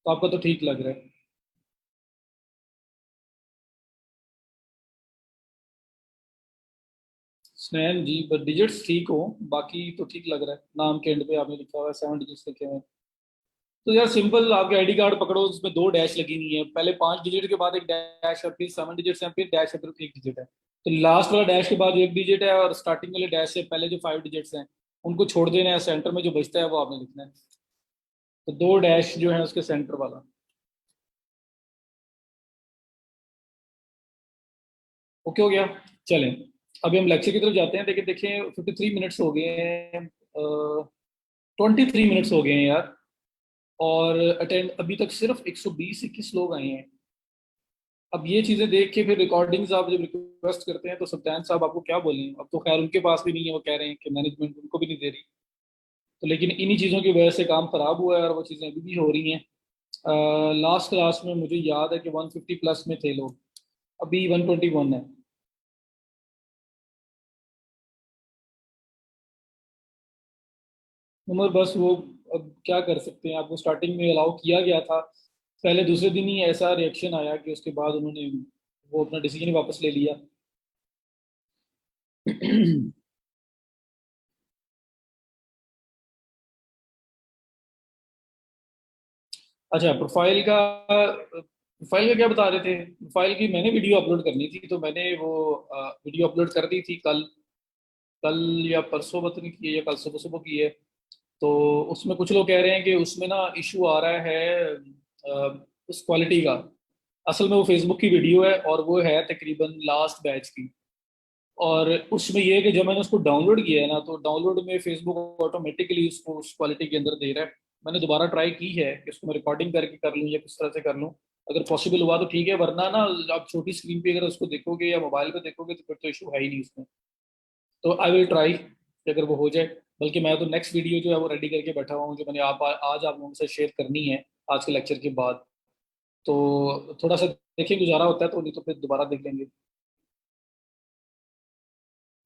तो आपका तो ठीक लग रहा है। स्नैन जी, बट डिजिट्स ठीक हो, बाकी तो ठीक लग रहा है। नाम के एंड पे आपने लिखा हुआ है 7 डिजिट्स लिखे हुए हैं। तो यार सिंपल, आपके आईडी कार्ड पकड़ो, उसमें 2 डैश लगी हुई है, पहले 5 डिजिट के बाद एक डैश है, फिर 7 डिजिट्स है, फिर डैश है, फिर 1 डिजिट है। तो लास्ट वाला डैश के बाद 1 डिजिट है, और स्टार्टिंग वाले डैश से पहले जो 5 डिजिट्स हैं उनको छोड़ देना है, सेंटर में जो बचता है वो आपने लिखना है। तो 2 डैश जो है उसके सेंटर वाला। ओके हो गया। चलें, अभी हम लेक्चर की तरफ जाते हैं। लेकिन देखें 53 मिनट्स हो गए हैं, 23 मिनट्स हो गए हैं यार। और अटेंड अभी तक सिर्फ 120-21 लोग आए हैं। अब ये चीजें देख के फिर रिकॉर्डिंग्स आप जब रिक्वेस्ट करते हैं तो सत्यान साहब आपको क्या बोलें। अब तो खैर उनके पास भी नहीं है, वो कह रहे हैं कि मैनेजमेंट उनको भी नहीं दे रही। तो लेकिन इन्हीं चीज़ों की वजह से काम खराब हुआ है, और वो चीज़ें अभी भी हो रही हैं। लास्ट क्लास में मुझे याद है कि 150 प्लस में थे लोग, अभी 121 है। उमर बस वो, अब क्या कर सकते हैं, आपको स्टार्टिंग में अलाउ किया गया था। पहले दूसरे दिन ही ऐसा रिएक्शन आया कि उसके बाद उन्होंने वो अपना डिसीजन ही वापस ले लिया। अच्छा, प्रोफाइल का क्या बता रहे थे। प्रोफाइल की मैंने वीडियो अपलोड करनी थी, तो मैंने वो वीडियो अपलोड कर दी थी कल। कल या परसों पता नहीं की है, या कल सुबह सुबह की है। तो उसमें कुछ लोग कह रहे हैं कि उसमें ना इशू आ रहा है उस क्वालिटी का। असल में वो फेसबुक की वीडियो है, और वो है तकरीबन लास्ट बैच की। और उसमें ये है कि जब मैंने उसको डाउनलोड किया है ना, तो डाउनलोड में फेसबुक ऑटोमेटिकली उसको उस क्वालिटी के अंदर दे रहा है। मैंने दोबारा ट्राई की है कि उसको मैं रिकॉर्डिंग करके कर लूँ या किस तरह से कर लूँ। अगर पॉसिबल हुआ तो ठीक है, वरना ना आप छोटी स्क्रीन पे अगर उसको देखोगे या मोबाइल पे देखोगे तो फिर तो इशू है ही नहीं उसमें। तो आई विल ट्राई कि अगर वो हो जाए। बल्कि मैं तो नेक्स्ट वीडियो जो है वो रेडी करके बैठा हुआ हूँ, जो मैंने आज आप लोगों से शेयर करनी है आज के लेक्चर के बाद। तो थोड़ा सा देखें, गुजारा होता है तो, नहीं तो फिर दोबारा देख लेंगे।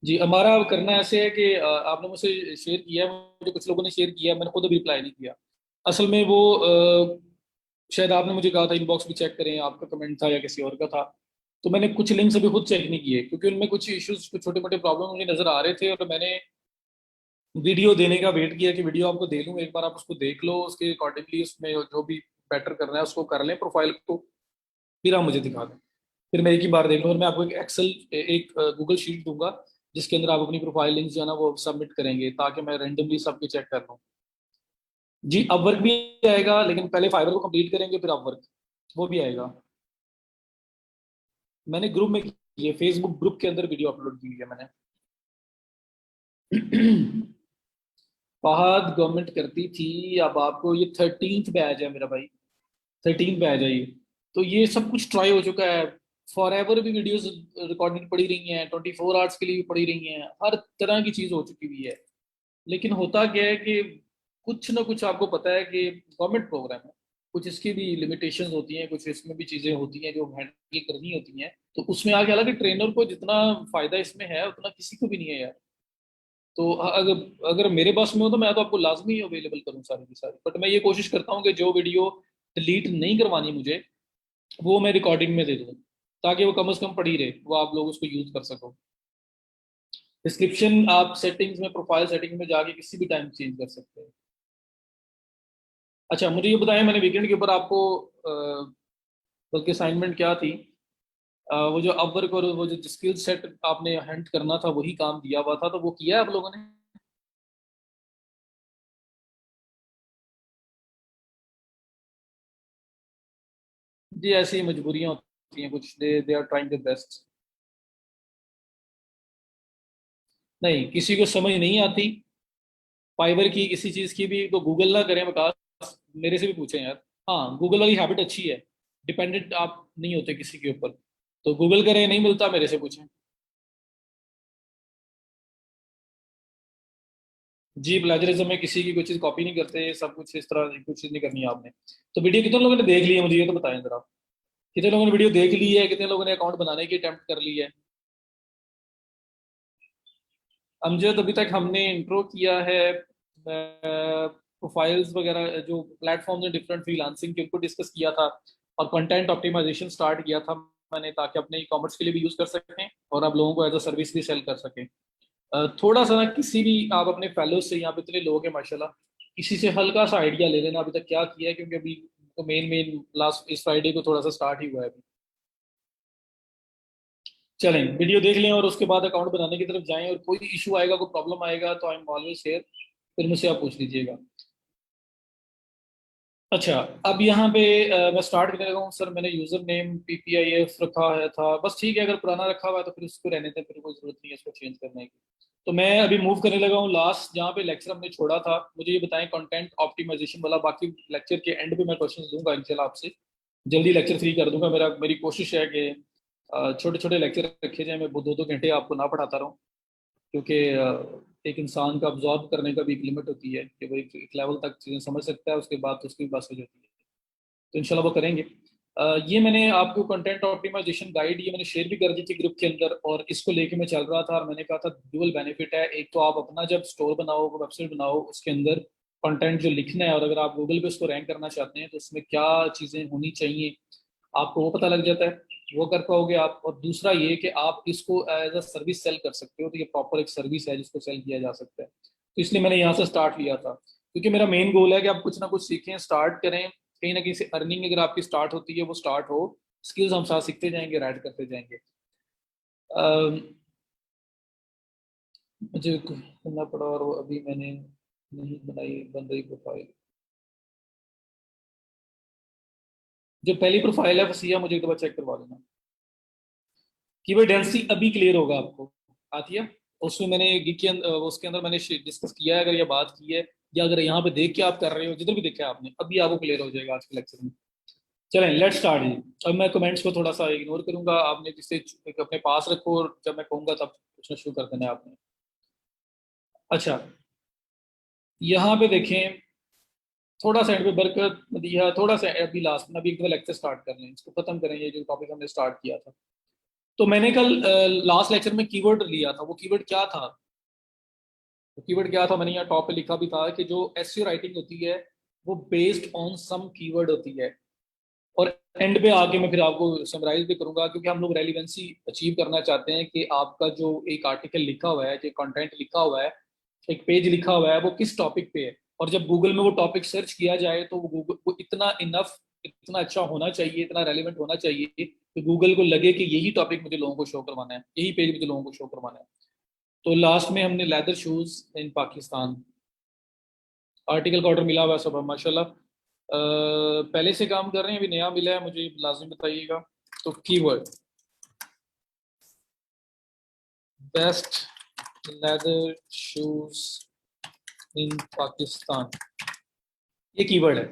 जी, हमारा अब करना ऐसे है कि आपने मुझसे शेयर किया है, मुझे कुछ लोगों ने शेयर किया है, मैंने खुद अभी रिप्लाई नहीं किया। असल में वो शायद आपने मुझे कहा था इनबॉक्स भी चेक करें, आपका कमेंट था या किसी और का था। तो मैंने कुछ लिंक्स अभी खुद चेक नहीं किए, क्योंकि उनमें कुछ इश्यूज, कुछ छोटे मोटे प्रॉब्लम मुझे नजर आ रहे थे, और मैंने वीडियो देने का वेट किया कि वीडियो आपको दे लूँ, एक बार आप उसको देख लो, उसके अकॉर्डिंगली उसमें जो भी बेटर करना है उसको कर लें प्रोफाइल को। फिर आप मुझे दिखा दें। फिर मैं एक ही बार देख लूँ, और मैं आपको एक एक्सेल, एक गूगल शीट दूंगा, जिसके अंदर आप अपनी प्रोफाइल लिंक्स जो है ना वो सबमिट करेंगे, ताकि मैं रेंडमली सबके चेक कर लूँ। जी, अपवर्क भी आएगा, लेकिन पहले फाइवर को कंप्लीट करेंगे फिर अपवर्क, वो भी आएगा। मैंने ग्रुप में किए, फेसबुक ग्रुप के अंदर वीडियो अपलोड की है मैंने। फहद गवर्नमेंट करती थी। अब आपको ये 13th बैच है मेरा भाई, 13 बैच है ये। तो ये सब कुछ ट्राई हो चुका है। फॉर एवर भी वीडियोस रिकॉर्डेड पड़ी रही हैं, 24 आवर्स के लिए भी पड़ी रही हैं, हर तरह की चीज हो चुकी हुई है। लेकिन होता क्या है कि कुछ ना कुछ आपको पता है कि गवर्नमेंट प्रोग्राम है, कुछ इसकी भी लिमिटेशंस होती हैं, कुछ इसमें भी चीजें होती हैं जो हैंडल करनी होती हैं। तो उसमें आगे, हालांकि ट्रेनर को जितना फायदा इसमें है उतना किसी को भी नहीं है यार। तो अगर अगर मेरे पास में हो तो मैं तो आपको लाजमी अवेलेबल करूँ सारी की सारी, बट मैं ये कोशिश करता हूँ कि जो वीडियो डिलीट नहीं करवानी मुझे, वो मैं रिकॉर्डिंग में दे दूँ, ताकि वो कम से कम पड़ी रहे, वो आप लोग उसको यूज कर सको। डिस्क्रिप्शन आप सेटिंग्स में, प्रोफाइल सेटिंग में जाके किसी भी टाइम चेंज कर सकते हैं। अच्छा, मुझे ये बताएं, मैंने वीकेंड के ऊपर आपको बल्कि असाइनमेंट क्या थी, वो जो अपवर्क और वो जो स्किल सेट आपने हंट करना था वही काम दिया हुआ था, तो वो किया है आप लोगों ने। जी, ऐसी मजबूरियां होती हैं कुछ, they they are trying the best. नहीं, किसी को समझ नहीं आती फाइबर की किसी चीज की भी, तो गूगल ना करें विकास, मेरे से भी पूछें यार। हाँ, गूगल वाली हैबिट अच्छी है, डिपेंडेंट आप नहीं होते किसी के ऊपर। तो गूगल करें, नहीं मिलता मेरे से पूछें। जी, प्लेजरिज्म में किसी की कोई चीज कॉपी नहीं करते, सब कुछ इस तरह कुछ चीज नहीं करनी है आपने। तो वीडियो कितने लोगों ने देख ली है, मुझे ये तो बताएं जरा। कितने लोगों ने वीडियो देख ली है, कितने लोगों ने अकाउंट बनाने की अटेम्प्ट कर ली है। अमजद, अभी तक हमने इंट्रो किया है। प्रोफाइल्स वगैरह जो प्लेटफॉर्म्स हैं डिफरेंट फ्रीलांसिंग के, उनको डिस्कस किया था, और कंटेंट ऑप्टिमाइजेशन स्टार्ट किया था मैंने, ताकि अपने ई कॉमर्स के लिए भी यूज़ कर सकें और आप लोगों को एज अ सर्विस भी सेल कर सकें। थोड़ा सा ना किसी भी आप अपने फेलोज से, यहाँ पे इतने लोग हैं माशाल्लाह, किसी से हल्का सा आइडिया ले लेना अभी तक क्या किया है, क्योंकि अभी तो मेन मेन लास्ट इस फ्राइडे को थोड़ा सा स्टार्ट ही हुआ है अभी। चलें, वीडियो देख लें और उसके बाद अकाउंट बनाने की तरफ जाएं, और कोई इशू आएगा, कोई प्रॉब्लम आएगा तो आई एम ऑलवेज हियर, फिर मुझसे आप पूछ लीजिएगा। अच्छा, अब यहाँ पे मैं स्टार्ट करने लगा हूँ। सर मैंने यूजर नेम PPIF रखा है था, बस ठीक है, अगर पुराना रखा हुआ है तो फिर उसको रहने दें, फिर कोई जरूरत नहीं है इसको चेंज करने की। तो मैं अभी मूव करने लगा हूँ लास्ट जहाँ पे लेक्चर हमने छोड़ा था। मुझे ये बताएं कंटेंट ऑप्टिमाइजेशन वाला, बाकी लेक्चर के एंड पे मैं क्वेश्चन दूंगा इंशाल्लाह आपसे, जल्दी लेक्चर फ्री कर दूंगा। मेरी कोशिश है कि छोटे छोटे लेक्चर रखे जाए, मैं 2-2 घंटे आपको ना पढ़ाता रहूँ, क्योंकि एक इंसान का अब्जॉर्ब करने का भी एक लिमिट होती है कि वो एक लेवल तक चीज़ें समझ सकता है, उसके बाद तो उसकी बस हो जाती है। तो इंशाल्लाह वो करेंगे। ये मैंने आपको कंटेंट ऑप्टिमाइजेशन गाइड ये मैंने शेयर भी कर दी थी ग्रुप के अंदर, और इसको लेके मैं चल रहा था, और मैंने कहा था डुअल बेनिफिट है। एक तो आप अपना जब स्टोर बनाओ, वेबसाइट बनाओ, उसके अंदर कंटेंट जो लिखना है, और अगर आप गूगल पे उसको रैंक करना चाहते हैं तो उसमें क्या चीज़ें होनी चाहिए आपको वो पता लग जाता है, वो कर पाओगे आप। और दूसरा ये कि आप इसको एज अ सर्विस सेल कर सकते हो, तो ये प्रॉपर एक सर्विस है जिसको सेल किया जा सकता है। तो इसलिए मैंने यहाँ से स्टार्ट लिया था, क्योंकि मेरा मेन गोल है कि आप कुछ ना कुछ सीखें, स्टार्ट करें, कहीं ना कहीं से अर्निंग अगर आपकी स्टार्ट होती है वो स्टार्ट हो, स्किल्स हम साथ सीखते जाएंगे, ऐड करते जाएंगे। अम, मुझे करना पड़ा, और वो अभी मैंने नहीं बनाई, बन रही प्रोफाइल। जो पहली प्रोफाइल है वसिया, मुझे एक दफा चेक करवा देना। कीवर्ड डेंसिटी अभी क्लियर होगा आपको, आती है। उसमें मैंने gig के अंदर, उसके अंदर मैंने डिस्कस किया है, अगर ये बात की है, या अगर यहाँ पे देख के आप कर रहे हो, जिधर भी देखा है आपने, अभी आपको क्लियर हो जाएगा आज के लेक्चर में। चलें, लेट स्टार्ट जी। अब मैं कमेंट्स को थोड़ा सा इग्नोर करूंगा, आपने जिससे एक अपने पास रखो, और जब मैं कहूंगा तब पूछना शुरू कर देना है आपने। अच्छा, यहाँ पे देखें, थोड़ा सा एंड पे बरकत दिया, थोड़ा सा अभी लास्ट में, अभी एक दो लेक्चर स्टार्ट कर लें, इसको खत्म करें, ये जो टॉपिक हमने स्टार्ट किया था। तो मैंने कल लास्ट लेक्चर में कीवर्ड लिया था, वो कीवर्ड क्या था? वो कीवर्ड क्या था, मैंने यहाँ टॉप पे लिखा भी था कि जो एसईओ राइटिंग होती है वो बेस्ड ऑन सम कीवर्ड होती है। और एंड पे आके मैं फिर आपको समराइज भी करूंगा, क्योंकि हम लोग रेलिवेंसी अचीव करना चाहते हैं कि आपका जो एक आर्टिकल लिखा हुआ है, जो कंटेंट लिखा हुआ है, एक पेज लिखा हुआ है, वो किस टॉपिक पे है। और जब गूगल में वो टॉपिक सर्च किया जाए तो वो गूगल को इतना इनफ, इतना अच्छा होना चाहिए, इतना रेलिवेंट होना चाहिए कि गूगल को लगे कि यही टॉपिक मुझे लोगों को शो करवाना है, यही पेज मुझे लोगों को शो करवाना है। तो लास्ट में हमने leather shoes in Pakistan, article का ऑर्डर मिला हुआ है सब माशाल्लाह। पहले से काम कर रहे हैं, अभी नया मिला है, मुझे लाजिम बताइएगा। तो keyword best leather shoes in Pakistan, ये कीवर्ड है।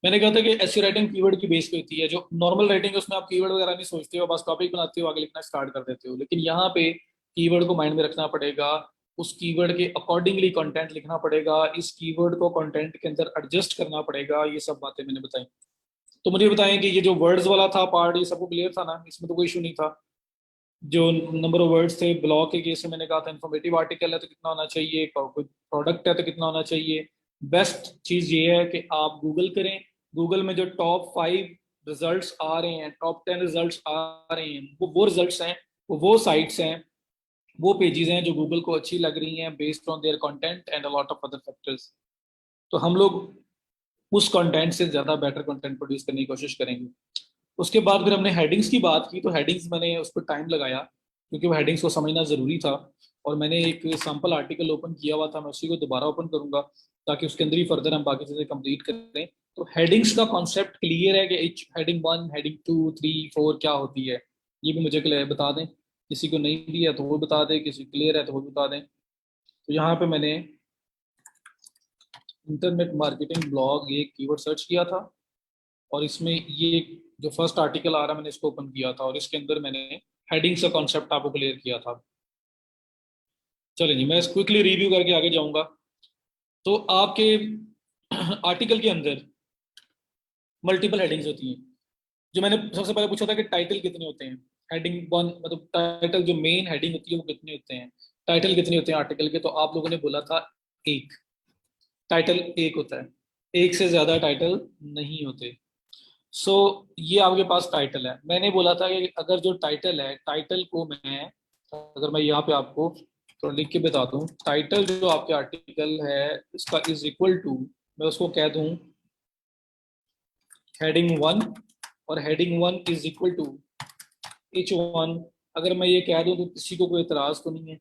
मैंने कहा था कि ऐसी राइटिंग कीवर्ड की बेस पे होती है, जो नॉर्मल राइटिंग है उसमें आप कीवर्ड वगैरह नहीं सोचते हो, बस टॉपिक बनाते हो, आगे लिखना स्टार्ट कर देते हो। लेकिन यहाँ पे कीवर्ड को माइंड में रखना पड़ेगा, उस कीवर्ड के अकॉर्डिंगली कंटेंट लिखना पड़ेगा, इस कीवर्ड को कंटेंट के अंदर एडजस्ट करना पड़ेगा, ये सब बातें मैंने बताई। तो मुझे बताएं कि ये जो वर्ड्स वाला था पार्ट, ये सबको क्लियर था ना, इसमें तो कोई इशू नहीं था। जो नंबर ऑफ वर्ड्स थे, ब्लॉग के केस में मैंने कहा था इन्फॉर्मेटिव आर्टिकल है तो कितना होना चाहिए, कोई प्रोडक्ट है तो कितना होना चाहिए। बेस्ट चीज ये है कि आप गूगल करें, गूगल में जो टॉप 5 रिजल्ट्स आ रहे हैं, टॉप 10 रिजल्ट्स आ रहे हैं, वो रिजल्ट्स हैं, वो साइट्स हैं, वो पेजेस हैं जो गूगल को अच्छी लग रही हैं based on their content and a lot of other factors. तो हम लोग उस कंटेंट से ज़्यादा बेटर कंटेंट प्रोड्यूस करने की कोशिश करेंगे। उसके बाद फिर हमने हेडिंग्स की बात की, तो हेडिंग्स मैंने उस पर टाइम लगाया, क्योंकि वो हेडिंग्स को समझना ज़रूरी था। और मैंने एक सैम्पल आर्टिकल ओपन किया हुआ था, मैं उसी को दोबारा ओपन करूंगा, ताकि उसके अंदर ही फर्दर हम बाकी चीज़ें कंप्लीट करें। तो हेडिंग्स का कॉन्सेप्ट क्लियर है कि हेडिंग 1, हेडिंग 2, 3, 4 क्या होती है, ये भी मुझे क्लियर बता दें। किसी को नहीं भी है तो वो बता दें, किसी क्लियर है तो वो बता दें। तो यहाँ पे मैंने इंटरनेट मार्केटिंग ब्लॉग ये कीवर्ड सर्च किया था, और इसमें ये जो फर्स्ट आर्टिकल आ रहा है मैंने इसको ओपन किया था, और इसके अंदर मैंने हेडिंग्स का कॉन्सेप्ट आपको क्लियर किया था। चलिए जी, मैं क्विकली रिव्यू करके आगे जाऊंगा। तो आपके आर्टिकल के अंदर मल्टीपल हेडिंग्स होती हैं। जो मैंने सबसे पहले पूछा था कि टाइटल कितने होते हैं, हेडिंग 1 मतलब टाइटल जो मेन हेडिंग होती है वो कितने होते हैं, टाइटल कितने होते हैं आर्टिकल के, तो आप लोगों ने बोला था एक। टाइटल एक होता है, एक से ज्यादा टाइटल नहीं होते। सो ये आपके पास टाइटल है। मैंने बोला था कि अगर जो टाइटल है, टाइटल को मैं, अगर मैं यहाँ पे आपको थोड़ा लिख के बता दूं, टाइटल जो आपके आर्टिकल है इसका इज इक्वल टू, मैं उसको कह दूं हेडिंग वन, और heading one is equal to H1। अगर मैं ये कह दूं तो किसी को कोई एतराज तो नहीं है?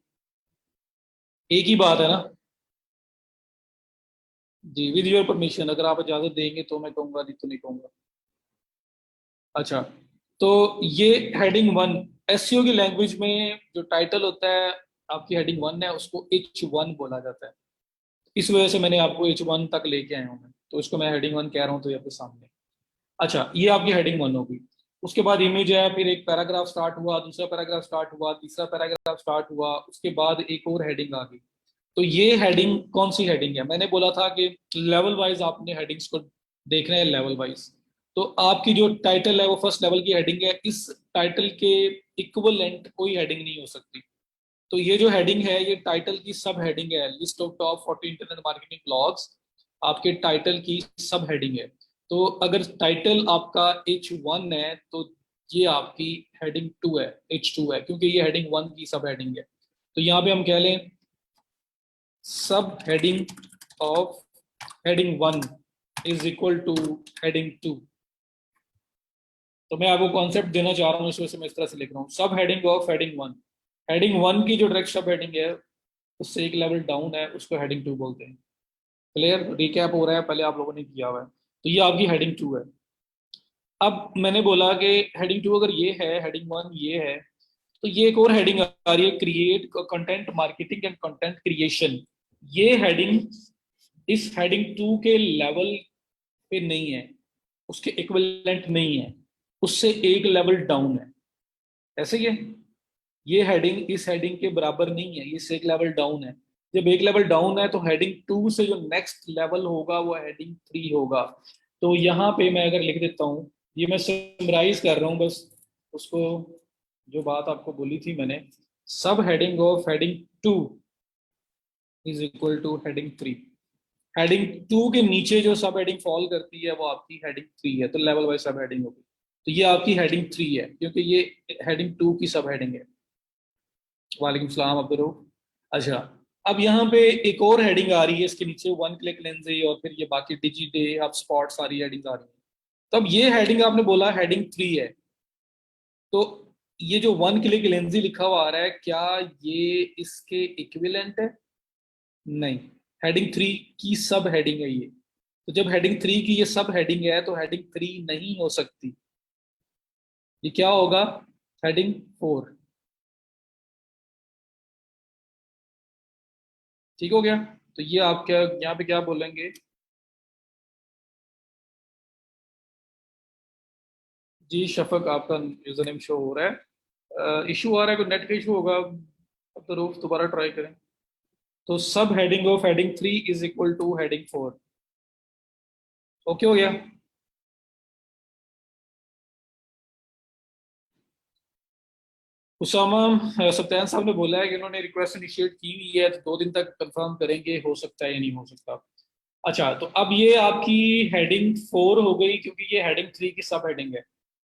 एक ही बात है ना? जी, विद योर परमिशन, अगर आप इजाजत देंगे तो मैं कहूंगा, नहीं तो नहीं कहूंगा। अच्छा, तो ये हेडिंग वन, एसईओ की लैंग्वेज में जो टाइटल होता है आपकी हेडिंग वन है, उसको H1 बोला जाता है। इस वजह से मैंने आपको H1 तक लेके आया हूँ मैं, तो इसको मैं हेडिंग वन कह रहा हूँ तो ये आपके सामने। अच्छा, ये आपकी हेडिंग वन होगी। उसके बाद इमेज है, फिर एक पैराग्राफ स्टार्ट हुआ, दूसरा पैराग्राफ स्टार्ट हुआ, तीसरा पैराग्राफ स्टार्ट हुआ, उसके बाद एक और हेडिंग आ गई। तो ये हेडिंग कौन सी हेडिंग है? मैंने बोला था कि लेवल वाइज आपने हेडिंग्स को देखना है, लेवल वाइज। तो आपकी जो टाइटल है वो फर्स्ट लेवल की हेडिंग है, इस टाइटल के इक्विवेलेंट कोई हेडिंग नहीं हो सकती। तो ये जो हेडिंग है ये टाइटल की सब हेडिंग है, list of top 40 internet marketing blogs आपके टाइटल की सब हेडिंग है। तो अगर टाइटल आपका H1 है तो ये आपकी हेडिंग टू है, H2 है, क्योंकि ये हेडिंग वन की सब हेडिंग है। तो यहाँ पे हम कह लें sub heading of heading one is equal to heading two. तो मैं आपको कॉन्सेप्ट देना चाह रहा हूँ, इस वजह से मैं इस तरह से लिख रहा हूँ, सब heading of heading one. Heading one की जो डायरेक्ट सब हेडिंग है उससे एक लेवल डाउन है, उसको हेडिंग टू बोलते हैं। क्लियर? रिकैप हो रहा है, पहले आप लोगों ने किया हुआ है। तो ये आपकी हेडिंग टू है। अब मैंने बोला कि हेडिंग टू अगर ये है, हेडिंग वन ये है, तो ये एक और हेडिंग आ रही है, create content marketing and content creation. ये हेडिंग इस हेडिंग टू के लेवल पे नहीं है, उसके इक्विवेलेंट नहीं है, उससे एक लेवल डाउन है। ऐसे ही है, ये हेडिंग इस हेडिंग के बराबर नहीं है, ये से एक लेवल डाउन है। जब एक लेवल डाउन है तो हेडिंग टू से जो नेक्स्ट लेवल होगा वो हेडिंग थ्री होगा। तो यहाँ पे मैं अगर लिख देता हूँ, ये मैं समराइज कर रहा हूँ बस उसको, जो बात आपको बोली थी मैंने, sub heading of heading two is equal to heading three. Heading two के नीचे जो सब हेडिंग फॉल करती है वो आपकी हेडिंग थ्री है, तो लेवल वाइज सब हेडिंग होगी। तो ये आपकी हेडिंग थ्री है क्योंकि ये हेडिंग टू की सब हेडिंग है। वालेकुम सलाम अब्दुल। अच्छा, अब यहाँ पे एक और हेडिंग आ रही है इसके नीचे, वन क्लिक लेंजे और फिर ये बाकी डिजी डे हब स्पॉट सारी हेडिंग आ रही है। तब ये हेडिंग आपने बोला हेडिंग थ्री है, तो ये जो वन क्लिक लेंजी लिखा हुआ आ रहा है, क्या ये इसके इक्विवेलेंट है? नहीं, हेडिंग थ्री की सब हेडिंग है ये। तो जब हेडिंग थ्री की ये सब हेडिंग है तो हेडिंग थ्री नहीं हो सकती, ये क्या होगा? Heading four. ठीक हो गया? तो ये आप क्या यहाँ पे क्या बोलेंगे? जी शफक, आपका यूजर नेम शो हो रहा है, इशू आ रहा है, कोई नेट का इशू होगा। अब तो रूफ दोबारा ट्राई करें। तो सब heading of heading three is equal to heading four. Okay हो गया? उसामा सत्यान साहब ने बोला है कि उन्होंने रिक्वेस्ट इनिशिएट की हुई है, तो 2 दिन तक कंफर्म करेंगे हो सकता है या नहीं हो सकता। अच्छा, तो अब ये आपकी हेडिंग फोर हो गई क्योंकि ये हेडिंग थ्री की सब हेडिंग है।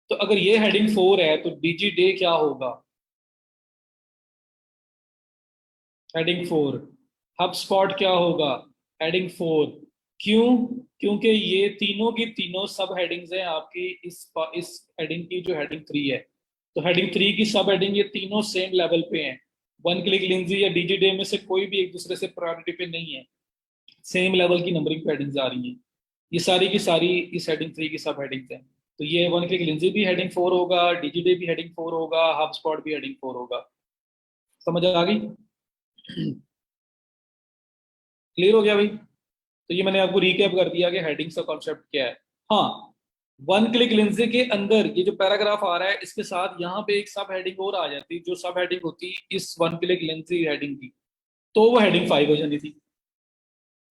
तो अगर ये हेडिंग फोर है तो डीजी डे क्या होगा? Heading four. हब स्पॉट क्या होगा? Heading four. क्यों? क्योंकि ये तीनों की तीनों सब हेडिंग्स हैं आपकी इस हेडिंग की जो हेडिंग थ्री है। तो हेडिंग थ्री की सब हेडिंग ये तीनों सेम लेवल पे हैं। वन क्लिक लिंजी या डीजी डे में से कोई भी एक दूसरे से प्रायोरिटी पे नहीं है, सेम लेवल की नंबरिंग पे हेडिंग्स आ रही हैं। ये सारी की सारी इस हेडिंग थ्री की सब हेडिंग्स हैं। तो ये वन क्लिक लिंजी भी हेडिंग फोर होगा, डीजी डे भी हेडिंग फोर होगा, हब स्पॉट भी हेडिंग फोर होगा। समझ आ गई? क्लियर हो गया भाई? तो ये मैंने आपको रिकैप कर दिया कि हेडिंग्स का कॉन्सेप्ट क्या है। हाँ, वन क्लिक लेंसे के अंदर ये जो पैराग्राफ आ रहा है इसके साथ यहाँ पे एक सब हेडिंग और आ जाती, जो सब हेडिंग होती इस वन क्लिक लेंसे हेडिंग की, तो वो हेडिंग फाइव हो जाती थी,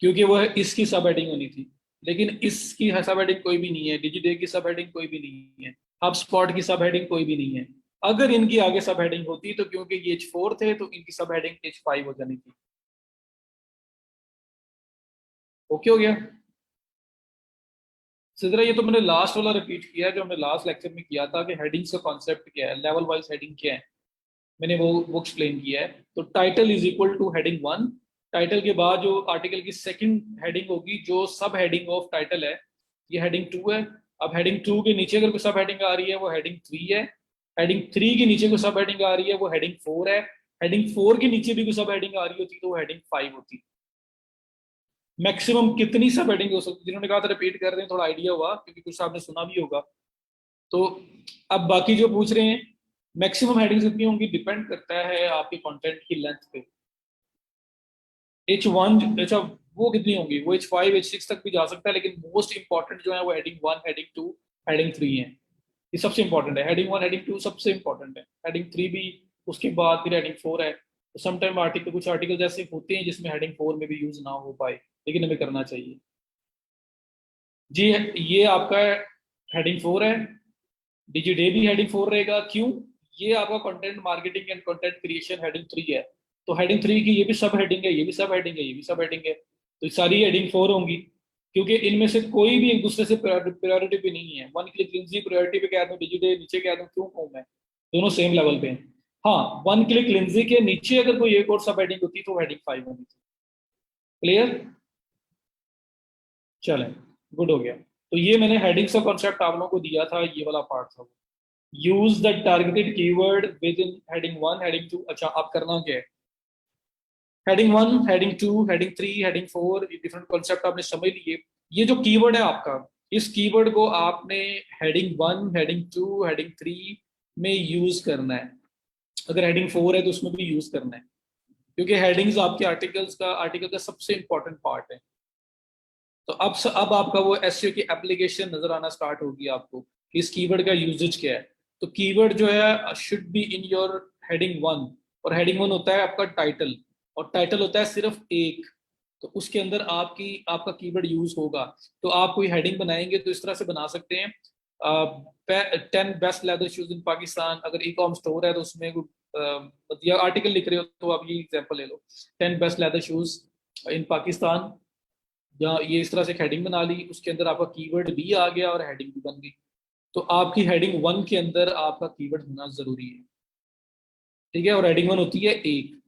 क्योंकि वह इसकी सब हेडिंग होनी थी। लेकिन इसकी सब हेडिंग कोई भी नहीं है, डिजिडे की सब हेडिंग कोई भी नहीं है, हब स्पॉट की सब हेडिंग कोई भी नहीं है। अगर इनकी आगे सब हेडिंग होती तो क्योंकि ये H4 थे तो इनकी सब हेडिंग H5 हो जानी थी। ओके हो गया। सिद्रा ये तो मैंने लास्ट वाला रिपीट किया है जो हमने लास्ट लेक्चर में किया था कि हेडिंग्स का कॉन्सेप्ट क्या है, लेवल वाइज हेडिंग क्या है, मैंने वो एक्सप्लेन किया है। तो title is equal to heading one. Title के बाद जो आर्टिकल की सेकंड हेडिंग होगी, जो सब हेडिंग ऑफ टाइटल है, ये हेडिंग टू है। अब हेडिंग टू के नीचे अगर कोई सब हेडिंग आ रही है वो हेडिंग थ्री है। हेडिंग थ्री के नीचे कोई सब हेडिंग आ रही है वो हेडिंग फोर है। हेडिंग फोर के नीचे भी कोई सब हेडिंग आ रही होती तो वो हेडिंग फाइव होती। मैक्सिमम कितनी सब हेडिंग हो सकती, जिन्होंने कहा था रिपीट कर रहे हैं, थोड़ा आइडिया हुआ क्योंकि कुछ आपने सुना भी होगा। तो अब बाकी जो पूछ रहे हैं मैक्सिमम हेडिंग्स कितनी होंगी, डिपेंड करता है आपके कंटेंट की लेंथ पे। H1, अच्छा वो कितनी होंगी, वो H5 H6 तक भी जा सकता है, लेकिन मोस्ट इंपॉर्टेंट जो है वो heading one, heading two, heading three है। ये सबसे इंपॉर्टेंट है, हेडिंग वन हेडिंग टू सबसे इंपॉर्टेंट है, हेडिंग थ्री भी उसके बाद फिर हेडिंग फोर है। तो समटाइम आर्टिकल, कुछ आर्टिकल जैसे होते हैं जिसमें हेडिंग फोर में भी यूज ना हो पाए, लेकिन हमें करना चाहिए जी। ये आपका हेडिंग फोर है। डिजिडे भी हेडिंग फोर रहेगा, क्यों? ये आपका content marketing and content creation heading three है। तो हेडिंग थ्री की ये भी सब हेडिंग है, ये भी सब हेडिंग है, ये भी सब हेडिंग है, तो सारी हेडिंग फोर होंगी। क्योंकि इनमें से कोई भी एक दूसरे से प्रायोरिटी पे नहीं है। वन क्लिक लिंक्स प्रायोरिटी पे कह दूं, डिजिडे नीचे कह दूं, क्यों कहूं मैं? दोनों सेम लेवल पे हैं। हाँ, वन क्लिक लिंक्स के नीचे अगर कोई एक और सब हेडिंग होती तो हेडिंग फाइव होगी। क्लियर? चलें, गुड हो गया। तो ये मैंने हेडिंग्स का कॉन्सेप्ट आप लोगों को दिया था, ये वाला पार्ट था। Use the targeted keyword within heading one, heading two. अच्छा, आप करना क्या है, heading one, heading two, heading three, heading four, ये डिफरेंट कॉन्सेप्ट आपने समझ लिए। ये जो कीवर्ड है आपका, इस कीवर्ड को आपने heading one, heading two, heading three में यूज करना है। अगर हेडिंग फोर है तो उसमें भी यूज करना है, क्योंकि हेडिंग्स आपके आर्टिकल का सबसे इंपॉर्टेंट पार्ट है। तो अब आपका वो एसईओ की एप्लीकेशन नजर आना स्टार्ट होगी आपको कि इस कीवर्ड का यूजेज क्या है। तो कीवर्ड जो है should be in your heading one, और हेडिंग वन होता है आपका टाइटल, और टाइटल होता है सिर्फ एक। तो उसके अंदर आपका कीवर्ड यूज होगा। तो आप कोई हेडिंग बनाएंगे तो इस तरह से बना सकते हैं, 10 best leather shoes in Pakistan. अगर ई कॉम स्टोर है तो उसमें या आर्टिकल लिख रहे हो तो आप ये एग्जाम्पल ले लो, 10 best leather shoes in Pakistan, या ये इस तरह से हेडिंग बना ली, उसके अंदर आपका कीवर्ड भी आ गया और हेडिंग भी बन गई। तो आपकी हेडिंग वन के अंदर आपका कीवर्ड होना जरूरी है, ठीक है? और हेडिंग वन होती है एक।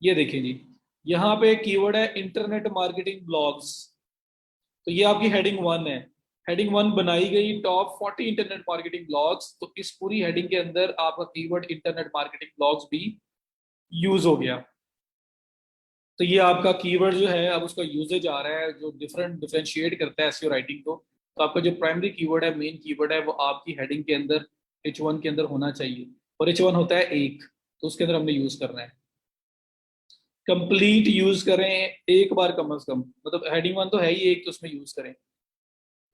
ये देखिए जी, यहाँ पे कीवर्ड है इंटरनेट मार्केटिंग ब्लॉग्स, तो ये आपकी हेडिंग वन है। हेडिंग वन बनाई गई, टॉप 40 इंटरनेट मार्केटिंग ब्लॉग्स, तो इस पूरी हेडिंग के अंदर आपका कीवर्ड इंटरनेट मार्केटिंग ब्लॉग्स भी यूज हो गया। तो ये आपका कीवर्ड जो है अब उसका यूजेज आ रहा है, जो डिफरेंशिएट करता है एसईओ राइटिंग को। तो आपका जो प्राइमरी कीवर्ड है, मेन कीवर्ड है, वो आपकी हेडिंग के अंदर H1 के अंदर होना चाहिए। और H1 होता है एक, तो उसके अंदर हमने यूज करना है। कंप्लीट यूज करें एक बार कम से कम, मतलब हेडिंग वन तो है ही एक, तो उसमें यूज करें।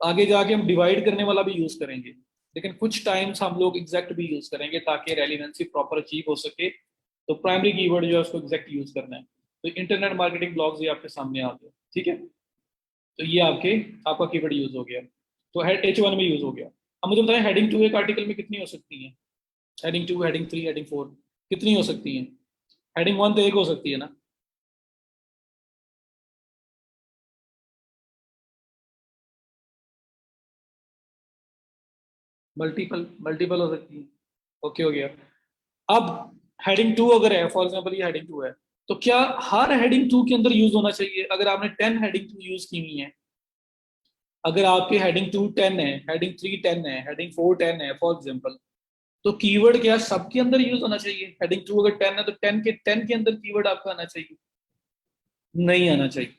आगे जाके हम डिवाइड करने वाला भी यूज करेंगे, लेकिन कुछ टाइम्स हम लोग एग्जैक्ट भी यूज करेंगे ताकि रेलिवेंसी प्रॉपर अचीव हो सके। तो प्राइमरी कीवर्ड जो है उसको एग्जैक्ट यूज करना है। तो इंटरनेट मार्केटिंग ब्लॉग्स ये आपके सामने आ गए, ठीक है? तो ये आपका कीवर्ड यूज हो गया, तो हेड H1 में यूज हो गया। अब मुझे बताएं हेडिंग टू एक आर्टिकल में कितनी हो सकती है, heading two, heading three, heading four कितनी हो सकती है? हेडिंग वन तो एक हो सकती है ना? मल्टीपल मल्टीपल हो सकती है। ओके हो गया। अब हेडिंग टू अगर है, फॉर एग्जाम्पल ये हेडिंग टू है, तो क्या हर हेडिंग टू के अंदर यूज होना चाहिए? अगर आपने 10 हेडिंग टू यूज की हुई है, अगर आपकी हेडिंग टू 10 है, हेडिंग थ्री 10 है, हेडिंग फोर 10 है फॉर एग्जाम्पल, तो कीवर्ड क्या सबके अंदर यूज होना चाहिए? हेडिंग टू अगर 10 है तो 10 के अंदर कीवर्ड आपका आना चाहिए? नहीं आना चाहिए,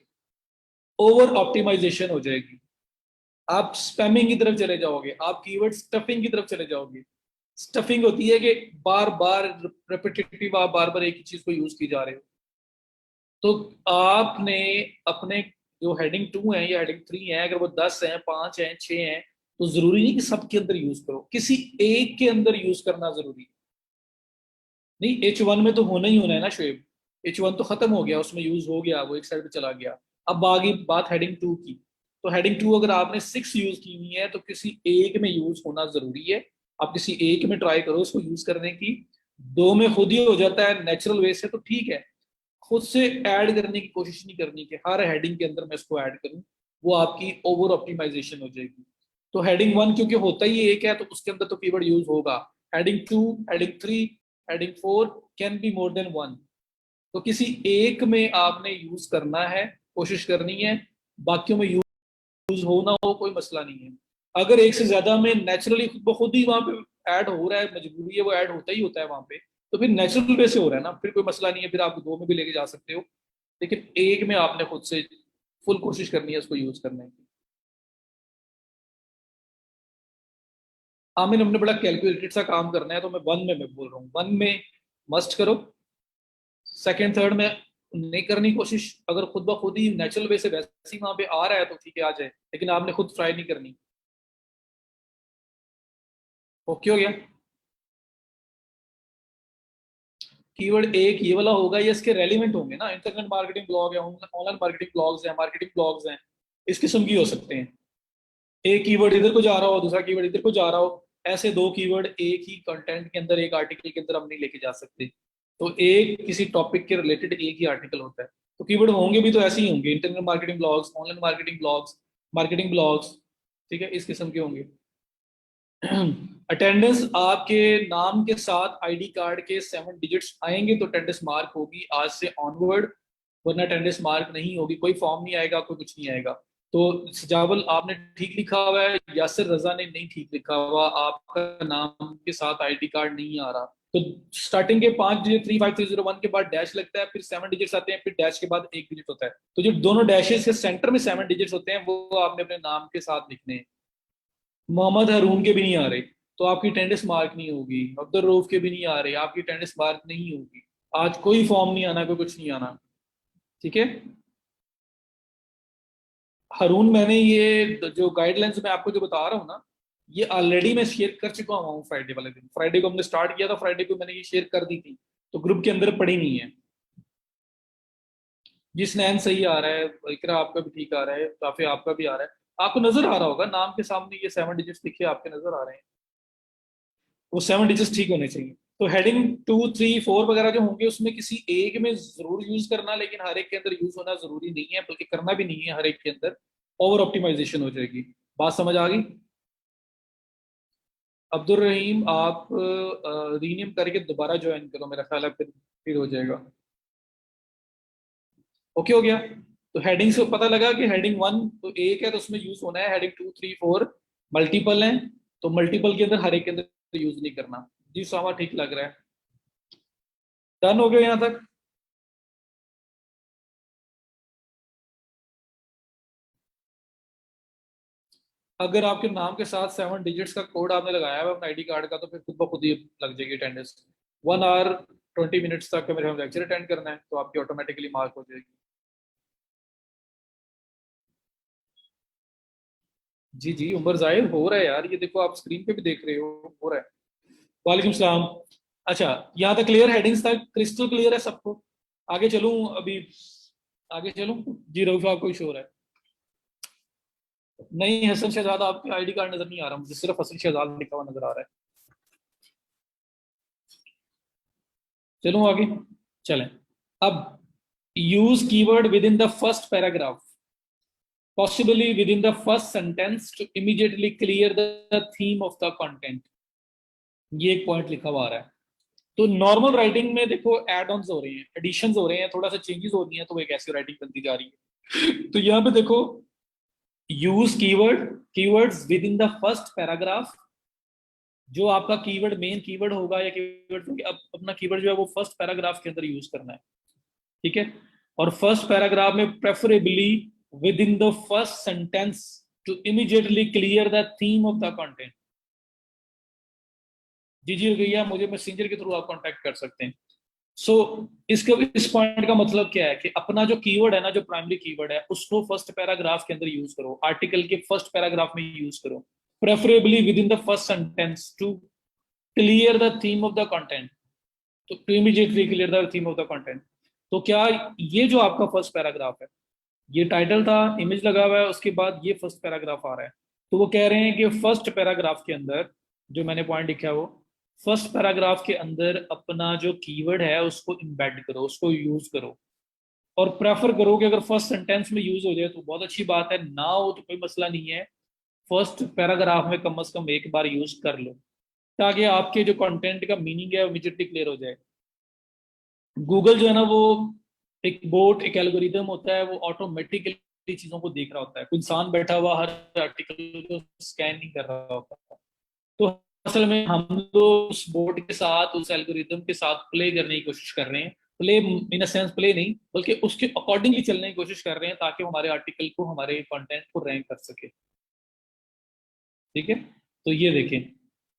ओवर ऑप्टिमाइजेशन हो जाएगी। आप स्पैमिंग की तरफ चले जाओगे, आप कीवर्ड स्टफिंग की तरफ चले जाओगे। स्टफिंग होती है कि बार बार रिपीटेटिव, आप बार बार एक ही चीज को यूज की जा रहे हो। तो आपने अपने जो हेडिंग टू है या हेडिंग थ्री है, अगर वो 10 है, 5 है, 6 है, तो जरूरी नहीं कि सबके अंदर यूज करो, किसी एक के अंदर यूज करना जरूरी है। नहीं, H1 में तो होना ही होना है ना शुएब। H1 तो खत्म हो गया, उसमें यूज हो गया, वो एक साइड पे चला गया। अब आगे बात हेडिंग टू की। तो हेडिंग टू अगर आपने 6 यूज की हुई है तो किसी एक में यूज होना जरूरी है। आप किसी एक में ट्राई करो उसको यूज करने की। दो में खुद ही हो जाता है नेचुरल वे से तो ठीक है, खुद से ऐड करने की कोशिश नहीं करनी कि हर हेडिंग के अंदर मैं इसको ऐड करूं, वो आपकी ओवर ऑप्टिमाइजेशन हो जाएगी। तो हेडिंग 1 क्योंकि होता ही एक है, तो उसके अंदर तो कीवर्ड यूज होगा। Heading 2, heading 3, heading 4 can be more than one. तो किसी एक में आपने यूज करना है, कोशिश करनी है, बाकियों में यूज हो ना हो कोई मसला नहीं है। अगर एक से ज्यादा में नेचुरली खुद ब खुद ही वहां पे ऐड हो रहा है, मजबूरी है, वो ऐड होता ही होता है वहां पे, तो फिर नेचुरल वे से हो रहा है ना, फिर कोई मसला नहीं है, फिर आप दो में भी लेके जा सकते हो। लेकिन एक में आपने खुद से फुल कोशिश करनी है उसको यूज करने की। आमिर हमने बड़ा कैलकुलेटेड सा काम करना है, तो मैं बोल रहा हूँ वन में मस्ट करो, सेकंड थर्ड में नहीं करनी कोशिश। अगर खुद ब खुद ही नेचुरल वे से वैसे ही वहां पे आ रहा है तो ठीक है, आ जाए, लेकिन आपने खुद ट्राई नहीं करनी। ओके हो गया। कीवर्ड एक ये वाला होगा, ये इसके रेलिवेंट होंगे ना, इंटरनेट मार्केटिंग ब्लॉग है, ऑनलाइन मार्केटिंग ब्लॉग्स हैं, मार्केटिंग ब्लॉग्स हैं, इस किस्म की हो सकते हैं। एक कीवर्ड इधर को जा रहा हो, दूसरा कीवर्ड इधर को जा रहा हो, ऐसे दो कीवर्ड एक ही कंटेंट के अंदर, एक आर्टिकल के अंदर हम नहीं लेके जा सकते। तो एक किसी टॉपिक के रिलेटेड एक ही आर्टिकल होता है, तो कीवर्ड होंगे भी तो ऐसे ही होंगे, internet marketing blogs, online marketing blogs, marketing blogs, ठीक है, इस किस्म के होंगे। अटेंडेंस आपके नाम के साथ आईडी कार्ड के 7 डिजिट्स आएंगे तो अटेंडेंस मार्क होगी आज से ऑनवर्ड, वरना अटेंडेंस मार्क नहीं होगी। कोई फॉर्म नहीं आएगा, कोई कुछ नहीं आएगा। तो सजावल आपने ठीक लिखा हुआ है, यासिर रजा ने नहीं ठीक लिखा हुआ, आपका नाम के साथ आईडी कार्ड नहीं आ रहा। तो स्टार्टिंग के 5 डिजिट 35301 के बाद डैश लगता है, फिर 7 डिजिट्स आते हैं, फिर डैश के बाद एक डिजिट होता है। तो जो दोनों डैशेस के सेंटर में 7 डिजिट्स होते हैं वो आपने अपने नाम के साथ लिखने हैं। मोहम्मद रून के भी नहीं आ रहे तो आपकी अटेंडेंस मार्क नहीं होगी, अब्दुल रऊफ के भी नहीं आ रहे, आपकी अटेंडेंस मार्क नहीं होगी। आज कोई फॉर्म नहीं आना, कोई कुछ नहीं आना, ठीक है। हारून, मैंने ये जो गाइडलाइंस मैं आपको जो बता रहा हूँ ना, ये ऑलरेडी मैं शेयर कर चुका हूँ फ्राइडे वाले दिन। फ्राइडे को हमने स्टार्ट किया था, फ्राइडे को मैंने ये शेयर कर दी थी, तो ग्रुप के अंदर पड़ी नहीं है। जी स्नैन सही आ रहा है, इकरा आपका भी ठीक आ रहा है, काफी आपका भी आ रहा है। आपको नजर आ रहा होगा नाम के सामने ये 7 डिजिट्स लिखे आपके नजर आ रहे हैं, वो 7 डिजिट्स ठीक होने चाहिए। तो हेडिंग 2, 3, 4 वगैरह जो होंगे उसमें किसी एक में जरूर यूज करना, लेकिन हर एक के अंदर यूज होना जरूरी नहीं है, बल्कि करना भी नहीं है हर एक के अंदर, ओवर ऑप्टिमाइजेशन हो जाएगी। बात समझ आ गई। अब्दुल रहीम, आप रीनेम करके दोबारा ज्वाइन करो, मेरा ख्याल है फिर हो जाएगा। ओके हो गया। तो हेडिंग से पता लगा कि हेडिंग 1 तो एक है तो उसमें यूज होना है, हेडिंग 2, 3, 4 मल्टीपल है, तो मल्टीपल के अंदर हर एक के अंदर यूज नहीं करना। जी सामा ठीक लग रहा है। डन हो गया यहाँ तक। अगर आपके नाम के साथ 7 डिजिट्स का कोड आपने लगाया है अपना आईडी कार्ड का, तो फिर खुद ब खुद ही लग जाएगी अटेंडेंस। 1 आवर 20 मिनट्स तक का मेरे हम लेक्चर अटेंड करना है, तो आपकी ऑटोमेटिकली मार्क हो जाएगी। जी जी, उमर जाहिर हो रहा है यार, ये देखो आप स्क्रीन पे भी देख रहे हो रहा है। वालेकुम सलाम। अच्छा, यहाँ तक क्लियर, हेडिंग्स तक क्रिस्टल क्लियर है सबको। आगे चलूं अभी, आगे चलूं। जी रऊफ आपको शोर है। नहीं, हसन शहजाद आपके आईडी कार्ड नजर नहीं आ रहा मुझे, सिर्फ हसन शहजाद लिखा हुआ नजर आ रहा है। चलूं आगे, चलें। अब use keyword within the first paragraph, possibly within the first sentence to immediately clear the theme of the content। ये एक पॉइंट लिखा हुआ आ रहा है। तो नॉर्मल राइटिंग में देखो एड ऑन्स हो रहे हैं, एडिशंस हो रहे हैं, थोड़ा सा चेंजेस हो रही हैं, तो एक ऐसी राइटिंग बनती जा रही है। तो यहाँ पे देखो, use keyword, keywords with in the first paragraph. जो आपका कीवर्ड मेन कीवर्ड होगा या कीवर्ड, अब अपना कीवर्ड जो है वो फर्स्ट पैराग्राफ के अंदर यूज करना है, ठीक है। और फर्स्ट पैराग्राफ में preferably within the first sentence to immediately clear the theme of the content. जी जी भैया, मुझे मैसेंजर के थ्रू आप कांटेक्ट कर सकते हैं। सो इसके इस पॉइंट का मतलब क्या है कि अपना जो कीवर्ड है ना, जो प्राइमरी कीवर्ड है, उसको फर्स्ट पैराग्राफ के अंदर यूज करो, आर्टिकल के फर्स्ट पैराग्राफ में यूज करो, preferably within the first sentence to clear the theme of the content. तो immediately clear the theme of the content. तो क्या ये जो आपका फर्स्ट पैराग्राफ है, ये टाइटल था, इमेज लगा हुआ है, उसके बाद ये फर्स्ट पैराग्राफ आ रहा है, तो वो कह रहे हैं कि फर्स्ट पैराग्राफ के अंदर जो मैंने पॉइंट लिखा है वो फर्स्ट पैराग्राफ के अंदर अपना जो कीवर्ड है उसको इम्बेड करो, उसको यूज करो। और प्रेफर करो कि अगर फर्स्ट सेंटेंस में यूज हो जाए तो बहुत अच्छी बात है, ना हो तो कोई मसला नहीं है, फर्स्ट पैराग्राफ में कम से कम एक बार यूज कर लो, ताकि आपके जो कंटेंट का मीनिंग है वो इमीडिएटली क्लियर हो जाए। गूगल जो है ना वो एक बोट, एक एल्गोरिदम होता है, वो ऑटोमेटिकली चीजों को देख रहा होता है, कोई इंसान बैठा हुआ हर आर्टिकल को स्कैन नहीं कर रहा होता। तो असल में हम लोग उस बोर्ड के साथ, उस एल्गोरिदम के साथ प्ले करने की कोशिश कर रहे हैं। Play in a sense play नहीं, बल्कि उसके अकॉर्डिंगली चलने की कोशिश कर रहे हैं, ताकि वो हमारे आर्टिकल को, हमारे कंटेंट को रैंक कर सके। ठीक है, तो ये देखें,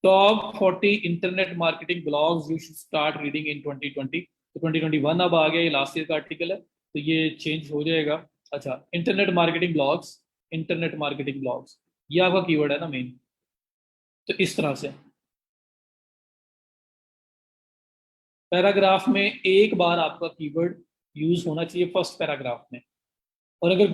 top 40 internet marketing blogs you should start reading in 2020। तो 2021 अब आ गया, ये लास्ट ईयर का आर्टिकल है, तो ये चेंज हो जाएगा। अच्छा, internet marketing blogs, internet marketing blogs, ये आपका कीवर्ड है ना मेन। तो इस तरह से पैराग्राफ में एक बार आपका कीवर्ड यूज होना चाहिए फर्स्ट पैराग्राफ में, और अगर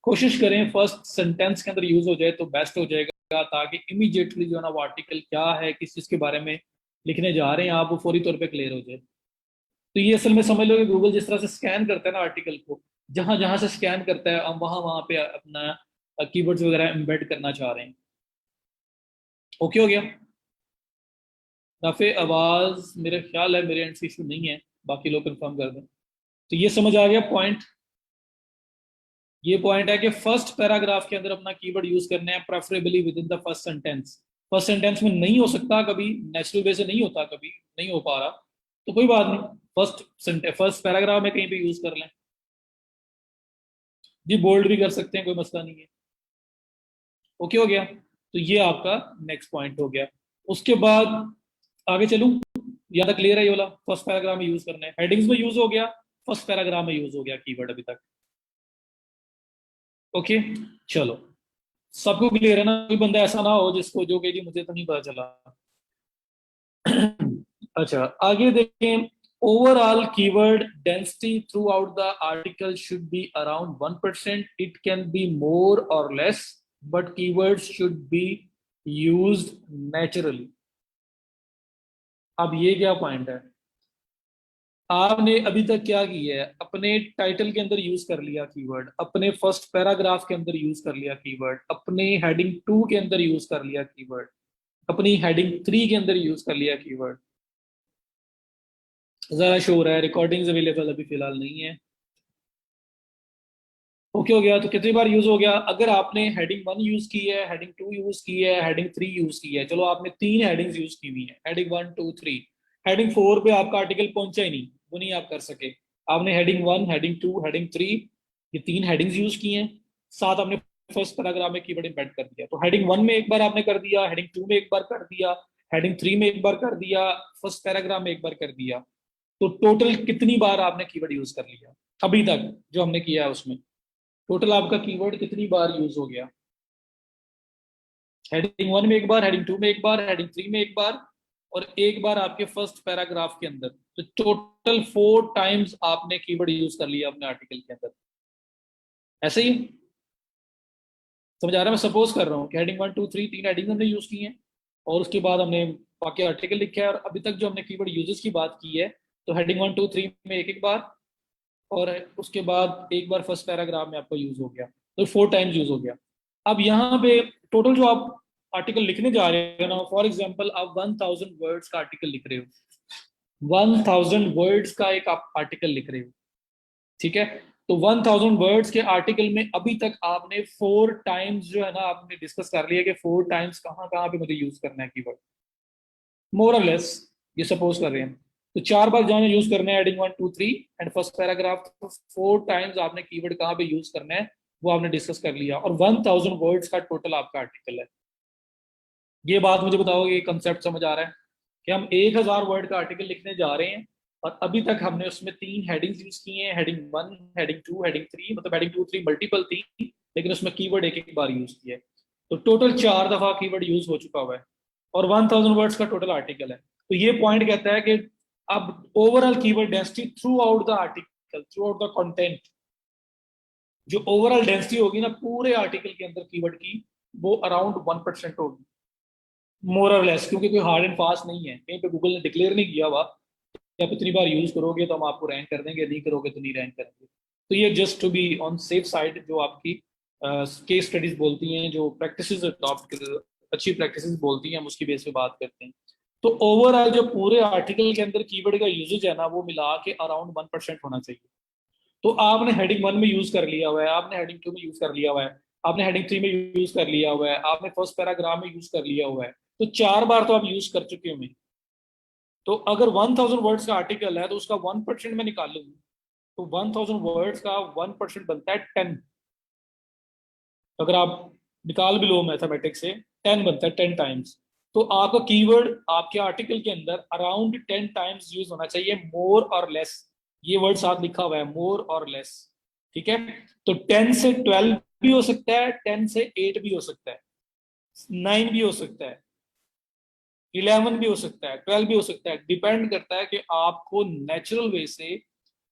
कोशिश करें फर्स्ट सेंटेंस के अंदर यूज हो जाए तो बेस्ट हो जाएगा, ताकि इमीडिएटली जो है ना वो आर्टिकल क्या है, किस चीज के बारे में लिखने जा रहे हैं आप, वो फौरी तौर पे क्लियर हो जाए। तो ये असल में समझ लो कि गूगल जिस तरह से स्कैन करता है ना आर्टिकल को, जहां जहां से स्कैन करता है, हम वहां वहां पे अपना कीवर्ड्स वगैरह एम्बेड करना चाह रहे हैं। ओके हो गया? काफी आवाज मेरे ख्याल है मेरे एंड से इशू नहीं है, बाकी लोग कंफर्म कर दें। तो ये समझ आ गया पॉइंट। ये पॉइंट है कि फर्स्ट पैराग्राफ के अंदर अपना कीवर्ड यूज करना है, preferably within the first sentence. First sentence में नहीं हो सकता कभी, नेचुरल वे से नहीं होता कभी, नहीं हो पा रहा, तो कोई बात नहीं, फर्स्ट पैराग्राफ में कहीं पे यूज कर लें। जी बोल्ड भी कर सकते हैं, कोई मसला नहीं है। ओके हो गया? तो ये आपका नेक्स्ट पॉइंट हो गया। उसके बाद आगे चलूं, या तक क्लियर है ये वाला? फर्स्ट पैराग्राफ में यूज करना है, हेडिंग्स में यूज हो गया, फर्स्ट पैराग्राफ में यूज हो गया कीवर्ड अभी तक। ओके, चलो, सबको क्लियर है ना? कोई बंदा ऐसा ना हो जिसको जो कि जी मुझे तो नहीं पता चला। अच्छा, आगे देखें, overall keyword density throughout the article should be around 1%, it can be more or less, but keywords should be used naturally. अब ये क्या पॉइंट है? आपने अभी तक क्या किया है, अपने टाइटल के अंदर यूज कर लिया कीवर्ड, अपने फर्स्ट पैराग्राफ के अंदर यूज कर लिया कीवर्ड, अपने हेडिंग 2 के अंदर यूज कर लिया कीवर्ड, अपनी हेडिंग 3 के अंदर यूज कर लिया कीवर्ड। जरा शोर है, रिकॉर्डिंग्स अवेलेबल अभी फिलहाल नहीं है। ओके हो गया? तो कितनी बार यूज हो गया? अगर आपने हेडिंग 1 यूज की है, हेडिंग 2 यूज की है, हेडिंग 3 यूज की है, चलो आपने 3 हेडिंग्स यूज की हुई है, हेडिंग 1, 2, 3, हेडिंग 4 पे आपका आर्टिकल पहुंचा ही नहीं, वो नहीं आप कर सके। आपने हेडिंग 1, हेडिंग 2, हेडिंग 3, ये 3 हेडिंग्स यूज की हैं, साथ आपने फर्स्ट पैराग्राफ में कीवर्ड एम्बेड कर दिया। तो हेडिंग 1 में एक बार आपने कर दिया, हेडिंग 2 में एक बार कर दिया, हेडिंग 3 में एक बार कर दिया, फर्स्ट पैराग्राफ में एक बार कर दिया। तो टोटल कितनी बार आपने कीवर्ड यूज कर लिया अभी तक जो हमने किया है उसमें? टोटल आपका कीवर्ड कितनी बार यूज हो गया? हेडिंग 1 में एक बार, हेडिंग 2 में एक बार, हेडिंग 3 में एक बार, और एक बार आपके फर्स्ट पैराग्राफ के अंदर। तो टोटल 4 टाइम्स आपने कीवर्ड यूज कर लिया अपने आर्टिकल के अंदर। ऐसे ही समझ आ रहा है? मैं सपोज कर रहा हूँ कि हेडिंग 1, 2, 3, 3 हेडिंग हमने यूज की हैं, और उसके बाद हमने बाकी आर्टिकल लिखा है, और अभी तक जो हमने कीवर्ड यूजेस की बात की है, तो हेडिंग 1, 2, 3 में एक एक बार, और उसके बाद एक बार फर्स्ट पैराग्राफ में आपका यूज हो गया, तो 4 टाइम्स यूज हो गया। अब यहाँ पे टोटल जो आप आर्टिकल लिखने जा रहे हो ना, फॉर एग्जांपल आप 1000 वर्ड्स का आर्टिकल लिख रहे हो, 1000 वर्ड्स का एक आप आर्टिकल लिख रहे हो, ठीक है? तो 1000 वर्ड्स के आर्टिकल में अभी तक आपने 4 टाइम्स जो है ना, आपने डिस्कस कर लिया कि 4 टाइम्स कहाँ कहाँ पे मुझे यूज करना है कीवर्ड, मोर और लेस, ये सपोज कर रहे हैं। तो 4 बार जाने यूज करना है हेडिंग 1, 2, 3 एंड फर्स्ट पैराग्राफ, तो 4 टाइम्स आपने कीवर्ड कहाँ पे यूज करना है वो आपने डिस्कस कर लिया, और 1000 वर्ड्स का टोटल आपका आर्टिकल है। ये बात मुझे बताओ, ये कंसेप्ट समझ आ रहा है कि हम 1000 वर्ड का आर्टिकल लिखने जा रहे हैं, और अभी तक हमने उसमें 3 हेडिंग्स यूज की हैं, हेडिंग 1, हेडिंग 2, हेडिंग 3, मतलब हेडिंग 2, 3 मल्टीपल थी, लेकिन उसमें कीवर्ड एक एक बार यूज किया है। तो टोटल 4 दफा कीवर्ड यूज हो चुका हुआ है, और 1000 वर्ड्स का टोटल आर्टिकल है। तो ये पॉइंट कहता है कि अब overall keyword density throughout the article, through out the content, जो ओवरऑल डेंसिटी होगी ना पूरे आर्टिकल के अंदर कीवर्ड की, वो अराउंड 1% होगी, मोर और लेस, क्योंकि कोई हार्ड एंड फास्ट नहीं है, कहीं पे गूगल ने डिक्लेयर नहीं किया हुआ कि आप इतनी बार यूज करोगे तो हम आपको रैंक कर देंगे, नहीं करोगे तो नहीं रैंक करेंगे। तो ये just to be on safe side जो आपकी केस स्टडीज बोलती हैं, जो प्रैक्टिसेस अडॉप्ट, अच्छी प्रैक्टिसेस बोलती हैं, हम उसकी बेस पे बात करते हैं। तो ओवरऑल जो पूरे आर्टिकल के अंदर कीवर्ड का यूजेज है ना, वो मिला के अराउंड 1% होना चाहिए। तो आपने हेडिंग 1 में यूज कर लिया हुआ है, आपने हेडिंग 2 में यूज कर लिया हुआ है, आपने हेडिंग 3 में यूज कर लिया हुआ है, आपने फर्स्ट पैराग्राफ में यूज कर लिया हुआ है, तो 4 बार तो आप यूज कर चुके होंगे। तो अगर 1000 वर्ड्स का आर्टिकल है तो उसका 1% में निकालूँ, तो 1000 वर्ड्स का 1% बनता है 10। अगर आप निकाल भी लो मैथमेटिक्स से, 10 बनता है, 10 टाइम्स। तो आपका कीवर्ड आपके आर्टिकल के अंदर अराउंड 10 टाइम्स यूज होना चाहिए, मोर और लेस। ये वर्ड साथ लिखा हुआ है, मोर और लेस। ठीक है। तो 10 से 12 भी हो सकता है, 10 से 8 भी हो सकता है, 9 भी हो सकता है, 11 भी हो सकता है, 12 भी हो सकता है। डिपेंड करता है कि आपको नेचुरल वे से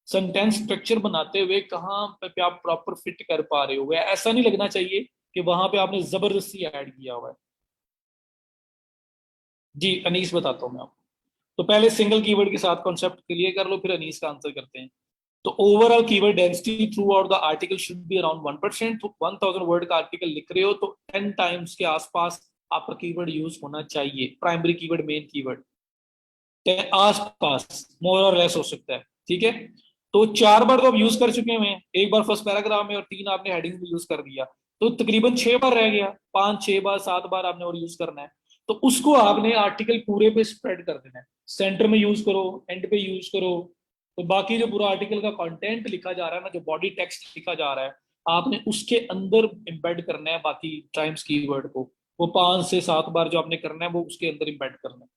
सेंटेंस स्ट्रक्चर बनाते हुए कहाँ पे आप प्रॉपर फिट कर पा रहे हो। ऐसा नहीं लगना चाहिए कि वहां पे आपने जबरदस्ती ऐड किया हुआ है। जी अनीस बताता हूँ मैं आपको। तो पहले सिंगल कीवर्ड के साथ कॉन्सेप्ट क्लियर कर लो, फिर अनीस का आंसर करते हैं। तो overall keyword density throughout the article should be around 1%। तो 1000 वर्ड का आर्टिकल लिख रहे हो तो 10 टाइम्स के आसपास आपका कीवर्ड यूज होना चाहिए, प्राइमरी कीवर्ड, मेन कीवर्ड। आसपास मोर और लेस हो सकता है। ठीक है। तो 4 बार तो आप यूज कर चुके हैं, एक बार फर्स्ट पैराग्राफ में और 3 आपने हेडिंग में यूज कर दिया, तो तकरीबन 6 बार रह गया। 5 6 बार 7 बार आपने और यूज करना है। तो उसको आपने आर्टिकल पूरे पे स्प्रेड कर देना है। सेंटर में यूज करो, एंड पे यूज करो। तो बाकी जो पूरा आर्टिकल का कंटेंट लिखा जा रहा है ना, जो बॉडी टेक्स्ट लिखा जा रहा है, आपने उसके अंदर एम्बेड करना है बाकी टाइम्स कीवर्ड को। वो 5 से 7 बार जो आपने करना है वो उसके अंदर एम्बेड करना है।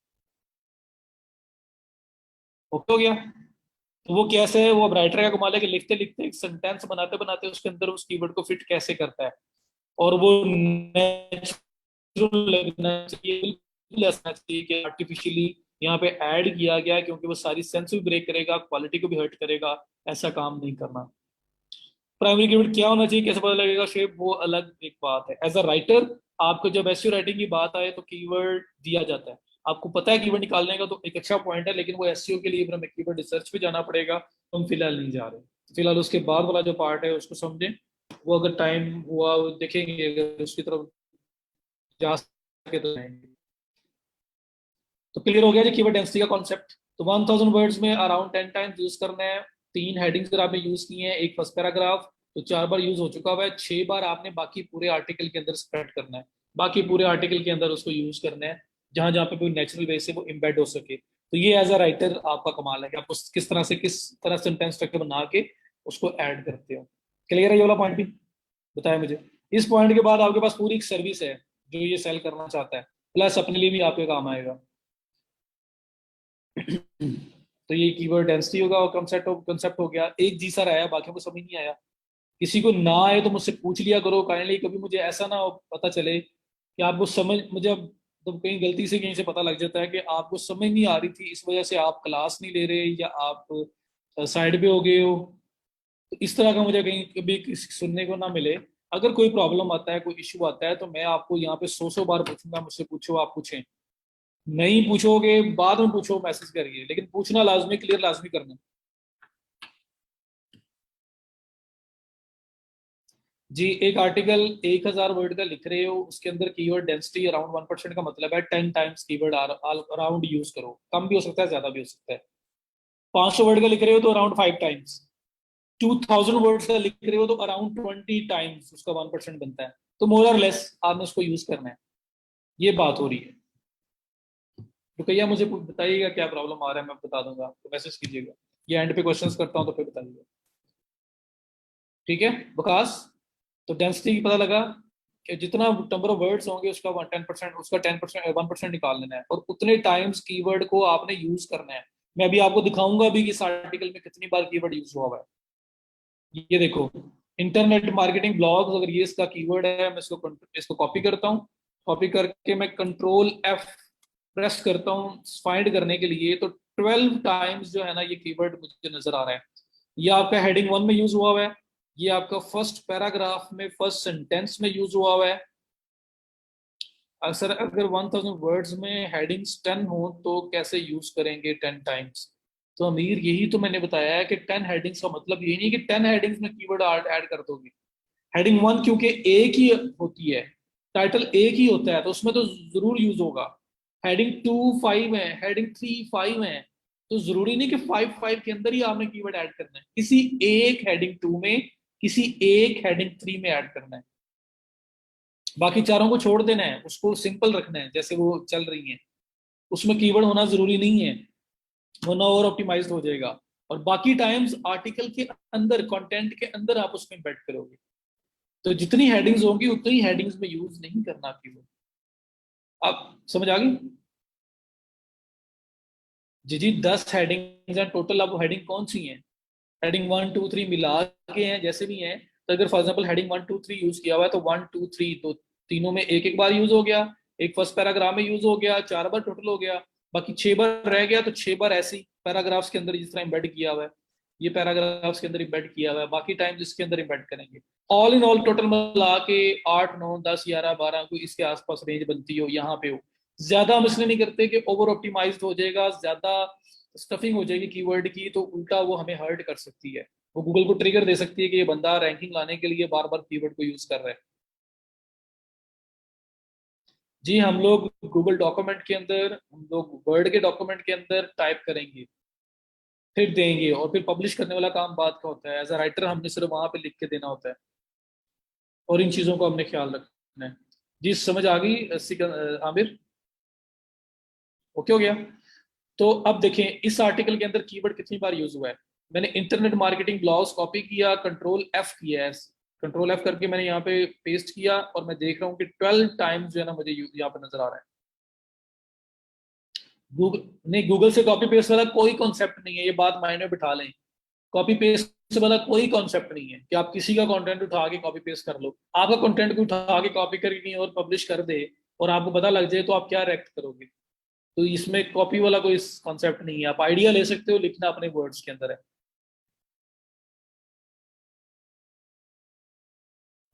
ओके हो गया। तो वो कैसे है, वो अब राइटर का कमाल है कि लिखते लिखते एक सेंटेंस बनाते बनाते उसके अंदर उस कीवर्ड को फिट कैसे करता है। और वो नेचुरल लगना चाहिए, बिल्कुल ऐसा चाहिए कि आर्टिफिशियली यहाँ पे ऐड किया गया है, क्योंकि वो सारी सेंस भी ब्रेक करेगा, क्वालिटी को भी हर्ट करेगा। ऐसा काम नहीं करना। प्राइमरी कीवर्ड क्या होना चाहिए, कैसे पता लगेगा शेप, वो अलग एक बात है। एज अ राइटर आपको जब एसईओ राइटिंग की बात आए तो कीवर्ड दिया जाता है, आपको पता है कीवर्ड निकालने का, तो एक अच्छा पॉइंट है। लेकिन वो एसईओ के लिए फिर हमें कीवर्ड रिसर्च पे जाना पड़ेगा, तो हम फिलहाल नहीं जा रहे। फिलहाल उसके बाद वाला जो पार्ट है उसको समझें। वो अगर टाइम हुआ वो देखेंगे, अगर उसकी तरफ जा सके तो जाएंगे। तो क्लियर हो गया जी कीवर्ड डेंसिटी का कॉन्सेप्ट। तो 1000 वर्ड्स में अराउंड 10 टाइम्स यूज करना है। 3 हेडिंग्स अगर आपने यूज किए हैं, एक फर्स्ट पैराग्राफ, तो 4 बार यूज हो चुका हुआ है। 6 बार आपने बाकी पूरे आर्टिकल के अंदर स्प्रेड करना है, बाकी पूरे आर्टिकल के अंदर उसको यूज करना है, जहां जहां पे कोई नेचुरल वे से वो इम्बेड हो सके। तो ये एज अ राइटर आपका कमाल है कि आप उस किस तरह सेंटेंस स्ट्रक्चर बना के उसको ऐड करते हो। क्लियर है ये वाला पॉइंट भी? बताया मुझे। इस पॉइंट के बाद आपके पास पूरी एक सर्विस है जो ये सेल करना चाहता है, प्लस अपने लिए भी आपके काम आएगा। तो ये कीवर्ड डेंसिटी होगा, और कंसेप्ट हो गया। एक जी सर आया, बाकियों को समझ नहीं आया। किसी को ना आए तो मुझसे पूछ लिया करो काइंडली, कभी मुझे ऐसा ना पता चले कि आपको समझ, मुझे अब तो कहीं गलती से कहीं से पता लग जाता है कि आपको समझ नहीं आ रही थी, इस वजह से आप क्लास नहीं ले रहे, या आप साइड पे हो गए हो। तो इस तरह का मुझे कहीं कभी सुनने को ना मिले। अगर कोई प्रॉब्लम आता है, कोई इश्यू आता है, तो मैं आपको यहाँ पे 100 100 बार पूछूंगा, मुझसे पूछो, आप पूछें। नहीं पूछोगे बाद में पूछो, मैसेज करिए, लेकिन पूछना लाजमी, क्लियर लाजमी करना। जी एक आर्टिकल 1000 वर्ड का लिख रहे हो, उसके अंदर कीवर्ड डेंसिटी अराउंड 1% का मतलब है 10 टाइम्स कीवर्ड अराउंड यूज करो। कम भी हो सकता है, ज्यादा भी हो सकता है। 500 वर्ड का लिख रहे हो तो अराउंड 5 टाइम्स। 2000 वर्ड्स का लिख रहे हो तो अराउंड 20 टाइम्स उसका 1% बनता है। तो मोर और लेस आपने उसको यूज करना है। ये बात हो रही है। तो भैया मुझे बताइएगा क्या प्रॉब्लम आ रहा है, मैं बता दूंगा, तो मैसेज कीजिएगा। ये एंड पे क्वेश्चंस करता हूँ तो फिर बताइएगा। ठीक है विकास। तो डेंसिटी की पता लगा कि जितना नंबर ऑफ वर्ड्स होंगे उसका 10%, उसका 10% 1% निकाल लेना है, और उतने टाइम्स कीवर्ड को आपने यूज करना है। मैं अभी आपको दिखाऊंगा भी कि इस आर्टिकल में कितनी बार कीवर्ड यूज हुआ हुआ है। ये देखो, इंटरनेट मार्केटिंग ब्लॉग्स, अगर ये इसका कीवर्ड है, मैं इसको कॉपी करता हूँ। कॉपी करके मैं कंट्रोल F प्रेस करता हूँ फाइंड करने के लिए, तो 12 टाइम्स जो है ना ये कीवर्ड मुझे नजर आ रहा है। ये आपका हेडिंग 1 में यूज हुआ हुआ है, ये आपका फर्स्ट पैराग्राफ में फर्स्ट सेंटेंस में यूज हुआ हुआ है। अगर 1000 वर्ड्स में हेडिंग्स 10 हो तो कैसे यूज करेंगे 10 टाइम्स? तो अमीर यही तो मैंने बताया है कि 10 हेडिंग्स का मतलब यही नहीं कि 10 हेडिंग्स में कीवर्ड ऐड कर दोगे। हेडिंग 1 क्योंकि एक ही होती है, टाइटल एक ही होता है, तो उसमें तो जरूर यूज होगा। हेडिंग 2 5 है, हेडिंग 3 5 है, तो जरूरी नहीं कि 5 5 के अंदर ही आपने कीवर्ड ऐड करना है, किसी एक हेडिंग 2 में, किसी एक हेडिंग 3 में ऐड करना है। बाकी चारों को छोड़ देना है, उसको सिंपल रखना है जैसे वो चल रही है, उसमें कीवर्ड होना जरूरी नहीं है, वरना और ऑप्टिमाइज हो जाएगा। और बाकी टाइम्स आर्टिकल के अंदर, कंटेंट के अंदर आप उसको एम्बेड करोगे। तो जितनी हेडिंग्स होंगी उतनी हेडिंग्स में यूज नहीं करना कीवर्ड। आप समझ आ गई? जी जी, 10 हेडिंग्स हैं टोटल। अब हेडिंग कौन सी है? हेडिंग 1 2 3 मिला के हैं जैसे भी हैं। तो अगर फॉर एग्जाम्पल हेडिंग 1 2 3 यूज किया हुआ है तो 1 2 3 तो तीनों में एक एक बार यूज हो गया, एक फर्स्ट पैराग्राफ में यूज हो गया, 4 बार टोटल हो गया। बाकी 6 बार रह गया, तो 6 बार ऐसे ही पैराग्राफ्स के अंदर जिस तरह एम्बेड किया हुआ है, ये पैराग्राफ्स के अंदर एम्बेड किया हुआ है, बाकी टाइम इसके अंदर एम्बेड करेंगे। ऑल इन ऑल टोटल मिला के 8 9 10 11 12 कोई इसके आसपास रेंज बनती हो, यहाँ पे हो। ज्यादा हम इसलिए नहीं करते कि ओवर ऑप्टिमाइज हो जाएगा, ज्यादा स्टफिंग हो जाएगी कीवर्ड की, तो उल्टा वो हमें हर्ट कर सकती है। वो गूगल को ट्रिगर दे सकती है कि ये बंदा रैंकिंग लाने के लिए बार बार कीवर्ड को यूज कर रहा है। जी, हम लोग गूगल डॉक्यूमेंट के अंदर, हम लोग वर्ड के डॉक्यूमेंट के अंदर टाइप करेंगे, फिर देंगे, और फिर पब्लिश करने वाला काम बात का होता है। एज अ राइटर हमने सिर्फ वहां पे लिख के देना होता है, और इन चीजों को हमने ख्याल रखना है। जी समझ आ गई आमिर? ओके हो गया। तो अब देखें इस आर्टिकल के अंदर कीवर्ड कितनी बार यूज हुआ है। मैंने इंटरनेट मार्केटिंग ब्लॉग्स कॉपी किया, कंट्रोल F किया है, कंट्रोल F करके मैंने यहाँ पे पेस्ट किया, और मैं देख रहा हूँ कि 12 टाइम्स जो है ना मुझे यहाँ पे नजर आ रहा है। गूगल नहीं, गूगल से कॉपी पेस्ट वाला कोई कॉन्सेप्ट नहीं है, ये बात माइंड में बिठा लें। कॉपी पेस्ट वाला कोई कॉन्सेप्ट नहीं है कि आप किसी का कंटेंट उठा के कॉपी पेस्ट कर लो। आपका कंटेंट को उठा के कॉपी करके कहीं और पब्लिश कर दे और आपको पता लग जाए, तो आप क्या रिएक्ट करोगे? तो इसमें कॉपी वाला कोई कॉन्सेप्ट नहीं है, आप आइडिया ले सकते हो, लिखना अपने वर्ड्स के अंदर है।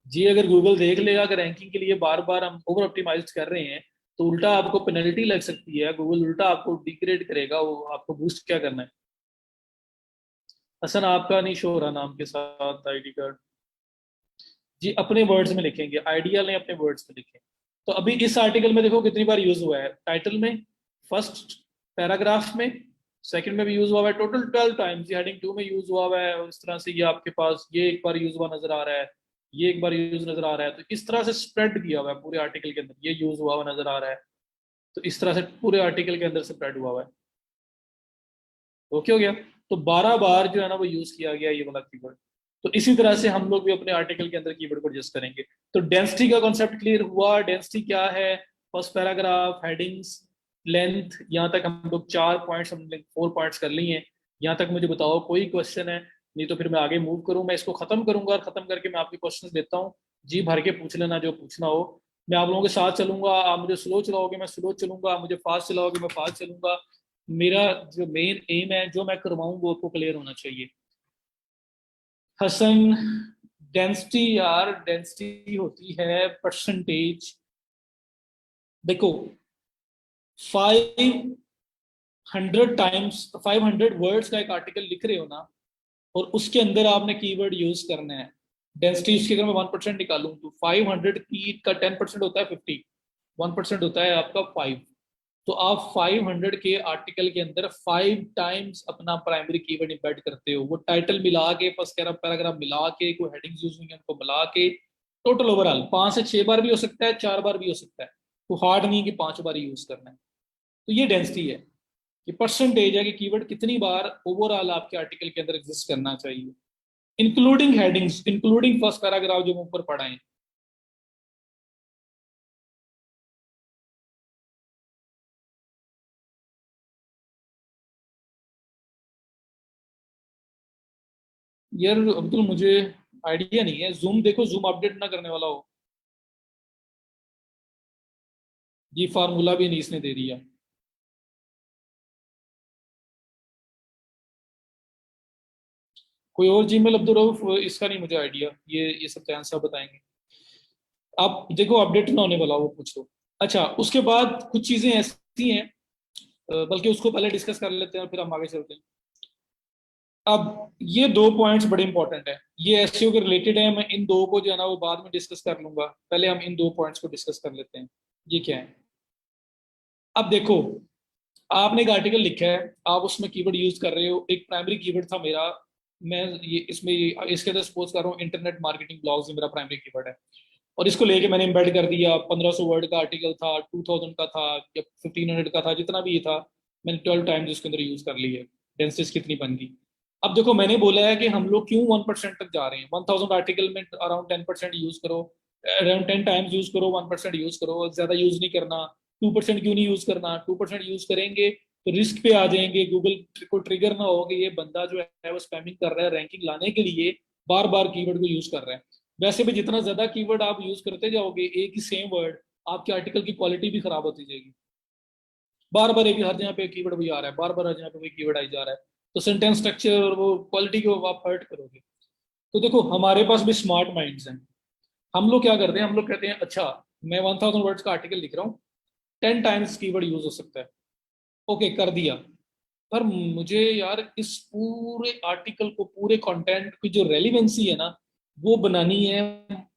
जी, अगर गूगल देख लेगा कि रैंकिंग के लिए बार बार हम ओवर ऑप्टिमाइज कर रहे हैं, तो उल्टा आपको पेनल्टी लग सकती है, गूगल उल्टा आपको डिग्रेड करेगा, वो आपको बूस्ट क्या करना है। हसन आपका नहीं शो हो रहा नाम के साथ आईडी कार्ड। जी, अपने वर्ड्स में लिखेंगे, आइडिया लें, अपने वर्ड्स में लिखें। तो अभी इस आर्टिकल में देखो कितनी बार यूज हुआ है, टाइटल में, फर्स्ट पैराग्राफ में, सेकंड में भी यूज हुआ है, टोटल 12 टाइम्स। हेडिंग 2 में यूज हुआ है, और इस तरह से ये आपके पास ये एक बार यूज हुआ नजर आ रहा है, ये एक बार यूज नजर आ रहा है। तो इस तरह से स्प्रेड किया हुआ है पूरे आर्टिकल के अंदर, ये यूज हुआ हुआ नजर आ रहा है। तो इस तरह से पूरे आर्टिकल के अंदर स्प्रेड हुआ हुआ है। ओके हो गया। तो 12 बार जो है ना वो यूज किया गया ये वाला कीवर्ड। तो इसी तरह से हम लोग भी अपने आर्टिकल के अंदर कीवर्ड को एडजस्ट करेंगे। तो डेंसिटी का कॉन्सेप्ट क्लियर हुआ। डेंसिटी क्या है? फर्स्ट पैराग्राफ, हेडिंग्स, लेंथ, यहाँ तक हम लोग 4 पॉइंट्स, हमने 4 पॉइंट्स कर लिए हैं। यहाँ तक मुझे बताओ कोई क्वेश्चन है? नहीं तो फिर मैं आगे मूव करूँ। मैं इसको खत्म करूंगा, और खत्म करके मैं आपके क्वेश्चन देता हूँ। जी भर के पूछ लेना जो पूछना हो। मैं आप लोगों के साथ चलूंगा, आप मुझे स्लो चलाओगे मैं स्लो चलूंगा, आप मुझे फास्ट चलाओगे मैं फास्ट चलूंगा। मेरा जो मेन एम है, जो मैं करवाऊँ वो आपको क्लियर होना चाहिए। हसन, डेंसिटी यार, डेंसिटी होती है परसेंटेज। देखो, 500 टाइम्स, 500 वर्ड्स का एक आर्टिकल लिख रहे हो ना, और उसके अंदर आपने कीवर्ड यूज करना है। डेंसिटी उसकी अगर मैं 1% निकालूं, तो 500 की का 10% होता है 50, 1% होता है आपका 5। तो आप 500 के आर्टिकल के अंदर 5 टाइम्स अपना प्राइमरी कीवर्ड इंपेक्ट करते हो। वो टाइटल मिला के, फर्स्ट पैराग्राफ मिला के, कोई हेडिंग्स यूज हुई हैं उनको मिला के, टोटल ओवरऑल 5 से 6 बार भी हो सकता है, 4 बार भी हो सकता है। तो हार्ड नहीं है कि 5 बार यूज करना है। तो ये डेंसिटी है, ये परसेंटेज है कि कीवर्ड कितनी बार ओवरऑल आपके आर्टिकल के अंदर एग्जिस्ट करना चाहिए, including headings, including first paragraph जो हम ऊपर पढ़ाए। यार अब्दुल, मुझे आइडिया नहीं है। जूम देखो, जूम अपडेट ना करने वाला हो। ये फार्मूला भी नहीं इसने दे दिया। कोई और जीमेल अब्दुल रऊफ, इसका नहीं मुझे आइडिया, ये सब चांस आप बताएंगे। आप देखो अपडेट ना होने वाला वो पूछो। अच्छा, उसके बाद कुछ चीजें ऐसी हैं, बल्कि उसको पहले डिस्कस कर लेते हैं और फिर हम आगे चलते हैं। अब ये दो पॉइंट्स बड़े इंपॉर्टेंट है, ये एसईओ के रिलेटेड है। मैं इन दो को जो है ना वो बाद में डिस्कस कर लूंगा, पहले हम इन दो पॉइंट्स को डिस्कस कर लेते हैं। ये क्या है? अब देखो, आपने एक आर्टिकल लिखा है, आप उसमें कीवर्ड यूज कर रहे हो। एक प्राइमरी कीवर्ड था मेरा, मैं ये इसमें इसके अंदर सपोज कर रहा हूँ इंटरनेट मार्केटिंग ब्लॉग्स, ये मेरा प्राइमरी कीवर्ड है। और इसको लेके मैंने एम्बेड कर दिया, 1500 वर्ड का आर्टिकल था, 2000 का था या 1500 का था, जितना भी ये था, मैंने 12 टाइम्स इसके अंदर यूज कर ली है। डेंसिटी कितनी बन गई? अब देखो, मैंने बोला है कि हम लोग क्यों 1% तक जा रहे हैं। 1000 आर्टिकल में अराउंड 10% यूज करो, अराउंड 10 टाइम्स यूज करो, 1% यूज करो, ज्यादा यूज नहीं करना। 2% क्यों नहीं यूज करना? 2% यूज करेंगे तो रिस्क पे आ जाएंगे, गूगल को ट्रिगर ना हो कि ये बंदा जो है वो स्पैमिंग कर रहा है रैंकिंग लाने के लिए, बार बार कीवर्ड को यूज कर रहा है। वैसे भी जितना ज्यादा कीवर्ड आप यूज करते जाओगे एक ही सेम वर्ड, आपके आर्टिकल की क्वालिटी भी खराब होती जाएगी। बार बार एक हर जगह पे कीवर्ड वही आ रहा है, बार बार हर जगह पे वही कीवर्ड आई जा रहा है, तो सेंटेंस स्ट्रक्चर और वो क्वालिटी को आप हर्ट करोगे। तो देखो, हमारे पास भी स्मार्ट माइंड्स हैं। हम लोग क्या करते हैं, हम लोग कहते हैं अच्छा, मैं 1000 वर्ड्स का आर्टिकल लिख रहा हूँ, 10 टाइम्स कीवर्ड यूज हो सकता है। ओके, कर दिया। पर मुझे यार इस पूरे आर्टिकल को, पूरे कंटेंट की जो रेलिवेंसी है ना, वो बनानी है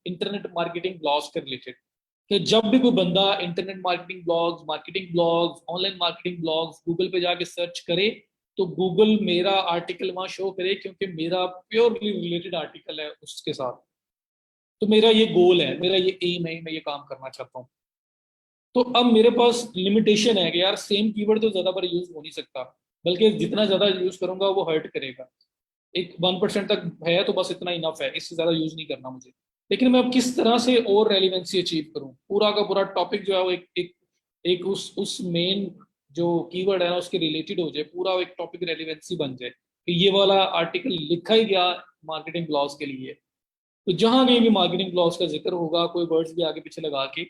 इंटरनेट मार्केटिंग ब्लॉग्स के रिलेटेड। कि जब भी कोई बंदा internet marketing blogs, online marketing blogs Google पे जाके सर्च करे, तो गूगल मेरा आर्टिकल वहां शो करे, क्योंकि मेरा प्योरली रिलेटेड आर्टिकल है उसके साथ। तो मेरा ये गोल है, मेरा ये एम है, मैं ये काम करना चाहता हूँ। तो अब मेरे पास लिमिटेशन है कि यार सेम कीवर्ड तो ज्यादा बार यूज हो नहीं सकता, बल्कि जितना ज्यादा यूज करूंगा वो हर्ट करेगा। एक 1% तक है तो बस इतना इनफ है, इससे ज्यादा यूज नहीं करना मुझे। लेकिन मैं अब किस तरह से और रेलिवेंसी अचीव करूं, पूरा का पूरा टॉपिक जो है वो एक उस मेन जो कीवर्ड है ना उसके रिलेटेड हो जाए, पूरा एक टॉपिक रेलिवेंसी बन जाए कि ये वाला आर्टिकल लिखा ही गया मार्केटिंग ब्लॉग्स के लिए। तो जहां कहीं भी मार्केटिंग ब्लॉग्स का जिक्र होगा, कोई वर्ड्स भी आगे पीछे लगा के,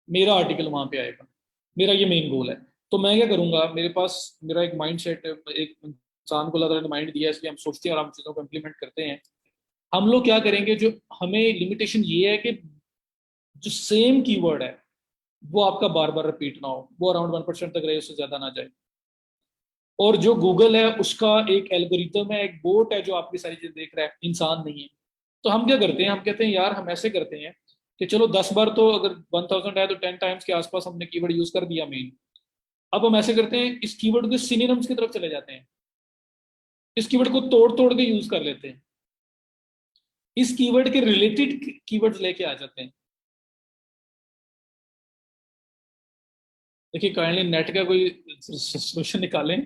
मेरा आर्टिकल वहां पे आएगा। मेरा ये मेन गोल है। तो मैं क्या करूंगा, मेरे पास मेरा एक माइंड सेट, एक इंसान को अल्लाह ने माइंड दिया है, इसलिए हम सोचते हैं और हम चीज़ों को इम्प्लीमेंट करते हैं। हम लोग क्या करेंगे, जो हमें लिमिटेशन ये है कि जो सेम कीवर्ड है वो आपका बार बार रिपीट ना हो, वो अराउंड 1% तक रहे, उससे ज्यादा ना जाए। और जो गूगल है उसका एक एल्गोरिथम है, एक बोट है जो आपकी सारी चीज देख रहा है, इंसान नहीं है। तो हम क्या करते हैं, हम कहते हैं यार हम ऐसे करते हैं कि चलो 10 बार तो, अगर 1000 है तो 10 टाइम्स के आसपास हमने कीवर्ड यूज कर दिया मेन। अब हम ऐसे करते हैं, इस कीवर्ड के सिनोनिम्स की तरफ चले जाते हैं, इस कीवर्ड को तोड़ तोड़ के यूज कर लेते हैं, इस कीवर्ड के रिलेटेड कीवर्ड्स लेके आ जाते हैं। देखिए, काइंडली नेट का कोई सोल्यूशन निकालें।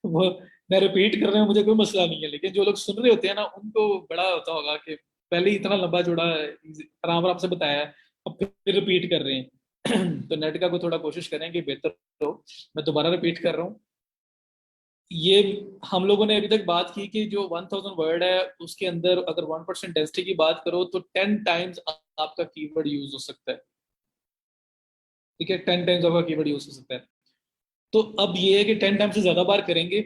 वो, मैं रिपीट कर रहा हूँ, मुझे कोई मसला नहीं है, लेकिन जो लोग सुन रहे होते हैं ना उनको बड़ा होता होगा कि पहले ही इतना लंबा चौड़ा आराम आराम से बताया है, अब फिर रिपीट कर रहे हैं। तो नेट का कोई थोड़ा कोशिश करें कि बेहतर हो। मैं दोबारा रिपीट कर रहा हूँ। ये हम लोगों ने अभी तक बात की कि जो 1000 वर्ड है उसके अंदर अगर 1% डेंसिटी की बात करो तो 10 टाइम्स आपका कीवर्ड यूज हो सकता है। ठीक है, 10 टाइम्स आपका कीवर्ड यूज हो सकता है। तो अब ये है कि 10 टाइम से ज्यादा बार करेंगे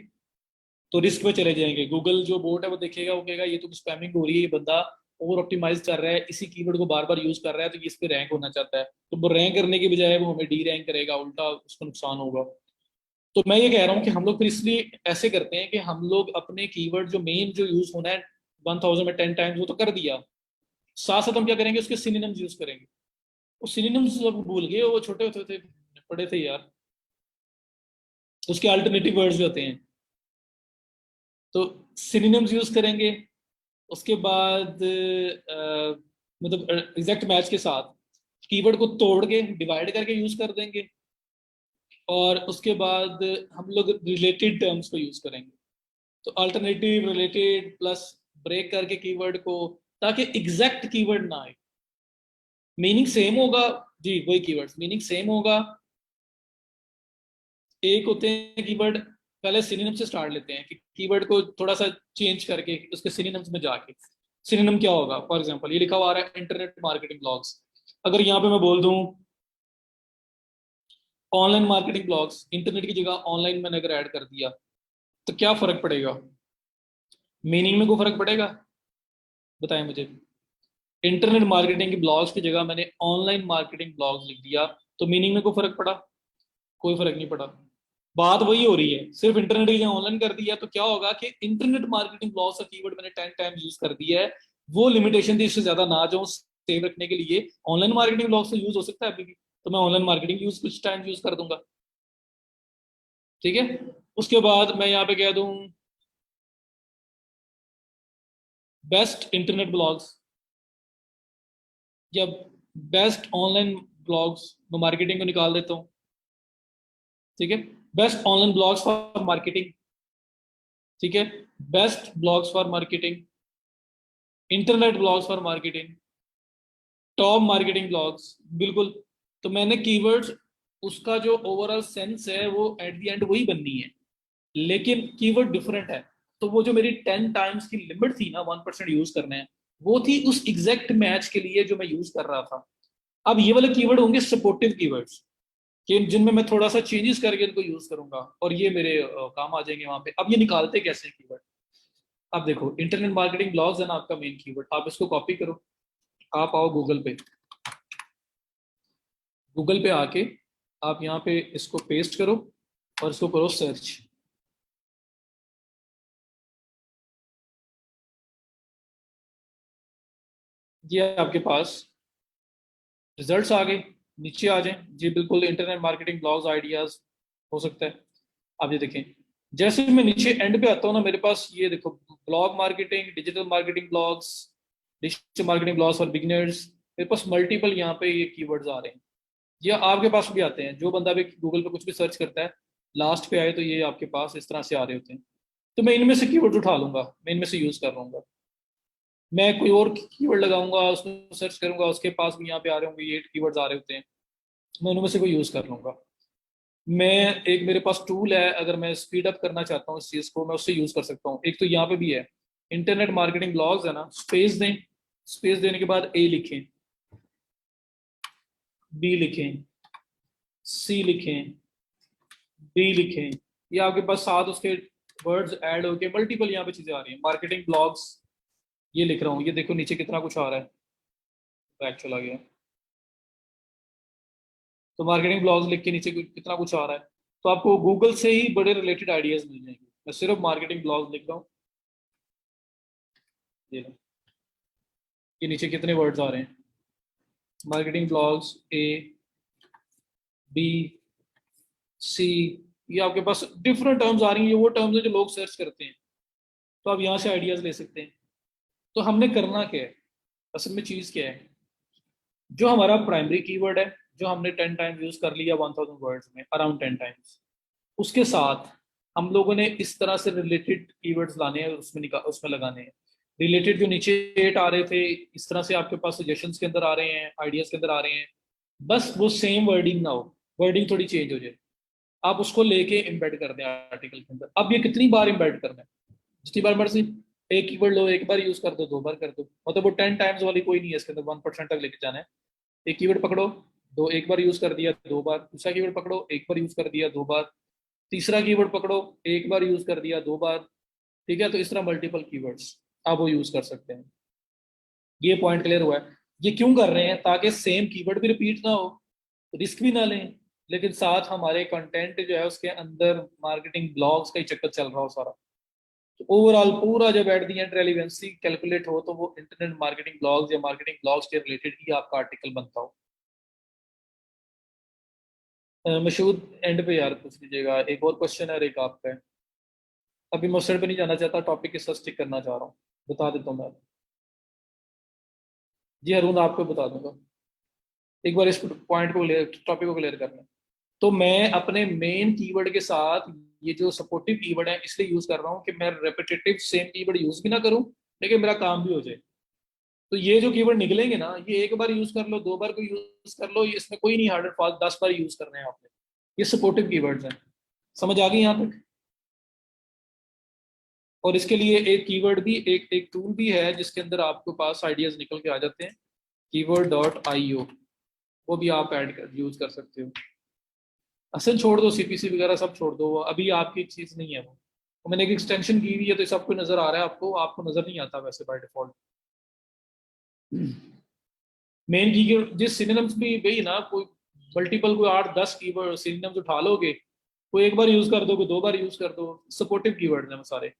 तो रिस्क में चले जाएंगे। गूगल जो बोट है वो देखेगा, वो कहेगा ये तो स्पैमिंग हो रही है, ये बंदा ओवर ऑप्टिमाइज कर रहा है, इसी कीवर्ड को बार बार यूज कर रहा है, तो ये इस पे रैंक होना चाहता है। तो वो रैंक करने की बजाय वो हमें डी रैंक करेगा, उल्टा उसको नुकसान होगा। तो मैं ये कह रहा हूँ कि हम लोग फिर इसलिए ऐसे करते हैं कि हम लोग अपने कीवर्ड जो मेन जो यूज होना है 1000 में 10 टाइम्स, वो तो कर दिया। साथ साथ हम क्या करेंगे, उसके सिनोनिम्स यूज करेंगे। वो सिनोनिम्स अब भूल गए, वो छोटे होते थे, पढ़े थे यार, उसके अल्टरनेटिव वर्ड्स भी होते हैं। तो सिनोनिम्स यूज करेंगे। उसके बाद मतलब एग्जैक्ट मैच के साथ कीवर्ड को तोड़ के डिवाइड करके यूज कर देंगे। और उसके बाद हम लोग रिलेटेड टर्म्स को यूज करेंगे। तो अल्टरनेटिव, रिलेटेड प्लस ब्रेक करके कीवर्ड को, ताकि एग्जैक्ट कीवर्ड ना आए। मीनिंग सेम होगा, जी वही कीवर्ड्स, मीनिंग सेम होगा। एक होते हैं कीवर्ड, पहले सिनोनिम से स्टार्ट लेते हैं कि कीवर्ड को थोड़ा सा चेंज करके उसके सिनोनिम्स में जाके। सिनोनिम क्या होगा, फॉर एग्जांपल ये लिखा हुआ आ रहा है इंटरनेट मार्केटिंग ब्लॉग्स। अगर यहाँ पे मैं बोल दूं ऑनलाइन मार्केटिंग ब्लॉग्स, इंटरनेट की जगह ऑनलाइन मैंने अगर ऐड कर दिया, तो क्या फर्क पड़ेगा? मीनिंग में कोई फर्क पड़ेगा? बताएं मुझे। इंटरनेट मार्केटिंग की ब्लॉग्स की जगह मैंने ऑनलाइन मार्केटिंग ब्लॉग्स लिख दिया, तो मीनिंग में कोई फर्क पड़ा? कोई फर्क नहीं पड़ा। बात वही हो रही है, सिर्फ इंटरनेट की जगह ऑनलाइन कर दिया तो क्या होगा कि इंटरनेट मार्केटिंग ब्लॉग्स का कीवर्ड मैंने 10 टाइम यूज कर दिया है, वो लिमिटेशन थी, इससे ज्यादा ना जाऊं सेव रखने के लिए। ऑनलाइन मार्केटिंग ब्लॉग्स तो यूज हो सकता है अभी भी, तो मैं ऑनलाइन मार्केटिंग यूज कुछ टाइम यूज कर दूंगा। ठीक है, उसके बाद मैं यहाँ पे कह दूं बेस्ट इंटरनेट ब्लॉग्स या बेस्ट ऑनलाइन ब्लॉग्स, मैं मार्केटिंग को निकाल देता हूँ। ठीक है, best online blogs for marketing. ठीक है, best blogs for marketing, internet blogs for marketing, top marketing blogs. बिल्कुल, तो मैंने कीवर्ड्स, उसका जो ओवरऑल सेंस है वो एट द एंड वही बननी है, लेकिन कीवर्ड डिफरेंट है। तो वो जो मेरी 10 टाइम्स की लिमिट थी ना 1% यूज करना है, वो थी उस एग्जैक्ट मैच के लिए जो मैं यूज कर रहा था। अब ये वाले कीवर्ड होंगे सपोर्टिव कीवर्ड्स, कि जिनमें मैं थोड़ा सा चेंजेस करके इनको यूज करूंगा और ये मेरे काम आ जाएंगे वहां पे। अब ये निकालते कैसे हैं कीवर्ड? अब देखो, इंटरनेट मार्केटिंग ब्लॉग्स है ना आपका मेन कीवर्ड, आप इसको कॉपी करो। आप आओ गूगल पे, गूगल पे आके आप यहाँ पे इसको पेस्ट करो और इसको करो सर्च। ये आपके पास रिजल्ट्स आ गए, नीचे आ जाएं जी, बिल्कुल इंटरनेट मार्केटिंग ब्लॉग्स आइडियाज हो सकता है। आप ये देखें, जैसे मैं नीचे एंड पे आता हूँ ना, मेरे पास ये देखो, blog marketing, digital marketing blogs, digital marketing blogs for beginners, मेरे पास मल्टीपल यहाँ पे ये कीवर्ड्स आ रहे हैं। ये आपके पास भी आते हैं, जो बंदा भी गूगल पे कुछ भी सर्च करता है लास्ट पे आए तो ये आपके पास इस तरह से आ रहे होते हैं। तो मैं इनमें से कीवर्ड उठा लूंगा, मैं इनमें से यूज कर लूंगा। मैं कोई और कीवर्ड लगाऊंगा, उसमें सर्च करूंगा, उसके पास भी यहाँ पे आ रहे होंगे, ये कीवर्ड्स आ रहे होते हैं, मैं उनमें से कोई यूज कर लूंगा। मैं, एक मेरे पास टूल है, अगर मैं स्पीड अप करना चाहता हूँ इस चीज को, मैं उससे यूज कर सकता हूँ। एक तो यहाँ पे भी है, इंटरनेट मार्केटिंग ब्लॉग्स है ना, स्पेस दें, स्पेस देने के बाद ए लिखें, बी लिखें, सी लिखें, डी लिखें, ये आपके पास साथ उसके वर्ड्स ऐड होके मल्टीपल यहाँ पे चीजें आ रही हैं। मार्केटिंग ब्लॉग्स, ये लिख रहा हूँ, ये देखो नीचे कितना कुछ आ रहा है, बैक चला गया। तो मार्केटिंग ब्लॉग्स लिख के नीचे कितना कुछ आ रहा है, तो आपको गूगल से ही बड़े रिलेटेड आइडियाज मिल जाएंगे। मैं सिर्फ मार्केटिंग ब्लॉग्स लिख रहा हूँ, ये लो, ये नीचे कितने वर्ड्स आ रहे हैं, मार्केटिंग ब्लॉग्स ए, बी, सी, ये आपके पास डिफरेंट टर्म्स आ रही हैं, ये वो टर्म्स हैं जो लोग सर्च करते हैं, तो आप यहाँ से आइडियाज ले सकते हैं। तो हमने करना क्या है, असल में चीज क्या है, जो हमारा प्राइमरी कीवर्ड है, जो हमने 10 टाइम्स यूज कर लिया 1000 वर्ड्स में, अराउंड 10 टाइम्स, उसके साथ हम लोगों ने इस तरह से रिलेटेड कीवर्ड्स लाने हैं, उसमें उसमें लगाने हैं। रिलेटेड जो नीचे 8 आ रहे थे, इस तरह से आपके पास सजेशंस के अंदर आ रहे हैं, आइडियाज के अंदर आ रहे हैं, बस वो सेम वर्डिंग ना हो, वर्डिंग थोड़ी चेंज हो जाए, आप उसको लेके एम्बेड कर दें आर्टिकल के अंदर। अब ये कितनी बार एम्बेड करना है, जितनी बार मर्जी, एक कीवर्ड लो, एक बार यूज कर दो, दो बार कर दो, मतलब वो 10 टाइम्स वाली कोई नहीं है, इसके अंदर 1% तक लेके जाना है। एक कीवर्ड पकड़ो, दो, एक बार यूज कर दिया, दो बार, दूसरा कीवर्ड पकड़ो, एक बार यूज कर दिया, दो बार, तीसरा कीवर्ड पकड़ो, एक बार यूज कर दिया, दो बार। ठीक है, तो इस तरह मल्टीपल कीवर्ड्स आप वो यूज कर सकते हैं। ये पॉइंट क्लियर हुआ है? ये क्यों कर रहे हैं, ताकि सेम कीवर्ड भी रिपीट ना हो, रिस्क भी ना लें, लेकिन साथ हमारे कंटेंट जो है उसके अंदर मार्केटिंग ब्लॉग्स का ही चक्कर चल रहा हो सारा। तो ओवरऑल पूरा जब at the and relevancy calculate हो, तो वो इंटरनेट मार्केटिंग ब्लॉग्स या मार्केटिंग ब्लॉग्स के रिलेटेड ही आपका आर्टिकल बनता हो। मशहूद एंड पे यार पूछ लीजिएगा, एक और क्वेश्चन है और एक आपका है। अभी मैं उस साइड पे नहीं जाना चाहता, टॉपिक के साथ स्टिक करना चाह रहा हूँ, बता देता हूँ मैं। जी अरुण, आपको बता दूंगा, एक बार इस पॉइंट को क्लियर, टॉपिक को क्लियर करना है। तो मैं अपने मेन कीवर्ड के साथ ये जो सपोर्टिव कीवर्ड है इसलिए यूज कर रहा हूँ कि मैं रेपिटेटिव सेम कीवर्ड यूज भी ना करूँ, लेकिन मेरा काम भी हो जाए। तो ये जो कीवर्ड निकलेंगे ना, ये एक बार यूज कर लो, दो बार को यूज कर लो, इसमें कोई नहीं hard and fast 10 bar use करने हैं आपने। ये सपोर्टिव कीवर्ड्स हैं, समझ आ गई यहाँ तक? और इसके लिए एक कीवर्ड भी, एक एक टूल भी है जिसके अंदर आपके पास आइडियाज निकल के आ जाते हैं, कीवर्ड.io, वो भी आप ऐड कर यूज कर सकते हो। असल छोड़ दो, सीपीसी वगैरह सब छोड़ दो, वो अभी आपकी चीज नहीं है वो। तो मैंने एक एक्सटेंशन की हुई है, तो सब कुछ नजर आ रहा है आपको, आपको नजर नहीं आता वैसे बाय डिफॉल्ट। मेन की जिस सिनोनिम्स भी गई ना, कोई मल्टीपल, कोई 8-10 कीवर्ड सिनोनिम्स उठा लोगे, कोई एक बार यूज कर दो, कोई दो बार यूज कर दो, सपोर्टिव कीवर्ड हैं सारे।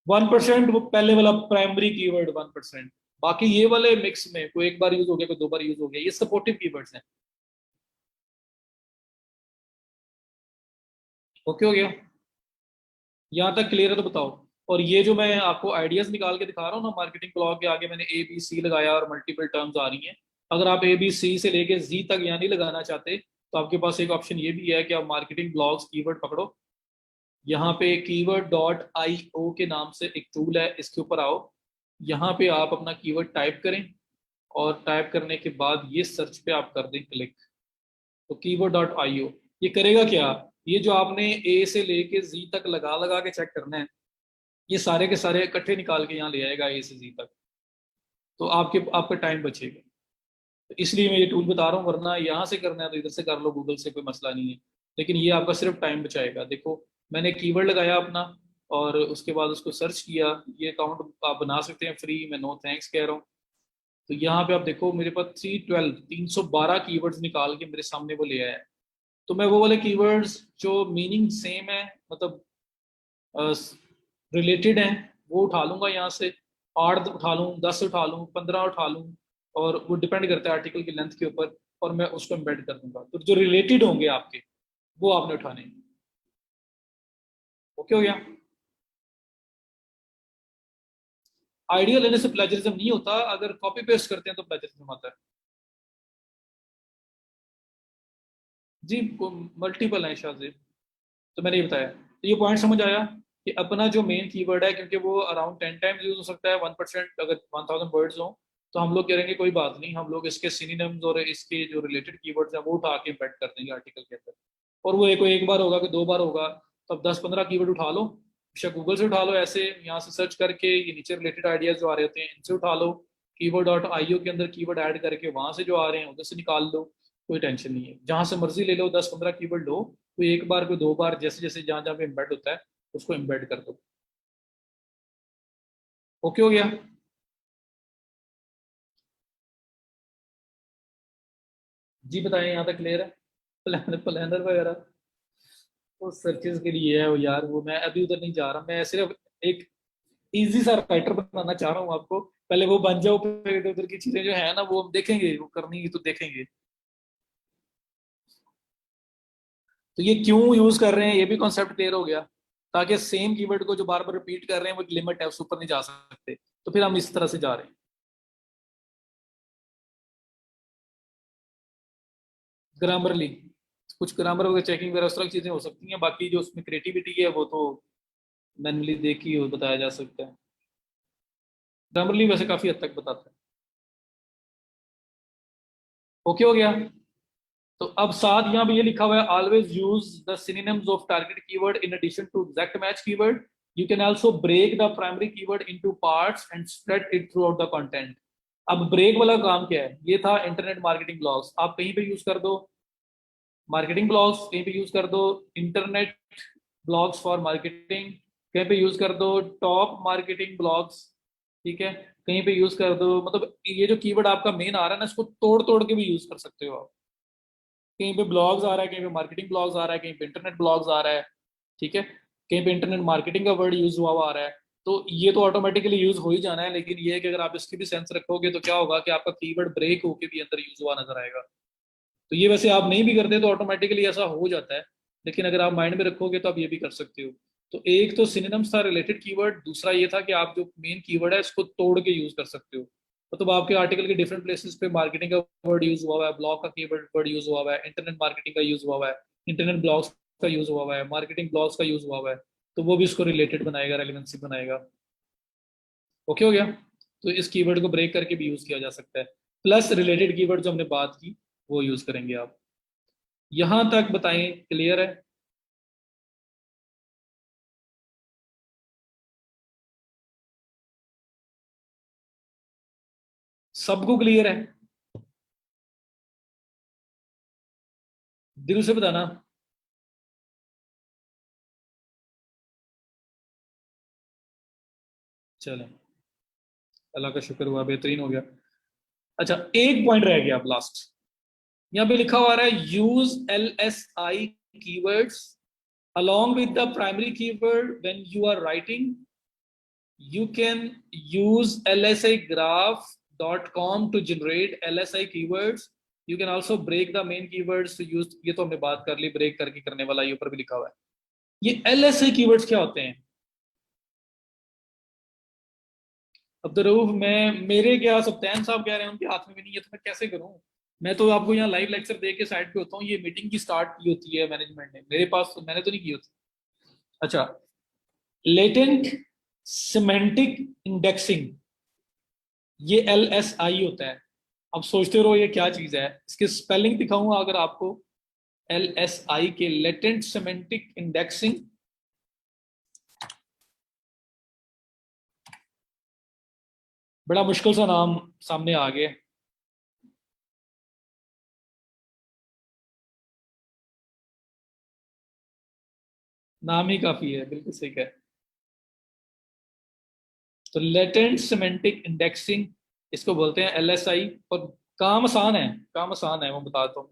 1% वो पहले वाला प्राइमरी कीवर्ड 1%। बाकी ये वाले मिक्स में कोई एक बार यूज हो गया, कोई दो बार यूज हो गया, ये सपोर्टिव कीवर्ड्स हैं। ओके हो गया? यहाँ तक क्लियर है तो बताओ। और ये जो मैं आपको आइडियाज निकाल के दिखा रहा हूँ ना, मार्केटिंग ब्लॉग के आगे मैंने ABC लगाया और मल्टीपल टर्म्स आ रही हैं। अगर आप ABC से लेके Z तक यहाँ नहीं लगाना चाहते तो आपके पास एक ऑप्शन ये भी है कि आप मार्केटिंग ब्लॉग्स कीवर्ड पकड़ो। यहाँ पे keyword.io के नाम से एक टूल है, इसके ऊपर आओ। यहाँ पे आप अपना कीवर्ड टाइप करें और टाइप करने के बाद ये सर्च पे आप कर दें क्लिक। तो keyword.io ये करेगा क्या? ये जो आपने A से लेके Z तक लगा लगा के चेक करना है, ये सारे के सारे इकट्ठे निकाल के यहाँ ले आएगा A से Z तक। तो आपका टाइम बचेगा। तो इसलिए मैं ये टूल बता रहा हूँ, वरना यहाँ से करना है तो इधर से कर लो, गूगल से कोई मसला नहीं है। लेकिन ये आपका सिर्फ टाइम बचाएगा। देखो, मैंने कीवर्ड लगाया अपना और उसके बाद उसको सर्च किया। ये अकाउंट आप बना सकते हैं फ्री, मैं नो थैंक्स कह रहा हूँ। तो यहाँ पे आप देखो मेरे पास 312 कीवर्ड्स निकाल के मेरे सामने वो ले आया है। तो मैं वो वाले कीवर्ड्स जो मीनिंग सेम है, मतलब रिलेटेड हैं, वो उठा लूंगा यहाँ से। 8 उठा लूँ, 10 उठा लूँ, 15 उठा लूँ, और वो डिपेंड करता है आर्टिकल की लेंथ के ऊपर। और मैं उसको एम्बेड कर दूंगा, तो जो रिलेटेड होंगे आपके वो आपने उठाने हैं। ओके हो गया? आइडिया लेने से प्लेजरिज्म नहीं होता, अगर कॉपी पेस्ट करते हैं तो प्लेजरिज्म आता है। जी, मल्टीपल है शायद। तो मैंने ये बताया, तो ये पॉइंट समझ आया कि अपना जो मेन कीवर्ड है, क्योंकि वो अराउंड 10 टाइम्स यूज हो सकता है, 1%, अगर 1000 वर्ड्स हो तो हम लोग करेंगे कोई बात नहीं, हम लोग इसके सिनोनिम्स और इसके जो रिलेटेड कीवर्ड्स हैं वो उठा के एम्बेड कर देंगे आर्टिकल के अंदर। और वो एक बार होगा कि दो बार होगा, तो अब 10-15 कीवर्ड उठा लो, बेशक गूगल से उठा लो, ऐसे यहाँ से सर्च करके ये नीचे रिलेटेड आइडियाज जो आ रहे होते हैं इनसे उठा लो। keyword.io के अंदर कीवर्ड ऐड करके वहां से जो आ रहे हैं उधर से निकाल लो। कोई टेंशन नहीं है, जहां से मर्जी ले लो, 10-15 कीवर्ड लो, कोई एक बार कोई दो बार, जैसे जैसे जहां जहां पे एम्बेड होता है उसको एम्बेड कर दो। ओके हो गया? जी बताएं, यहाँ तक क्लियर है? प्लानर वगैरह तो सर्चेज के लिए है वो यार, वो मैं अभी उधर नहीं जा रहा, मैं सिर्फ एक इजी सा राइटर बनाना चाह रहा हूँ आपको। पहले वो बन जाओ, फिर इधर उधर की चीजें जो है ना वो हम देखेंगे, वो करनी है तो देखेंगे। तो ये क्यों यूज कर रहे हैं ये भी कॉन्सेप्ट क्लियर हो गया, ताकि सेम कीवर्ड को जो बार बार रिपीट कर रहे हैं वो एक लिमिट है, उसके ऊपर नहीं जा सकते, तो फिर हम इस तरह से जा रहे हैं। ग्रामरली कुछ ग्रामर वगैरह चेकिंग वगैरह उस तरह की चीजें हो सकती हैं, बाकी जो उसमें क्रिएटिविटी है वो तो मैनुअली देख ही बताया जा सकता है। ग्रामरली वैसे काफी हद तक बताता है। ओके हो गया? तो अब साथ यहाँ पे ये लिखा हुआ है, always use the synonyms of target keyword in addition to exact match keyword. You can also break the primary keyword into parts and spread it throughout the content. अब ब्रेक वाला काम क्या है? ये था इंटरनेट मार्केटिंग ब्लॉग्स, आप कहीं पे यूज कर दो, मार्केटिंग ब्लॉग्स कहीं पे यूज कर दो, इंटरनेट ब्लॉग्स फॉर मार्केटिंग कहीं पे यूज कर दो, टॉप मार्केटिंग ब्लॉग्स, ठीक है, कहीं पे यूज कर दो। मतलब ये जो कीवर्ड आपका मेन आ रहा है ना, इसको तोड़ तोड़ के भी यूज कर सकते हो आप। कहीं पे ब्लॉग्स आ रहा है, कहीं पे मार्केटिंग ब्लॉग्स आ रहा है, कहीं पे इंटरनेट ब्लॉग्स आ रहा है, ठीक है, कहीं पे इंटरनेट मार्केटिंग का वर्ड यूज हुआ हुआ आ रहा है। तो ये तो ऑटोमेटिकली यूज हो ही जाना है, लेकिन ये है कि अगर आप इसकी भी सेंस रखोगे तो क्या होगा कि आपका कीवर्ड ब्रेक होके भी अंदर यूज हुआ नजर आएगा। तो ये वैसे आप नहीं भी करते तो ऑटोमेटिकली ऐसा हो जाता है, लेकिन अगर आप माइंड में रखोगे तो आप ये भी कर सकते हो। तो एक तो सिनोनिम्स था रिलेटेड कीवर्ड, दूसरा ये था कि आप जो मेन कीवर्ड है इसको तोड़ के यूज कर सकते हो। मतलब आपके आर्टिकल के डिफरेंट प्लेसेस पे मार्केटिंग का वर्ड यूज हुआ हुआ है, ब्लॉग का कीवर्ड वर्ड यूज हुआ हुआ है, इंटरनेट मार्केटिंग का यूज हुआ हुआ है, इंटरनेट ब्लॉग्स का यूज हुआ हुआ है, मार्केटिंग ब्लॉग्स का यूज हुआ हुआ है, तो वो भी इसको रिलेटेड बनाएगा, रेलिवेंसी बनाएगा। ओके हो गया? तो इस कीवर्ड को ब्रेक करके भी यूज किया जा सकता है। प्लस रिलेटेड कीवर्ड जो हमने बात की वो यूज करेंगे आप। यहां तक बताएं, क्लियर है? सबको क्लियर है? दिल से बताना। चलो, अल्लाह का शुक्र हुआ, बेहतरीन हो गया। अच्छा, एक पॉइंट रह गया अब लास्ट। यहाँ पे लिखा हुआ है use LSI keywords along with the primary keyword when you are writing. You can use lsigraph.com to generate LSI keywords. You can also break the main keywords to use. ये तो हमने बात कर ली, ब्रेक करके करने वाला ये ऊपर भी लिखा हुआ है। ये LSI कीवर्ड्स क्या होते हैं? अब्दुल मैं मेरे क्या सप्तान साहब कह रहे हैं उनके हाथ में भी नहीं है, तो मैं कैसे करूं? मैं तो आपको यहाँ लाइव लेक्चर दे के साइड पे होता हूँ, ये मीटिंग की स्टार्ट की होती है मैनेजमेंट ने, मेरे पास तो मैंने तो नहीं की होती। अच्छा, लेटेंट सिमेंटिक इंडेक्सिंग, ये LSI होता है। अब सोचते रहो ये क्या चीज है, इसके स्पेलिंग दिखाऊंगा अगर आपको। LSI के लेटेंट सिमेंटिक इंडेक्सिंग, बड़ा मुश्किल सा नाम सामने आ गया। नाम ही काफी है, बिल्कुल सही है। तो लेटेंट सिमेंटिक इंडेक्सिंग इसको बोलते हैं LSI। और काम आसान है, काम आसान है, मैं बताता हूँ।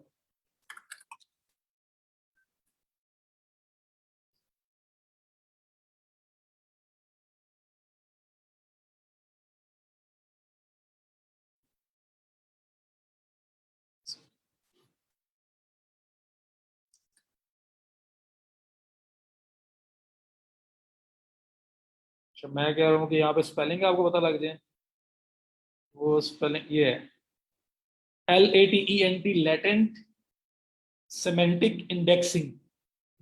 अच्छा, मैं कह रहा हूँ कि यहाँ पे स्पेलिंग आपको पता लग जाए। वो स्पेलिंग ये है LATENT, लेटेंट सिमेंटिक इंडेक्सिंग,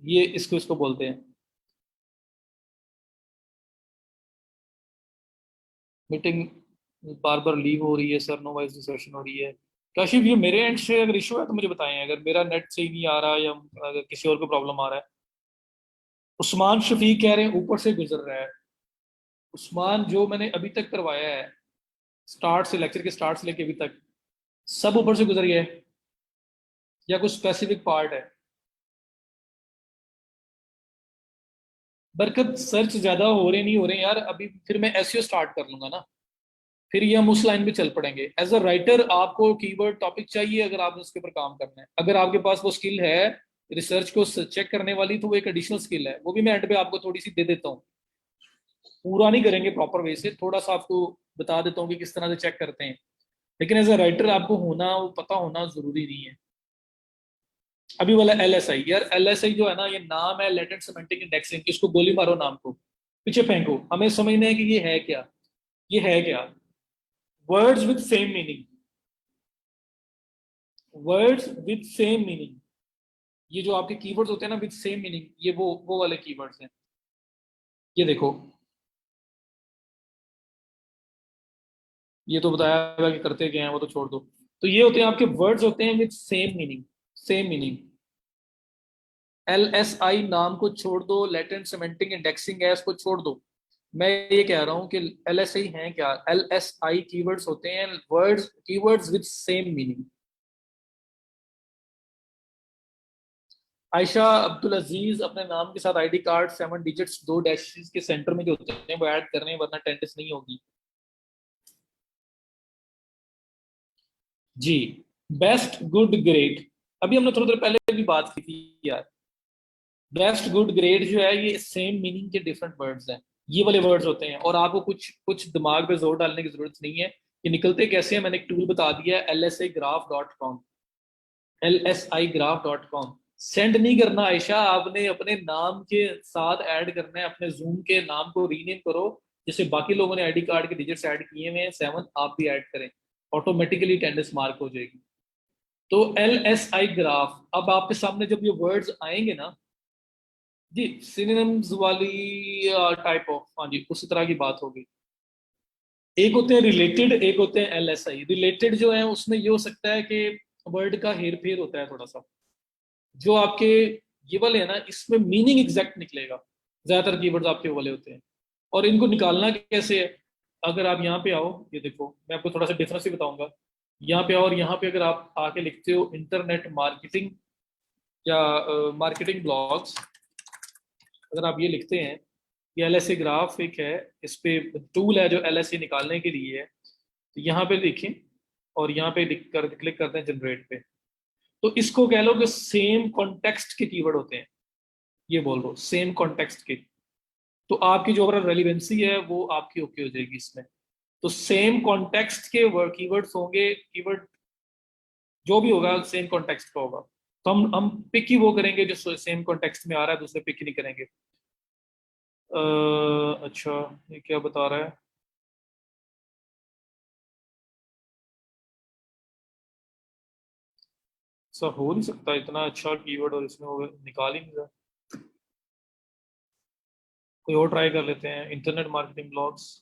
ये इसको इसको बोलते हैं। मीटिंग बार बार लीव हो रही है सर, नो वॉइस सेशन हो रही है। काशिफ ये मेरे एंड से अगर इशू है तो मुझे बताएं, अगर मेरा नेट सही नहीं आ रहा या अगर किसी और को प्रॉब्लम आ रहा है। उस्मान शफीक कह रहे हैं ऊपर से गुजर रहा है। उस्मान जो मैंने अभी तक करवाया है, स्टार्ट से लेक्चर के स्टार्ट से लेके अभी तक, सब ऊपर से गुजर गया है या कुछ स्पेसिफिक पार्ट है? बरकत सर्च ज्यादा हो रहे नहीं हो रहे यार, अभी फिर मैं एसईओ स्टार्ट कर लूंगा ना, फिर ये हम उस लाइन पे चल पड़ेंगे। एज अ राइटर आपको कीवर्ड टॉपिक चाहिए, अगर आपने उसके ऊपर काम करना है, अगर आपके पास वो स्किल है रिसर्च को चेक करने वाली, तो वो एक एडिशनल स्किल है, वो भी मैं एंड पे आपको थोड़ी सी दे देता हूँ। पूरा नहीं करेंगे प्रॉपर वे से, थोड़ा सा आपको बता देता हूँ कि किस तरह से चेक करते हैं। लेकिन एज अ राइटर आपको होना, वो पता होना जरूरी नहीं है। अभी वाला LSI यार, LSI जो है ना, ये नाम है लेटेंट सिमेंटिक इंडेक्सिंग, इसको गोली मारो नाम को, पीछे फेंको, हमें समझना है कि ये है क्या। ये है क्या? Words with same meaning, words with same meaning. ये जो आपके कीवर्ड्स होते हैं ना विद सेम मीनिंग, ये वो वाले कीवर्ड्स हैं। ये देखो, ये तो बताया हुआ कि करते क्या हैं, वो तो छोड़ दो। तो ये होते हैं आपके वर्ड्स होते हैं with same meaning, same meaning. LSI नाम को छोड़ दो, लेटेंट सिमेंटिक इंडेक्सिंग है इसको छोड़ दो। मैं ये कह रहा हूँ कि LSI है क्या? LSI कीवर्ड्स होते हैं words, keywords with same meaning. Ayesha Abdul Aziz अपने नाम के साथ आईडी कार्ड 7 डिजिट्स 2 डैशेस के सेंटर में जो होते हैं वो ऐड कर रहे हैं, वरना अटेंडेंस नहीं होगी। जी, बेस्ट गुड ग्रेट, अभी हमने थोड़ी देर पहले भी बात की थी यार। बेस्ट गुड ग्रेट जो है ये सेम मीनिंग के डिफरेंट वर्ड्स हैं, ये वाले वर्ड्स होते हैं। और आपको कुछ कुछ दिमाग पे जोर डालने की जरूरत नहीं है, कि निकलते कैसे हैं। मैंने एक टूल बता दिया है, lsigraph.com, lsigraph.com। सेंड नहीं करना आयशा, आपने अपने नाम के साथ ऐड करना है, अपने जूम के नाम को रीनेम करो, जैसे बाकी लोगों ने आईडी कार्ड के डिजिट्स ऐड किए हुए हैं 7, आप भी ऐड करें, ऑटोमेटिकली अटेंडेंस मार्क हो जाएगी। तो LSI ग्राफ, अब आपके सामने जब ये वर्ड्स आएंगे ना, जी सिनोनिम्स वाली टाइप ऑफ, हाँ जी उसी तरह की बात होगी। एक होते हैं रिलेटेड, एक होते हैं LSI। रिलेटेड जो है उसमें ये हो सकता है कि वर्ड का हेर फेर होता है थोड़ा सा। जो आपके ये वाले है ना, इसमें मीनिंग एग्जैक्ट निकलेगा, ज्यादातर कीवर्ड्स आपके वो वाले होते हैं। और इनको निकालना कैसे है? अगर आप यहाँ पे आओ, ये देखो मैं आपको थोड़ा सा डिफरेंस ही बताऊंगा। यहाँ पे आओ, और यहाँ पे अगर आप आके लिखते हो इंटरनेट मार्केटिंग या मार्केटिंग ब्लॉग्स, अगर आप ये लिखते हैं, ये LSI ग्राफ एक है, इस पे टूल है जो LSI निकालने के लिए है। तो यहाँ पे देखें, और यहाँ पे लिख कर क्लिक करते हैं जनरेट पे। तो इसको कह लो कि सेम कॉन्टेक्स्ट के कीवर्ड होते हैं, ये बोल रहा हूँ सेम कॉन्टेक्स्ट के। तो आपकी जो ओवरऑल रेलिवेंसी है वो आपकी ओके हो जाएगी इसमें। तो सेम कॉन्टेक्स्ट के कीवर्ड्स होंगे, कीवर्ड जो भी होगा सेम कॉन्टेक्स्ट का होगा। तो हम पिक ही वो करेंगे जो सेम कॉन्टेक्स्ट में आ रहा है, दूसरे पिक ही नहीं करेंगे। अच्छा, ये क्या बता रहा है? ऐसा हो नहीं सकता, इतना अच्छा कीवर्ड और इसमें वो निकाल ही नहीं रहा। कोई और ट्राई कर लेते हैं, इंटरनेट मार्केटिंग ब्लॉग्स।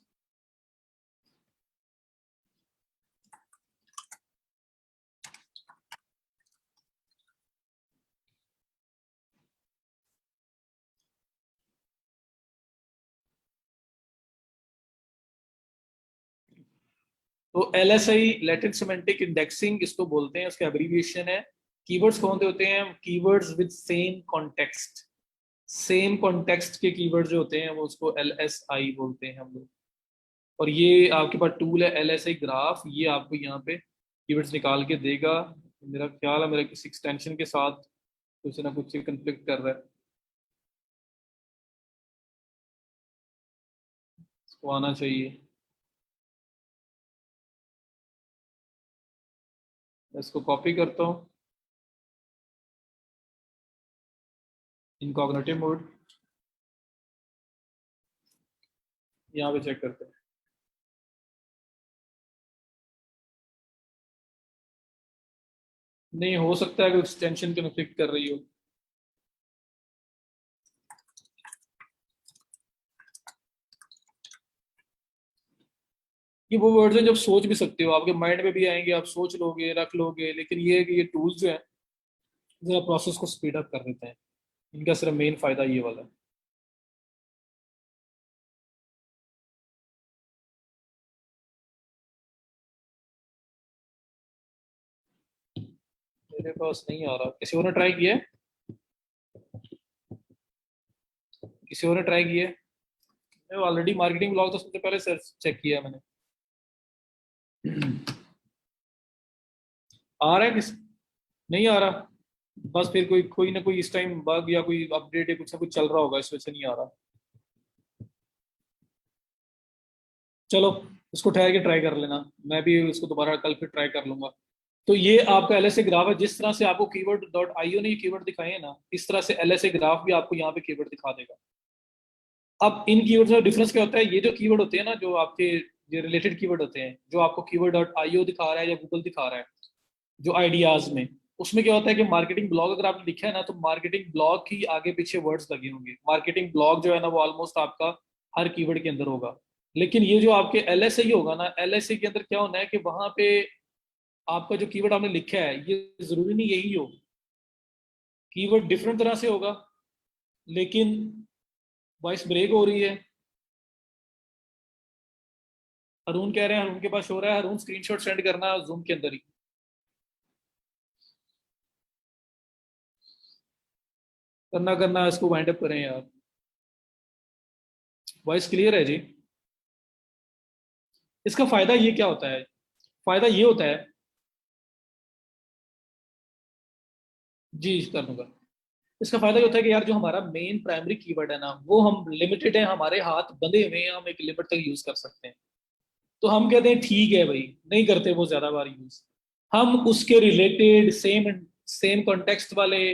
तो LSI लैटिन सिमेंटिक इंडेक्सिंग इसको बोलते हैं, उसका एब्रीविएशन है। कीवर्ड्स कौन से होते हैं? Keywords with same context. Same context के कीवर्ड जो होते हैं वो उसको LSI बोलते हैं हम लोग। और ये आपके पास टूल है LSI ग्राफ, ये आपको यहाँ पे कीवर्ड्स निकाल के देगा। मेरा ख्याल है मेरा किसी एक्सटेंशन के साथ कुछ ना कुछ कंफ्लिक्ट कर रहा है, इसको आना चाहिए। मैं इसको कॉपी करता हूँ, इनकॉग्निटिव मोड, यहाँ पे चेक करते हैं। नहीं, हो सकता है कि एक्सटेंशन कन्फ्लिक्ट कर रही हो। ये वो वर्ड्स हैं जब सोच भी सकते हो, आपके माइंड में भी आएंगे, आप सोच लोगे, रख लोगे, लेकिन ये है कि ये टूल्स जो है जरा प्रोसेस को स्पीड अप कर देते हैं। इनका सिर्फ मेन फायदा ये वाला है। मेरे पास नहीं आ रहा, किसी और ने ट्राई किया है? किसी और ने ट्राई किया है? मैं ऑलरेडी मार्केटिंग ब्लॉग तो सबसे पहले सर्च चेक किया है मैंने। आ रहा है किस? नहीं आ रहा? बस फिर कोई कोई ना कोई इस टाइम बग या कोई अपडेट या कुछ ना कुछ चल रहा होगा, इस वजह से नहीं आ रहा। चलो, इसको ठहर के ट्राई कर लेना, मैं भी इसको दोबारा कल फिर ट्राई कर लूंगा। तो ये आपका LSA ग्राफ है। जिस तरह से आपको कीवर्ड डॉट आईओ ने ये कीवर्ड दिखाए हैं ना, इस तरह से LSA ग्राफ भी आपको यहाँ पे कीवर्ड दिखा देगा। अब इन कीवर्ड्स का डिफरेंस क्या होता है? ये जो कीवर्ड होते हैं ना, जो आपके ये रिलेटेड कीवर्ड होते हैं, जो आपको कीवर्ड डॉट आईओ दिखा रहा है या गूगल दिखा रहा है जो आइडियाज में, उसमें क्या होता है कि मार्केटिंग ब्लॉग अगर आपने लिखा है ना, तो मार्केटिंग ब्लॉग की आगे पीछे वर्ड्स लगे होंगे। मार्केटिंग ब्लॉग जो है ना वो ऑलमोस्ट आपका हर कीवर्ड के अंदर होगा। लेकिन ये जो आपके LSA होगा ना, LSA के अंदर क्या होना है कि वहां पे आपका जो कीवर्ड आपने लिखा है ये जरूरी नहीं यही हो, कीवर्ड डिफरेंट तरह से होगा। लेकिन वॉइस ब्रेक हो रही है। अरुण कह रहे हैं, अरुण के पास हो रहा है, अरुण स्क्रीनशॉट सेंड करना जूम के अंदर ही। करना करना इसको वाइंड अप करें यार। वॉइस क्लियर है जी? इसका फायदा ये क्या होता है? फायदा ये होता है, जी कर दूंगा। इसका फायदा ये होता है कि यार जो हमारा मेन प्राइमरी कीवर्ड है ना, वो हम लिमिटेड है, हमारे हाथ बंधे हुए हैं, हम एक लिमिट तक यूज कर सकते हैं। तो हम कहते हैं ठीक है भाई, नहीं करते वो ज्यादा बार यूज। हम उसके रिलेटेड सेम सेम कॉन्टेक्स्ट वाले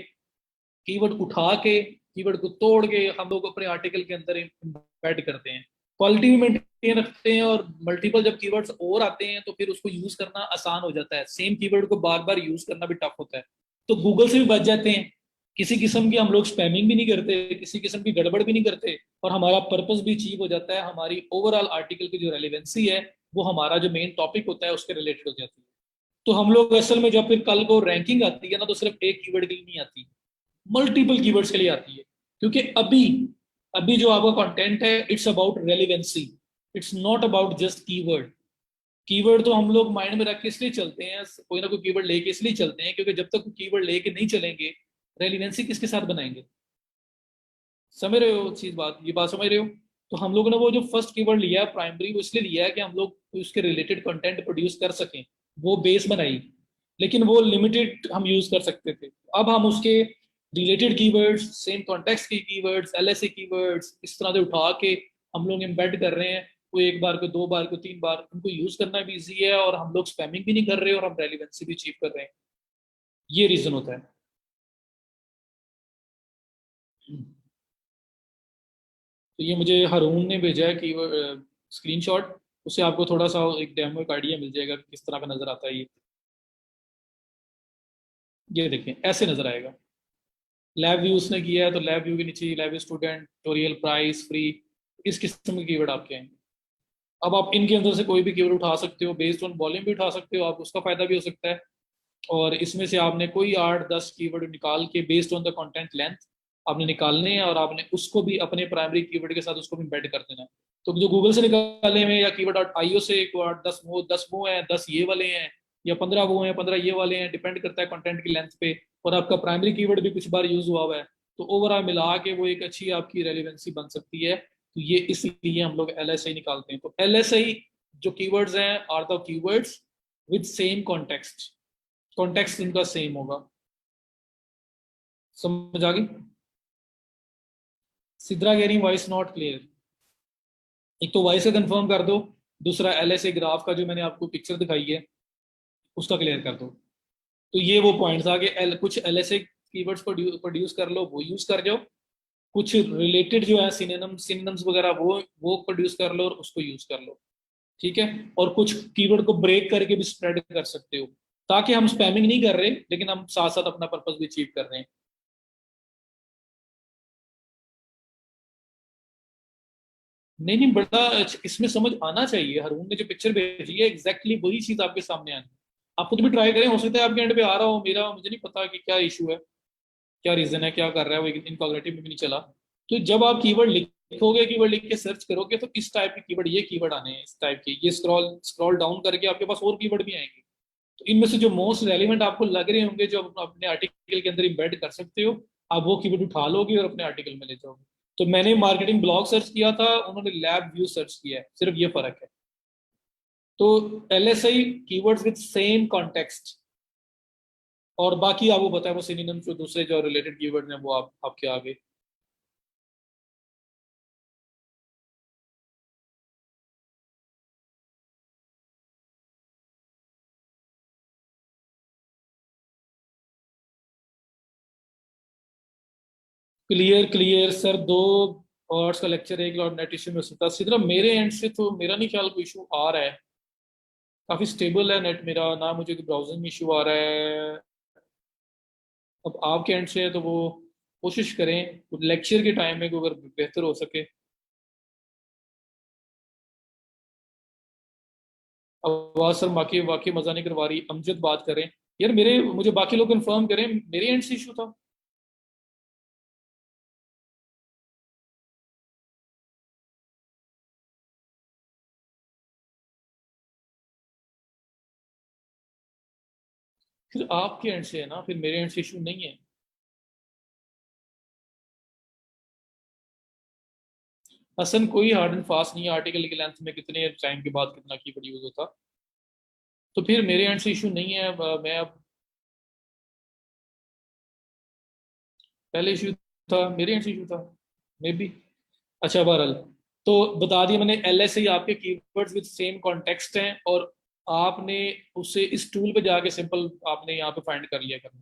कीवर्ड उठा के, कीवर्ड को तोड़ के हम लोग अपने आर्टिकल के अंदर इम्बेड करते हैं, क्वालिटी भी मेंटेन रखते हैं। और मल्टीपल जब कीवर्ड्स और आते हैं तो फिर उसको यूज करना आसान हो जाता है। सेम कीवर्ड को बार बार यूज करना भी टफ होता है। तो गूगल से भी बच जाते हैं, किसी किस्म की हम लोग स्पैमिंग भी नहीं करते, किसी किस्म की गड़बड़ भी नहीं करते, और हमारा पर्पस भी अचीव हो जाता है। हमारी ओवरऑल आर्टिकल की जो रेलिवेंसी है वो हमारा जो मेन टॉपिक होता है उसके रिलेटेड हो जाती है। तो हम लोग असल में जब फिर कल को रैंकिंग आती है ना, तो सिर्फ एक कीवर्ड के लिए नहीं आती, मल्टीपल कीवर्ड्स के लिए आती है। क्योंकि अभी अभी जो आपका कंटेंट है it's about relevancy, it's not about just keyword. Keyword तो हम लोग माइंड में रख के इसलिए चलते हैं, कोई ना कोई कीवर्ड लेके इसलिए चलते हैं, क्योंकि जब तक कीवर्ड लेके नहीं चलेंगे रेलिवेंसी किसके साथ बनाएंगे? समझ रहे हो चीज, बात ये बात समझ रहे हो? तो हम लोगों ने वो जो फर्स्ट कीवर्ड लिया है प्राइमरी, वो इसलिए लिया है कि हम लोग उसके रिलेटेड कंटेंट प्रोड्यूस कर सकें, वो बेस बनाई। लेकिन वो लिमिटेड हम यूज कर सकते थे। अब हम उसके रिलेटेड कीवर्ड्स, सेम कॉन्टेक्स्ट के कीवर्ड्स, एलएसए कीवर्ड्स इस तरह से उठा के हम लोग एम्बेड कर रहे हैं। कोई एक बार, कोई दो बार, कोई तीन बार, उनको यूज करना भी इजी है और हम लोग स्पैमिंग भी नहीं कर रहे और हम रेलिवेंसी भी अचीव कर रहे हैं। ये रीजन होता है। तो ये मुझे हारून ने भेजा है कि स्क्रीनशॉट, उससे आपको थोड़ा सा एक डेमो, एक आइडिया मिल जाएगा कि किस तरह का नजर आता है ये देखें ऐसे नजर आएगा। लैब व्यू उसने किया है तो लैब व्यू के नीचे lab student, tutorial, price, free, इस किस्म के कीवर्ड आपके हैं। अब आप इनके अंदर से कोई भी कीवर्ड उठा सकते हो, बेस्ड ऑन वॉल्यूम भी उठा सकते हो आप, उसका फायदा भी हो सकता है। और इसमें से आपने कोई 8-10 कीवर्ड निकाल के based on the content length आपने निकालने हैं और आपने उसको भी अपने प्राइमरी कीवर्ड के साथ उसको भी एम्बेड कर देना है। तो जो गूगल से निकाले हुए या कीवर्ड डॉट आईओ से को 10 वो हैं, 10 ये वाले हैं, या 15 वो हैं, 15 ये वाले हैं, डिपेंड करता है कंटेंट की लेंथ पे। और आपका प्राइमरी कीवर्ड भी कुछ बार यूज हुआ है, तो ओवरऑल मिला के वो एक अच्छी आपकी रेलिवेंसी बन सकती है। तो ये इसलिए हम लोग एलएसआई निकालते हैं। तो एलएसआई जो कीवर्ड्स हैं are the keywords with same context, context इनका सेम होगा। समझ आ गई? सिद्रा कह रही वॉइस नॉट क्लियर। एक तो वॉइस का कंफर्म कर दो, दूसरा एलएसए ग्राफ का जो मैंने आपको पिक्चर दिखाई है उसका क्लियर कर दो। तो ये वो पॉइंट्स आगे कुछ एलएसए कीवर्ड्स प्रोड्यूस कर लो, वो यूज कर जाओ। कुछ रिलेटेड जो है सिनोनिम्स वगैरह वो प्रोड्यूस कर लो और उसको यूज कर लो। ठीक है। और कुछ कीवर्ड को ब्रेक करके भी स्प्रेड कर सकते हो, ताकि हम स्पैमिंग नहीं कर रहे लेकिन हम साथ साथ अपना पर्पस भी अचीव कर रहे हैं। नहीं नहीं, बड़ा इसमें समझ आना चाहिए। हरून ने जो पिक्चर भेजी है एग्जैक्टली वही चीज आपके सामने आनी है। आप खुद भी ट्राई करें, हो सकता है आपके एंड पे आ रहा हो, मेरा मुझे नहीं पता कि क्या इशू है, क्या रीजन है, क्या कर रहा है वो, इनकॉग्निटिव में भी नहीं चला। तो जब आप कीवर्ड लिखोगे, कीवर्ड लिख के सर्च करोगे तो इस टाइप के कीवर्ड, ये कीवर्ड आने हैं इस टाइप के, ये स्क्रॉल स्क्रॉल डाउन करके आपके पास और कीवर्ड भी आएंगे। तो इनमें से जो मोस्ट रेलिवेंट आपको लग रहे होंगे, जो आप अपने आर्टिकल के अंदर इम्बेड कर सकते हो, आप वो कीवर्ड उठा लोगे और अपने आर्टिकल में ले जाओगे। तो मैंने मार्केटिंग ब्लॉग सर्च किया था, उन्होंने लैब व्यू सर्च किया है, सिर्फ ये फर्क है। तो LSI keywords with same context, और बाकी आपको पता है वो सिनोनिम्स जो दूसरे जो रिलेटेड कीवर्ड हैं वो आपके आगे। क्लियर क्लियर सर, 2 आवर्स का लेक्चर, एक लॉट नेट इश्यू में सकता सिर्फ मेरे एंड से, तो मेरा नहीं ख्याल कोई इशू आ रहा है। काफी स्टेबल है नेट मेरा, ना मुझे ब्राउजिंग में इशू आ रहा है। अब आपके एंड से है तो वो कोशिश करें लेक्चर के टाइम में को अगर बेहतर हो सके। आवाज सर बाकी वाकई मजा नहीं करवा रही, अमजद बात करें। यार मेरे, मुझे बाकी लोग कंफर्म करें मेरे एंड से इशू था। फिर आपके एंड से है ना, फिर मेरे एंड से इशू नहीं है। असल कोई हार्ड एंड फास्ट नहीं है आर्टिकल की लेंथ में कितने टाइम के बाद कितना कीवर्ड यूज होता। तो फिर मेरे एंड से इशू नहीं है। मैं अब, पहले इशू था मेरे एंड से इशू था मे बी। अच्छा बहरहाल, तो बता दिया मैंने, एलएसए आपके कीवर्ड्स विद सेम कॉन्टेक्स्ट हैं, और आपने उससे इस टूल पे जाके सिंपल आपने यहाँ पे फाइंड कर लिया करना।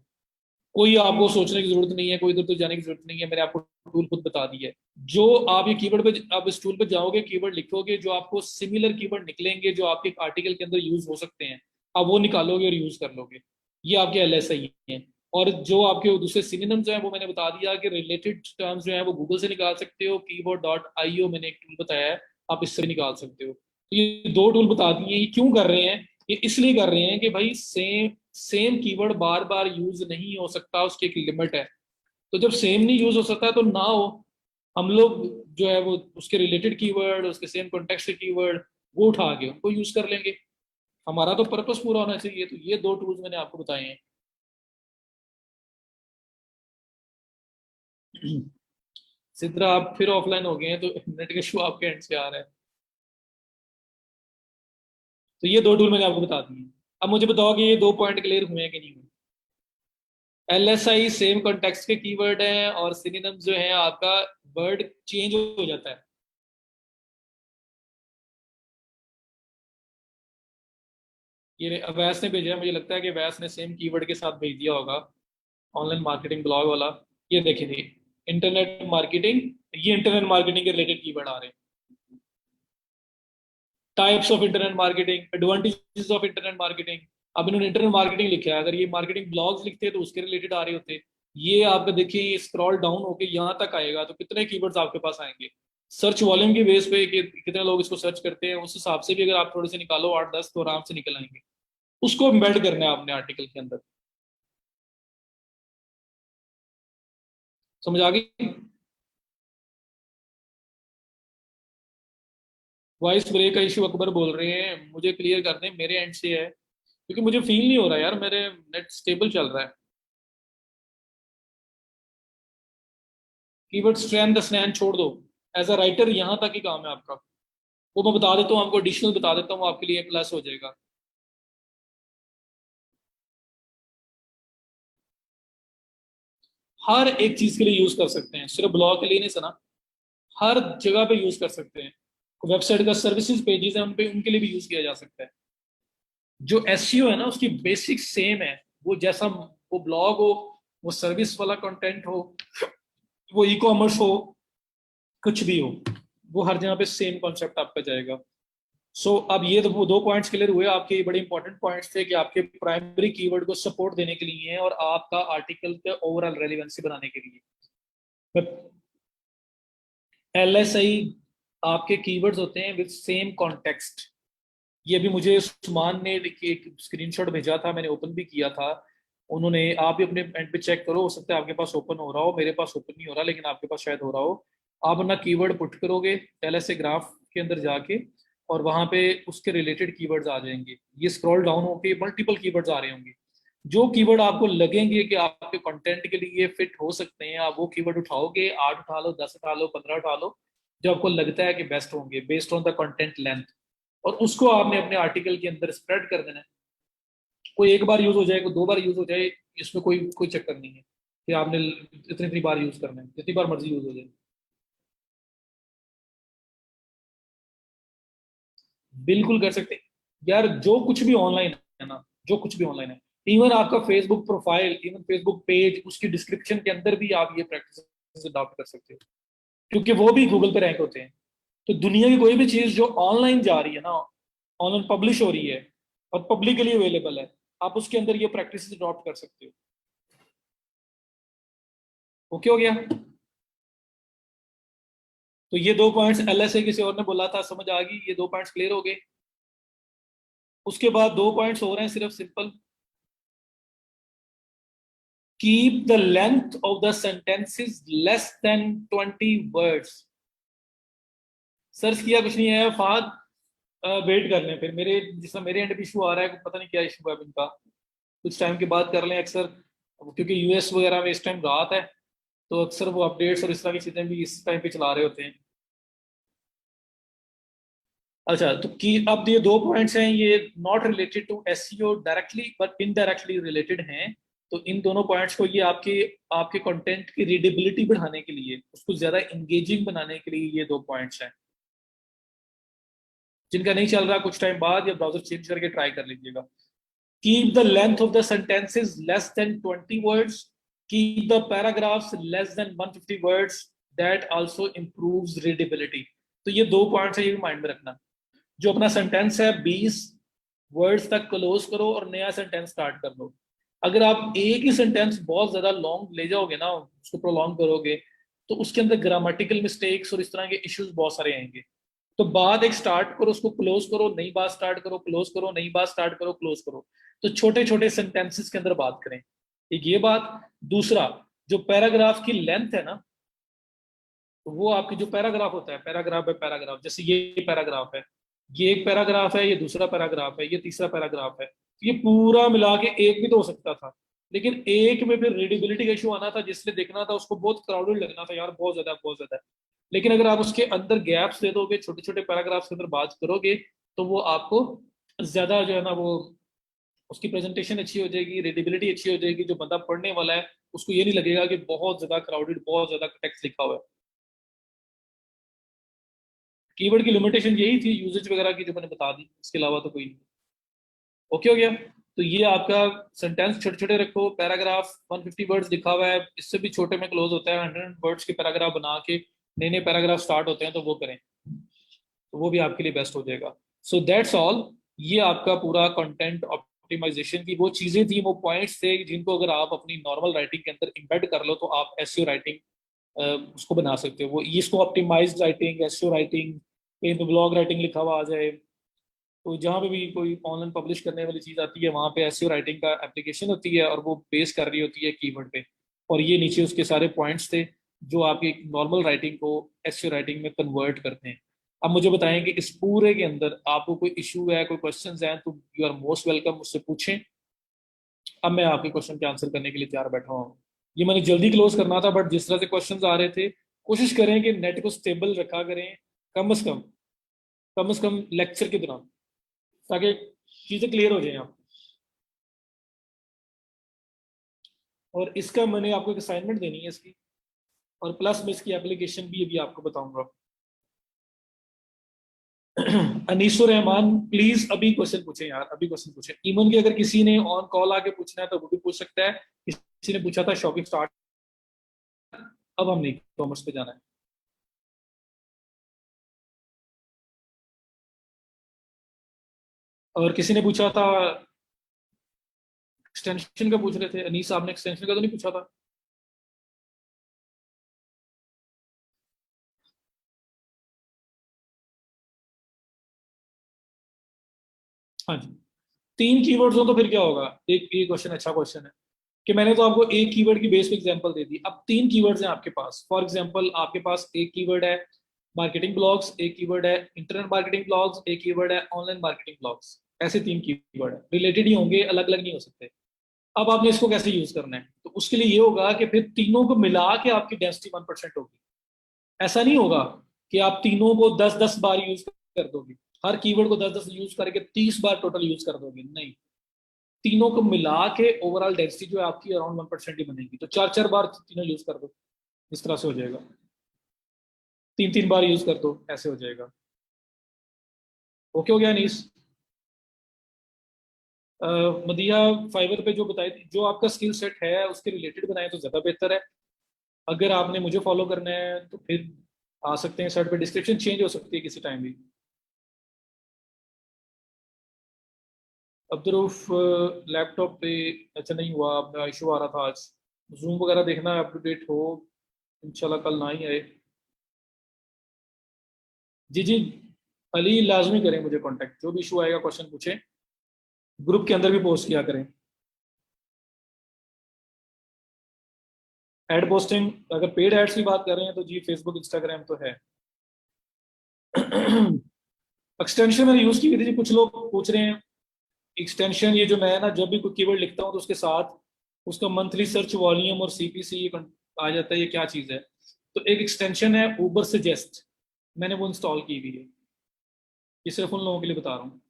कोई आपको सोचने की जरूरत नहीं है, कोई इधर तो जाने की जरूरत नहीं है, मैंने आपको टूल खुद बता दी है। जो आप ये कीवर्ड पे, आप इस टूल पे जाओगे, कीवर्ड लिखोगे, जो आपको सिमिलर कीवर्ड निकलेंगे जो आपके आर्टिकल के अंदर यूज हो सकते हैं, आप वो निकालोगे और यूज कर लोगे। ये आपके एलएसआई हैं। और जो आपके दूसरे सिनोनिम्स हैं वो मैंने बता दिया कि रिलेटेड टर्म्स जो हैं वो गूगल से निकाल सकते हो, कीवर्ड डॉट आईओ मैंने एक टूल बताया है, आप इससे भी निकाल सकते हो। तो ये 2 टूल बता दिए। ये क्यों कर रहे हैं? ये इसलिए कर रहे हैं कि भाई सेम सेम कीवर्ड बार बार यूज नहीं हो सकता, उसकी एक लिमिट है। तो जब सेम नहीं यूज हो सकता तो ना हो, हम लोग जो है वो उसके रिलेटेड कीवर्ड, उसके सेम कॉन्टेक्स्ट के कीवर्ड वो उठा के उनको यूज कर लेंगे। हमारा तो पर्पस पूरा होना चाहिए। तो ये 2 टूल्स मैंने आपको बताए हैं। सिद्रा आप फिर ऑफलाइन हो गए हैं, तो नेट का इशू आपके एंड से आ रहा है। तो ये 2 टूल मैंने आपको बता दिए। अब मुझे बताओ कि ये 2 पॉइंट क्लियर हुए हैं कि नहीं हुए। LSI सेम कॉन्टेक्स्ट के कीवर्ड हैं और सिनोनिम्स जो है आपका वर्ड चेंज हो जाता है। ये अवैस ने भेजा है, मुझे लगता है कि अवैस ने सेम कीवर्ड के साथ भेज दिया होगा, ऑनलाइन मार्केटिंग ब्लॉग वाला। ये देखिए जी, इंटरनेट मार्केटिंग, ये इंटरनेट मार्केटिंग के रिलेटेड कीवर्ड आ रहे हैं। Types of internet marketing, advantages of internet marketing. अब इन्होंने इंटरनेट मार्केटिंग लिखा है, अगर ये मार्केटिंग ब्लॉग्स लिखते तो उसके रिलेटेड आ रहे होते। ये आपका देखिए स्क्रॉल डाउन होके यहाँ तक आएगा तो कितने कीवर्ड्स आपके पास आएंगे। सर्च वॉल्यूम की बेस पे कि कितने लोग इसको सर्च करते हैं, उस हिसाब से भी अगर आप थोड़े से निकालो 8-10 तो आराम से निकल आएंगे। उसको एम्बेड करना है आपने आर्टिकल के अंदर। समझ आ गई? वॉइस ब्रेक का इशू अकबर बोल रहे हैं, मुझे क्लियर कर दें, मेरे एंड से है क्योंकि मुझे फील नहीं हो रहा यार, मेरे नेट स्टेबल चल रहा है। कीवर्ड स्ट्रेंथ स्नैन छोड़ दो, एज अ राइटर यहाँ तक ही काम है आपका। वो मैं बता देता हूँ आपको, एडिशनल बता देता हूँ, आपके लिए प्लस हो जाएगा। हर एक चीज के लिए यूज कर सकते हैं, सिर्फ ब्लॉग के लिए नहीं सना, हर जगह पे यूज कर सकते हैं। वेबसाइट का सर्विसेज पेजेस है, उन पे उनके लिए भी यूज किया जा सकता है। जो एसईओ है ना उसकी बेसिक सेम है, वो जैसा वो ब्लॉग हो, वो सर्विस वाला कंटेंट हो, वो ई कॉमर्स हो, कुछ भी हो, वो हर जगह पे सेम कॉन्सेप्ट आपका जाएगा। अब ये तो वो 2 पॉइंट्स क्लियर हुए आपके, ये बड़े इंपॉर्टेंट पॉइंट्स थे कि आपके प्राइमरी कीवर्ड को सपोर्ट देने के लिए है और आपका आर्टिकल के ओवरऑल रेलिवेंसी बनाने के लिए। LSI आपके कीवर्ड्स होते हैं विद सेम कॉन्टेक्स्ट। ये भी मुझे सुमान ने एक स्क्रीनशॉट भेजा था, मैंने ओपन भी किया था। उन्होंने, आप भी अपने एंड पे चेक करो, हो सकता है आपके पास ओपन हो रहा हो, मेरे पास ओपन नहीं हो रहा लेकिन आपके पास शायद हो रहा हो। आप अपना कीवर्ड पुट करोगे LSI ग्राफ के अंदर जाके, और वहां पे उसके रिलेटेड कीवर्ड्स आ जाएंगे। ये स्क्रॉल डाउन होके मल्टीपल कीवर्ड्स आ रहे होंगे। जो कीवर्ड आपको लगेंगे कि आपके कंटेंट के लिए फिट हो सकते हैं, आप वो कीवर्ड उठाओगे, 8 उठा लो, 10 उठा लो, 15 उठा लो, जो आपको लगता है कि बेस्ट होंगे based on the content length, और उसको आपने अपने आर्टिकल के अंदर स्प्रेड कर देना है। कोई एक बार यूज हो जाए, कोई 2 बार यूज हो जाए, इसमें कोई कोई चक्कर नहीं है कि आपने इतनी इतनी बार यूज करना है, जितनी बार मर्जी यूज हो जाए। बिल्कुल कर सकते हैं यार, जो कुछ भी ऑनलाइन है ना, जो कुछ भी ऑनलाइन है, इवन आपका Facebook profile, even Facebook page, उसकी डिस्क्रिप्शन के अंदर भी आप ये प्रैक्टिस अडॉप्ट कर सकते हो, क्योंकि वो भी गूगल पे रैंक होते हैं। तो दुनिया की कोई भी चीज जो ऑनलाइन जा रही है ना, ऑनलाइन पब्लिश हो रही है और पब्लिकली अवेलेबल है, आप उसके अंदर ये प्रैक्टिस अडॉप्ट कर सकते हो। ओके हो गया? तो ये 2 पॉइंट्स LSA किसी और ने बोला था, समझ आ गई, ये 2 पॉइंट्स क्लियर हो गए। उसके बाद 2 पॉइंट्स हो रहे हैं सिर्फ simple. Keep the length of the sentences less than 20 words. Search किया, कुछ नहीं है फाद। वेट कर लें फिर, मेरे जिसमें मेरे एंड पे इशू आ रहा है, पता नहीं क्या इशू है अब इनका। कुछ टाइम के बाद कर लें अक्सर, क्योंकि US वगैरह में इस टाइम रात है, तो अक्सर वो अपडेट्स और इस तरह की चीजें भी इस टाइम पे चला रहे होते हैं। अच्छा, तो की अब ये 2 पॉइंट्स हैं, ये not related to SEO directly but indirectly related हैं। तो इन दोनों पॉइंट्स को, ये आपके आपके कंटेंट की रीडेबिलिटी बढ़ाने के लिए, उसको ज्यादा इंगेजिंग बनाने के लिए ये 2 पॉइंट्स हैं। जिनका नहीं चल रहा, कुछ टाइम बाद या ब्राउजर चेंज करके ट्राई कर लीजिएगा। Keep the length of the sentences less than 20 words, keep the paragraphs less than 150 words, that also improves readability. तो ये 2 पॉइंट्स है, ये भी माइंड में रखना। जो अपना सेंटेंस है 20 वर्ड्स तक क्लोज करो और नया सेंटेंस स्टार्ट कर लो। अगर आप एक ही सेंटेंस बहुत ज्यादा लॉन्ग ले जाओगे ना, उसको प्रोलॉन्ग करोगे, तो उसके अंदर ग्रामेटिकल मिस्टेक्स और इस तरह के इश्यूज बहुत सारे आएंगे। तो बात एक स्टार्ट करो, उसको क्लोज करो, नई बात स्टार्ट करो, क्लोज करो, नई बात स्टार्ट करो, क्लोज करो। तो छोटे छोटे सेंटेंसेस के अंदर बात करें। एक ये बात। दूसरा, जो पैराग्राफ की लेंथ है ना, तो वो आपकी जो पैराग्राफ होता है, पैराग्राफ है पैराग्राफ, जैसे ये पैराग्राफ है, ये एक पैराग्राफ है, ये दूसरा पैराग्राफ है, ये तीसरा पैराग्राफ है, तो ये पूरा मिला के एक भी तो हो सकता था। लेकिन एक में फिर रीडेबिलिटी का इशू आना था, जिसने देखना था उसको बहुत क्राउडेड लगना था यार, बहुत ज्यादा बहुत ज्यादा। लेकिन अगर आप उसके अंदर गैप्स दे दोगे, छोटे छोटे पैराग्राफ्स के अंदर बात करोगे, तो वो आपको ज्यादा जो है ना वो उसकी प्रेजेंटेशन अच्छी हो जाएगी, रीडेबिलिटी अच्छी हो जाएगी, जो बंदा पढ़ने वाला है उसको ये नहीं लगेगा कि बहुत ज्यादा क्राउडेड, बहुत ज्यादा टेक्स्ट लिखा हुआ है। कीवर्ड की लिमिटेशन यही थी, यूजेज वगैरह की जो मैंने बता दी, इसके अलावा तो कोई नहीं। ओके हो गया। तो ये आपका सेंटेंस छोटे छोटे रखो, पैराग्राफ 150 वर्ड्स लिखा हुआ है, इससे भी छोटे में क्लोज होता है, 100 वर्ड्स के पैराग्राफ बना के नए नए पैराग्राफ स्टार्ट होते हैं, तो वो करें, तो वो भी आपके लिए बेस्ट हो जाएगा। So that's all. ये आपका पूरा कंटेंट ऑप्टिमाइजेशन की वो चीजें थी, वो पॉइंट्स थे जिनको अगर आप अपनी नॉर्मल राइटिंग के अंदर इम्बेड कर लो तो आप एसईओ राइटिंग उसको बना सकते हो। वो इसको ऑप्टिमाइज्ड राइटिंग, एसईओ राइटिंग, कहीं पे ब्लॉग राइटिंग लिखा हुआ आ जाए, तो जहाँ पे भी कोई ऑनलाइन पब्लिश करने वाली चीज आती है वहां पे एसईओ राइटिंग का एप्लीकेशन होती है और वो बेस कर रही होती है कीवर्ड पे। और ये नीचे उसके सारे पॉइंट्स थे जो आपकी नॉर्मल राइटिंग को एसईओ राइटिंग में कन्वर्ट करते हैं। अब मुझे बताएं कि इस पूरे के अंदर आपको कोई इशू है, कोई क्वेश्चंस हैं, तो यू आर मोस्ट वेलकम, मुझसे पूछें। अब मैं आपके क्वेश्चन के आंसर करने के लिए तैयार बैठा हूँ। ये मैंने जल्दी क्लोज करना था, बट जिस तरह से क्वेश्चंस आ रहे थे, कोशिश करें कि नेट को स्टेबल रखा करें, कम कम से कम लेक्चर के दौरान, ताकि चीजें क्लियर हो जाए आप। और इसका मैंने आपको एक असाइनमेंट देनी है इसकी, और प्लस मैं इसकी एप्लीकेशन भी अभी आपको बताऊंगा। अनीसुर रहमान, प्लीज अभी क्वेश्चन पूछे यार, अभी क्वेश्चन पूछे। इवन की अगर किसी ने ऑन कॉल आके पूछना है तो वो भी पूछ सकता है। किसी ने पूछा था शॉपिंग स्टार्ट, अब हम नहीं कॉमर्स पे जाना है। और किसी ने पूछा था एक्सटेंशन का, पूछ रहे थे अनीस साहब ने, एक्सटेंशन का तो नहीं पूछा था। हाँ जी। 3 कीवर्ड्स हो तो फिर क्या होगा, एक ये क्वेश्चन, अच्छा क्वेश्चन है कि मैंने तो आपको एक कीवर्ड की बेस पे एग्जांपल दे दी, अब 3 कीवर्ड्स हैं आपके पास। फॉर एग्जांपल आपके पास एक कीवर्ड है मार्केटिंग ब्लॉग्स, एक कीवर्ड है इंटरनेट मार्केटिंग ब्लॉग्स, एक कीवर्ड है ऑनलाइन मार्केटिंग ब्लॉग्स। ऐसे 3 कीवर्ड है, रिलेटेड ही होंगे, अलग अलग नहीं हो सकते। अब आपने इसको कैसे यूज करना है, तो उसके लिए ये होगा कि फिर तीनों को मिला के आपकी डेंसिटी 1% होगी। ऐसा नहीं होगा कि आप तीनों को 10-10 बार यूज कर दोगे, हर कीवर्ड को 10-10 यूज करके 30 बार टोटल यूज कर दोगे, नहीं। तीनों को मिला के ओवरऑल डेंसिटी जो है आपकी अराउंड 1% ही बनेगी, तो 4-4 बार तीनों यूज कर दो, इस तरह से हो जाएगा। 3-3 बार यूज कर दो, ऐसे हो जाएगा। ओके हो गया नीस। मदिया, फाइवर पे जो बताए, जो आपका स्किल सेट है उसके रिलेटेड बनाए तो ज्यादा बेहतर है। अगर आपने मुझे फॉलो करना है तो फिर आ सकते हैं साइड पे, डिस्क्रिप्शन चेंज हो सकती है किसी टाइम भी। अब्दुरूफ, लैपटॉप पे अच्छा नहीं हुआ, अपना इशू आ रहा था आज। जूम वगैरह देखना है, अप टू डेट हो, इंशाल्लाह कल ना ही आए। जी जी, अली लाजमी करें मुझे कांटेक्ट, जो भी इशू आएगा क्वेश्चन पूछें, ग्रुप के अंदर भी पोस्ट किया करें। एड पोस्टिंग, अगर पेड एड्स की बात कर रहे हैं तो जी फेसबुक इंस्टाग्राम तो है। एक्सटेंशन मैंने यूज की हुई थी जी, कुछ लोग पूछ रहे हैं एक्सटेंशन, ये जो मैं ना जब भी कोई कीवर्ड लिखता हूँ तो उसके साथ उसका मंथली सर्च वॉल्यूम और सीपीसी आ जाता है, ये क्या चीज़ है। तो एक एक्सटेंशन है ऊबर सजेस्ट, मैंने वो इंस्टॉल की हुई है, ये सिर्फ उन लोगों के लिए बता रहा हूँ।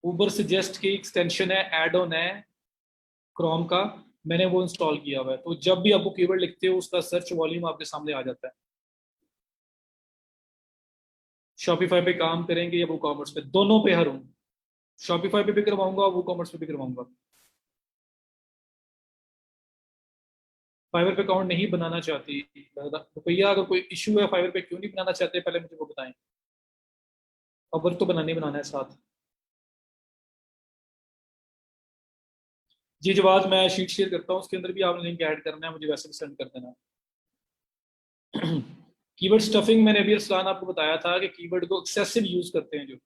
ऊबर सजेस्ट की एक्सटेंशन है, एड ऑन है क्रोम का, मैंने वो इंस्टॉल किया हुआ है, तो जब भी आप वो कीवर्ड लिखते हो उसका सर्च वॉल्यूम आपके सामने आ जाता है। शॉपिफाई पे काम करेंगे या वो कॉमर्स पे, दोनों पे हर हूँ। शॉपिफाई पे भी करवाऊंगा, वो कॉमर्स पे भी करवाऊंगा। फाइवर पे अकाउंट नहीं बनाना चाहती रुपया, अगर कोई इशू है फाइवर पे क्यों नहीं बनाना चाहते, पहले मुझे वो बताएं। खबर तो बनाना है साथ। जी जवाब, मैं शीट शेयर करता हूँ, उसके अंदर भी आपने लिंक ऐड करना है, मुझे वैसे भी सेंड कर देना। कीवर्ड स्टफिंग, मैंने अभी अरसलान आपको बताया था कि कीवर्ड को एक्सेसिव यूज करते हैं जो,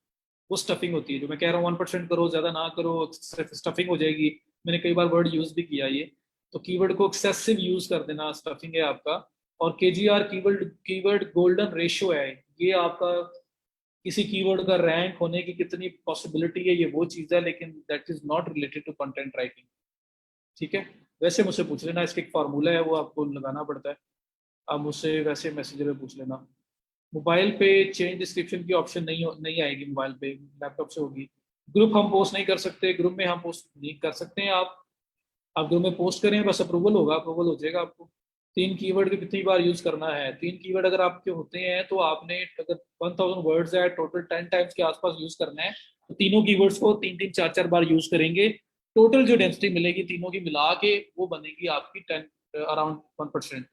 वो स्टफिंग होती है। जो मैं कह रहा हूँ 1% करो, ज्यादा ना करो, स्टफिंग हो जाएगी। मैंने कई बार वर्ड यूज भी किया ये। तो कीवर्ड को एक्सेसिव यूज कर देना स्टफिंग है आपका। और केजीआर, कीवर्ड कीवर्ड गोल्डन रेशियो है, ये आपका किसी कीवर्ड का रैंक होने की कितनी पॉसिबिलिटी है, ये वो चीज़ है, लेकिन that is not related to content writing. ठीक है। वैसे मुझसे पूछ लेना, इसका एक फार्मूला है, वो आपको लगाना पड़ता है। आप मुझसे वैसे मैसेज में पूछ लेना। मोबाइल पे चेंज डिस्क्रिप्शन की ऑप्शन नहीं आएगी मोबाइल पे, लैपटॉप से होगी। ग्रुप हम पोस्ट नहीं कर सकते, ग्रुप में हम पोस्ट नहीं कर सकते हैं। आप ग्रुप में पोस्ट करें, बस अप्रूवल होगा, अप्रूवल हो जाएगा आपको। 3 कीवर्ड को कितनी बार यूज करना है, 3 कीवर्ड अगर आपके होते हैं तो आपने अगर 1000 वर्ड्स है टोटल 10 टाइम्स के आसपास यूज करना है, तो तीनों कीवर्ड्स को 3 3 4 4 बार यूज करेंगे। टोटल जो डेंसिटी मिलेगी तीनों की मिला के वो बनेगी आपकी 10 अराउंड 1%,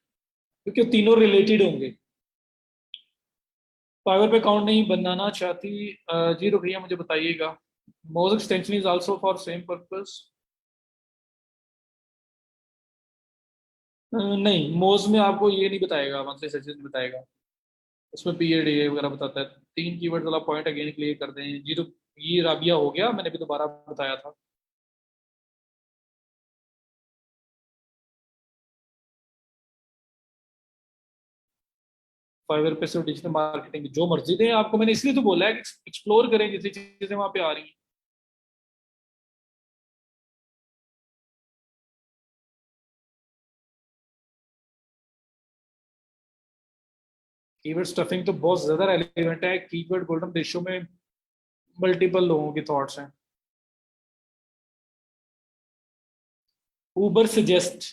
क्योंकि तीनों रिलेटेड होंगे। फाइवर पे अकाउंट नहीं बनाना चाहती? जी रुकैया, मुझे बताइएगा। मोज extension is also for same purpose. नहीं, मोज में आपको ये नहीं बताएगा, मंथली सर्चेज बताएगा। उसमें पीरियड ये वगैरह बताता है। 3 कीवर्ड वाला पॉइंट अगेन क्लियर कर दें जी। तो ये राबिया हो गया, मैंने भी दोबारा बताया था। फाइवर पे सिर्फ डिजिटल मार्केटिंग जो मर्जी दें आपको, मैंने इसलिए तो बोला है कि एक्सप्लोर करें जितनी चीजें वहां पे आ रही हैं। कीवर्ड स्टफिंग तो बहुत ज्यादा रेलिवेंट है। कीवर्ड गोल्डन रेशियो में मल्टीपल लोगों के थॉट्स हैं। उबर सजेस्ट,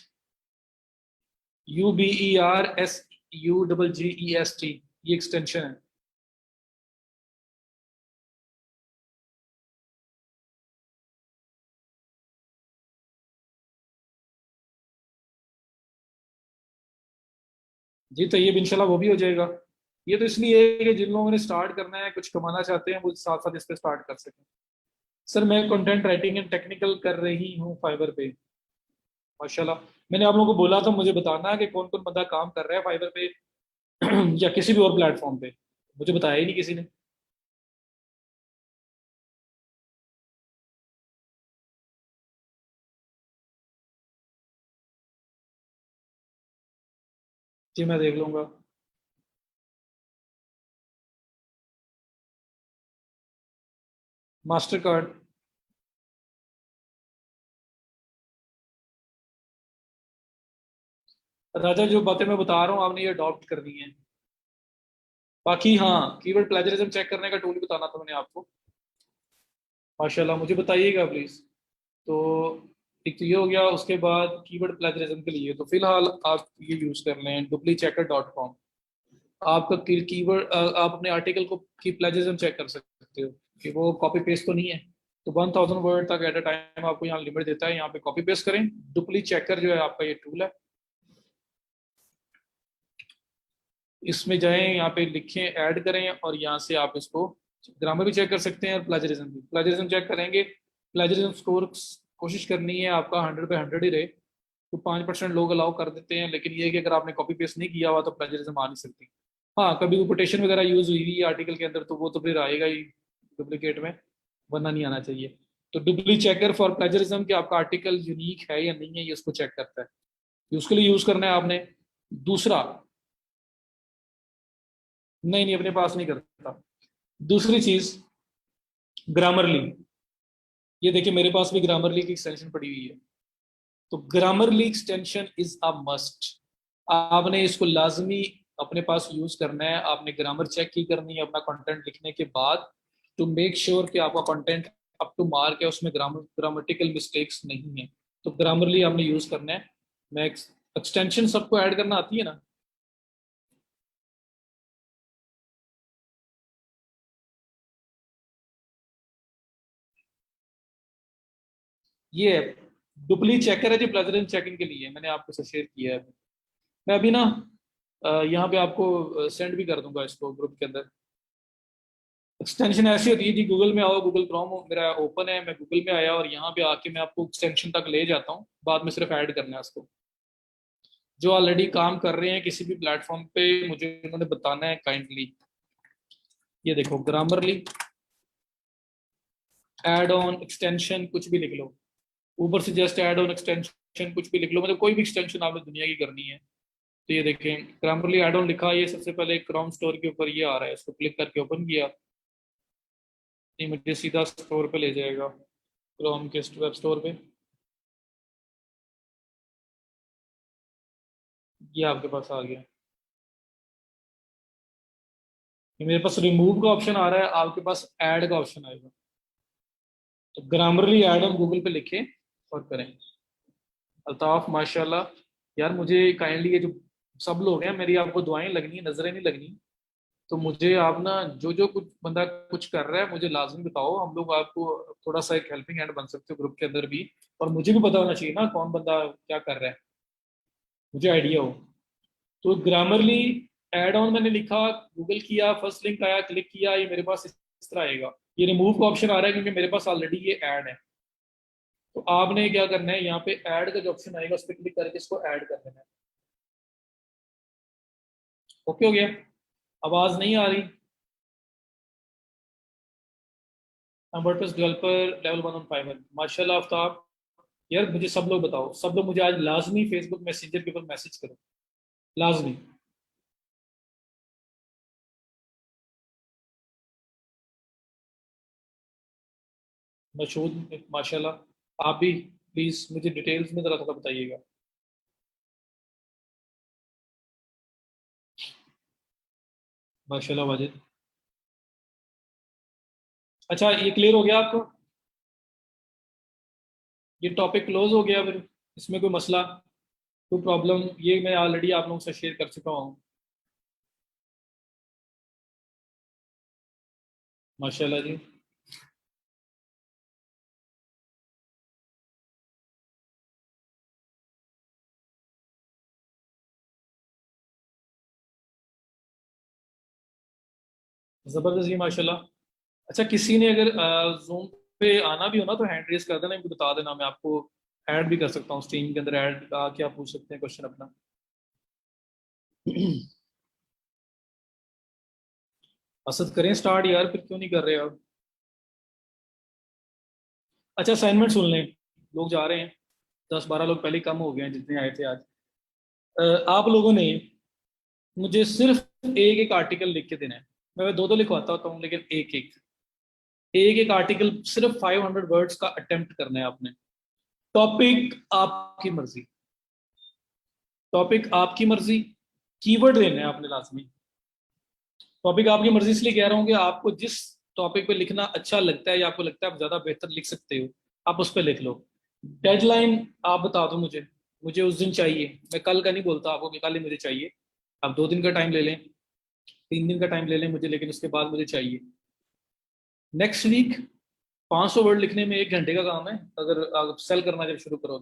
UBERSUGGEST, ये एक्सटेंशन है। जी तो ये भी इंशाल्लाह वो भी हो जाएगा। ये तो इसलिए है कि जिन लोगों ने स्टार्ट करना है, कुछ कमाना चाहते हैं, वो साथ साथ इस पे स्टार्ट कर सकें। सर मैं कंटेंट राइटिंग एंड टेक्निकल कर रही हूँ फाइवर पे। माशाल्लाह। मैंने आप लोगों को बोला था मुझे बताना है कि कौन कौन बंदा काम कर रहा है फाइवर पे या किसी भी और प्लेटफॉर्म पे। मुझे बताया ही नहीं किसी ने। जी मैं देख लूंगा। Master card. राजा, जो बातें मैं बता रहा हूँ आपने ये अडॉप्ट करनी है। बाकी हाँ, कीवर्ड प्लेजरिज्म चेक करने का टूल बताना था मैंने आपको। माशाल्लाह, मुझे बताइएगा प्लीज। तो एक तो ये हो गया, उसके बाद कीवर्ड प्लेजरिज्म के लिए तो फिलहाल आप ये यूज कर लें duplicchecker.com। आपका कीवर्ड आप अपने आर्टिकल को की प्लेजरिज्म चेक कर सकते हो कि वो कॉपी पेस्ट तो नहीं है। तो 1000 वर्ड तक एट अ टाइम आपको यहाँ लिमिट देता है, यहाँ पे कॉपी पेस्ट करें। डुप्ली चेकर जो है आपका ये टूल है, इसमें जाएं, यहाँ पे लिखें ऐड करें और यहाँ से आप इसको ग्रामर भी चेक कर सकते हैं और प्लेजरिज्म भी। प्लेजरिज्म चेक करेंगे, प्लेजरिज्म स्कोर कोशिश करनी है आपका 100 पे 100 ही रहे। तो 5% लोग अलाउ कर देते हैं, लेकिन ये है कि अगर आपने कॉपी पेस्ट नहीं किया हुआ तो प्लेजरिज्म आ नहीं सकती। हाँ, कभी वो कोटेशन वगैरह यूज हुई हुई आर्टिकल के अंदर तो वो तो फिर आएगा ही डुप्लीकेट में, वरना नहीं आना चाहिए। तो डुप्ली चेकर फॉर प्लेजरिज्म कि आपका आर्टिकल यूनिक है या नहीं है, ये उसको चेक करता है। ये उसके लिए यूज करना है आपने। दूसरा, नहीं नहीं, अपने पास नहीं करता। दूसरी चीज, ग्रामरली। ये देखिए मेरे पास भी ग्रामरली की एक्सटेंशन पड़ी हुई है। तो Grammarly extension is a must. आपने इसको लाजमी अपने पास यूज करना है। आपने ग्रामर चेक की करनी है अपना कंटेंट लिखने के बाद, टू मेक श्योर कि आपका कंटेंट अप टू मार्क है, उसमें ग्रामेटिकल मिस्टेक्स नहीं है। तो ग्रामरली आपने यूज करना है। मैं एक्सटेंशन सबको ऐड करना आती है ना? ये डुप्ली चेकर है जो प्लेजरेंस चेकिंग के लिए मैंने आपको शेयर किया है। मैं अभी ना यहाँ पे आपको सेंड भी कर दूंगा इसको ग्रुप के अंदर। एक्सटेंशन ऐसी होती है जी, गूगल में आओ, गूगल क्रोम मेरा ओपन है, मैं गूगल में आया और यहाँ पे आके मैं आपको एक्सटेंशन तक ले जाता हूँ, बाद में सिर्फ ऐड करना है उसको। जो ऑलरेडी काम कर रहे हैं किसी भी प्लेटफॉर्म पे, मुझे उन्होंने बताना है काइंडली। ये देखो, ग्रामरली एड ऑन एक्सटेंशन कुछ भी लिख लो, ऊपर से जस्ट एड ऑन एक्सटेंशन कुछ भी लिख लो, मतलब कोई भी एक्सटेंशन आपने दुनिया की करनी है। तो ये देखें, ग्रामरली एड ऑन लिखा, ये सबसे पहले क्रोम स्टोर के ऊपर ये आ रहा है, इसको क्लिक करके ओपन किया, ये मुझे सीधा स्टोर पे ले जाएगा, क्रोम के वेब स्टोर पे। ये आपके पास आ गया। ये मेरे पास रिमूव का ऑप्शन आ रहा है, आपके पास ऐड का ऑप्शन आएगा। तो ग्रामरली ऐड ऑन गूगल पे लिखें और करें। अल्ताफ माशाल्लाह। यार मुझे काइंडली ये जो सब लोग हैं, मेरी आपको दुआएं लगनी, नजरें नहीं लगनी। तो मुझे आप ना जो जो कुछ बंदा कुछ कर रहा है मुझे लाजमी बताओ, हम लोग आपको थोड़ा सा एक हेल्पिंग हैंड बन सकते हो ग्रुप के अंदर भी। और मुझे भी पता होना चाहिए ना कौन बंदा क्या कर रहा है, मुझे आइडिया हो। तो ग्रामरली एड ऑन मैंने लिखा, गूगल किया, फर्स्ट लिंक आया, क्लिक किया, ये मेरे पास इस तरह आएगा। ये रिमूव का ऑप्शन आ रहा है क्योंकि मेरे पास ऑलरेडी ये ऐड है। तो आपने क्या करना है, यहाँ पे ऐड का जो ऑप्शन आएगा उस पर क्लिक करके इसको ऐड कर देना है। ओके हो गया? आवाज नहीं आ रही? WordPress developer level 1 on Fiverr, माशाल्लाह आफ्ताब। यार मुझे सब लोग बताओ, सब लोग मुझे आज लाजमी फेसबुक मैसेंजर के ऊपर मैसेज करो, लाजमी। मशहूद माशाल्लाह, आप भी प्लीज मुझे डिटेल्स में जरा थोड़ा बताइएगा। माशाल्लाह वाजिद। अच्छा ये क्लियर हो गया आपको? ये टॉपिक क्लोज हो गया फिर? इसमें कोई मसला, कोई प्रॉब्लम? ये मैं ऑलरेडी आप लोगों से शेयर कर चुका हूँ। माशाल्लाह जी। जबरदस्त जी माशाल्लाह। अच्छा किसी ने अगर जूम पे आना भी हो ना तो हैंड रेस कर देना, मुझे बता देना, मैं आपको ऐड भी कर सकता हूँ स्ट्रीम के अंदर। ऐड का क्या पूछ सकते हैं क्वेश्चन अपना। असद करें स्टार्ट यार, फिर क्यों नहीं कर रहे आप? अच्छा असाइनमेंट सुन लें, लोग जा रहे हैं। 10-12 लोग पहले ही कम हो गए हैं जितने आए थे आज। आप लोगों ने मुझे सिर्फ एक एक आर्टिकल लिख के देना है। मैं दो दो लिखवाता होता हूँ लेकिन एक एक, एक एक आर्टिकल सिर्फ 500 वर्ड्स का अटेम्प्ट करना है आपने। टॉपिक आपकी मर्जी, टॉपिक आपकी मर्जी, कीवर्ड देना है आपने लाजमी। टॉपिक आपकी मर्जी इसलिए कह रहा हूँ कि आपको जिस टॉपिक पे लिखना अच्छा लगता है या आपको लगता है आप ज्यादा बेहतर लिख सकते हो, आप उस पर लिख लो। डेडलाइन आप बता दो मुझे, मुझे उस दिन चाहिए। मैं कल का नहीं बोलता आपको कि कल ही मुझे चाहिए। आप 2 दिन का टाइम ले लें, 3 दिन का टाइम ले लें मुझे, लेकिन उसके बाद मुझे चाहिए। नेक्स्ट वीक 500 वर्ड लिखने में 1 घंटे का काम है, अगर आप सेल करना जब शुरू करो।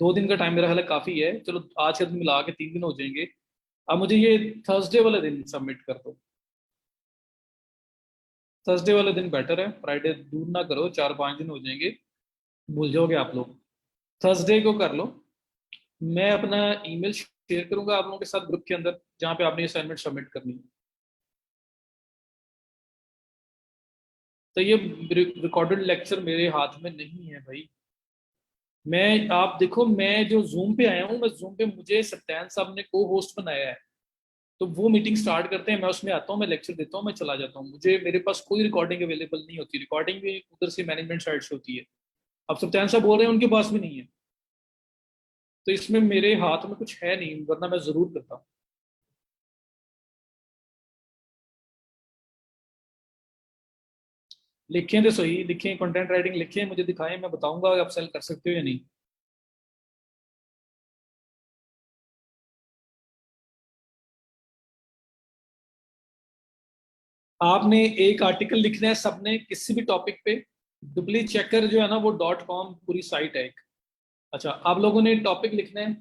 2 दिन का टाइम मेरा ख्याल है काफी है। चलो आज के दिन मिला के 3 दिन हो जाएंगे। अब मुझे ये थर्सडे वाले दिन सबमिट कर दो। थर्सडे वाले दिन बेटर है, फ्राइडे दूर ना करो, 4-5 दिन हो जाएंगे, भूल जाओगे आप लोग। थर्सडे को कर लो। मैं अपना ईमेल शेयर करूंगा आप लोगों के साथ ग्रुप के अंदर, जहाँ पे आपने असाइनमेंट सबमिट करनी है। तो ये रिकॉर्डेड लेक्चर मेरे हाथ में नहीं है भाई। मैं आप देखो, मैं जो जूम पे आया हूँ, मैं जूम पे मुझे सत्यान साहब ने को होस्ट बनाया है। तो वो मीटिंग स्टार्ट करते हैं, मैं उसमें आता हूँ, मैं लेक्चर देता हूँ, मैं चला जाता हूँ। मुझे मेरे पास कोई रिकॉर्डिंग अवेलेबल नहीं होती, रिकॉर्डिंग भी उधर से मैनेजमेंट साइड से होती है। अब सत्यान साहब बोल रहे हैं उनके पास भी नहीं है। तो इसमें मेरे हाथ में कुछ है नहीं, वरना मैं जरूर करता। लिखें तो सही, लिखें कंटेंट राइटिंग लिखें, मुझे दिखाएं, मैं बताऊंगा आप सेल कर सकते हो या नहीं। आपने एक आर्टिकल लिखना है सबने किसी भी टॉपिक पे। डुप्ली चेकर जो है ना वो .com पूरी साइट है एक। अच्छा आप लोगों ने टॉपिक लिखना है,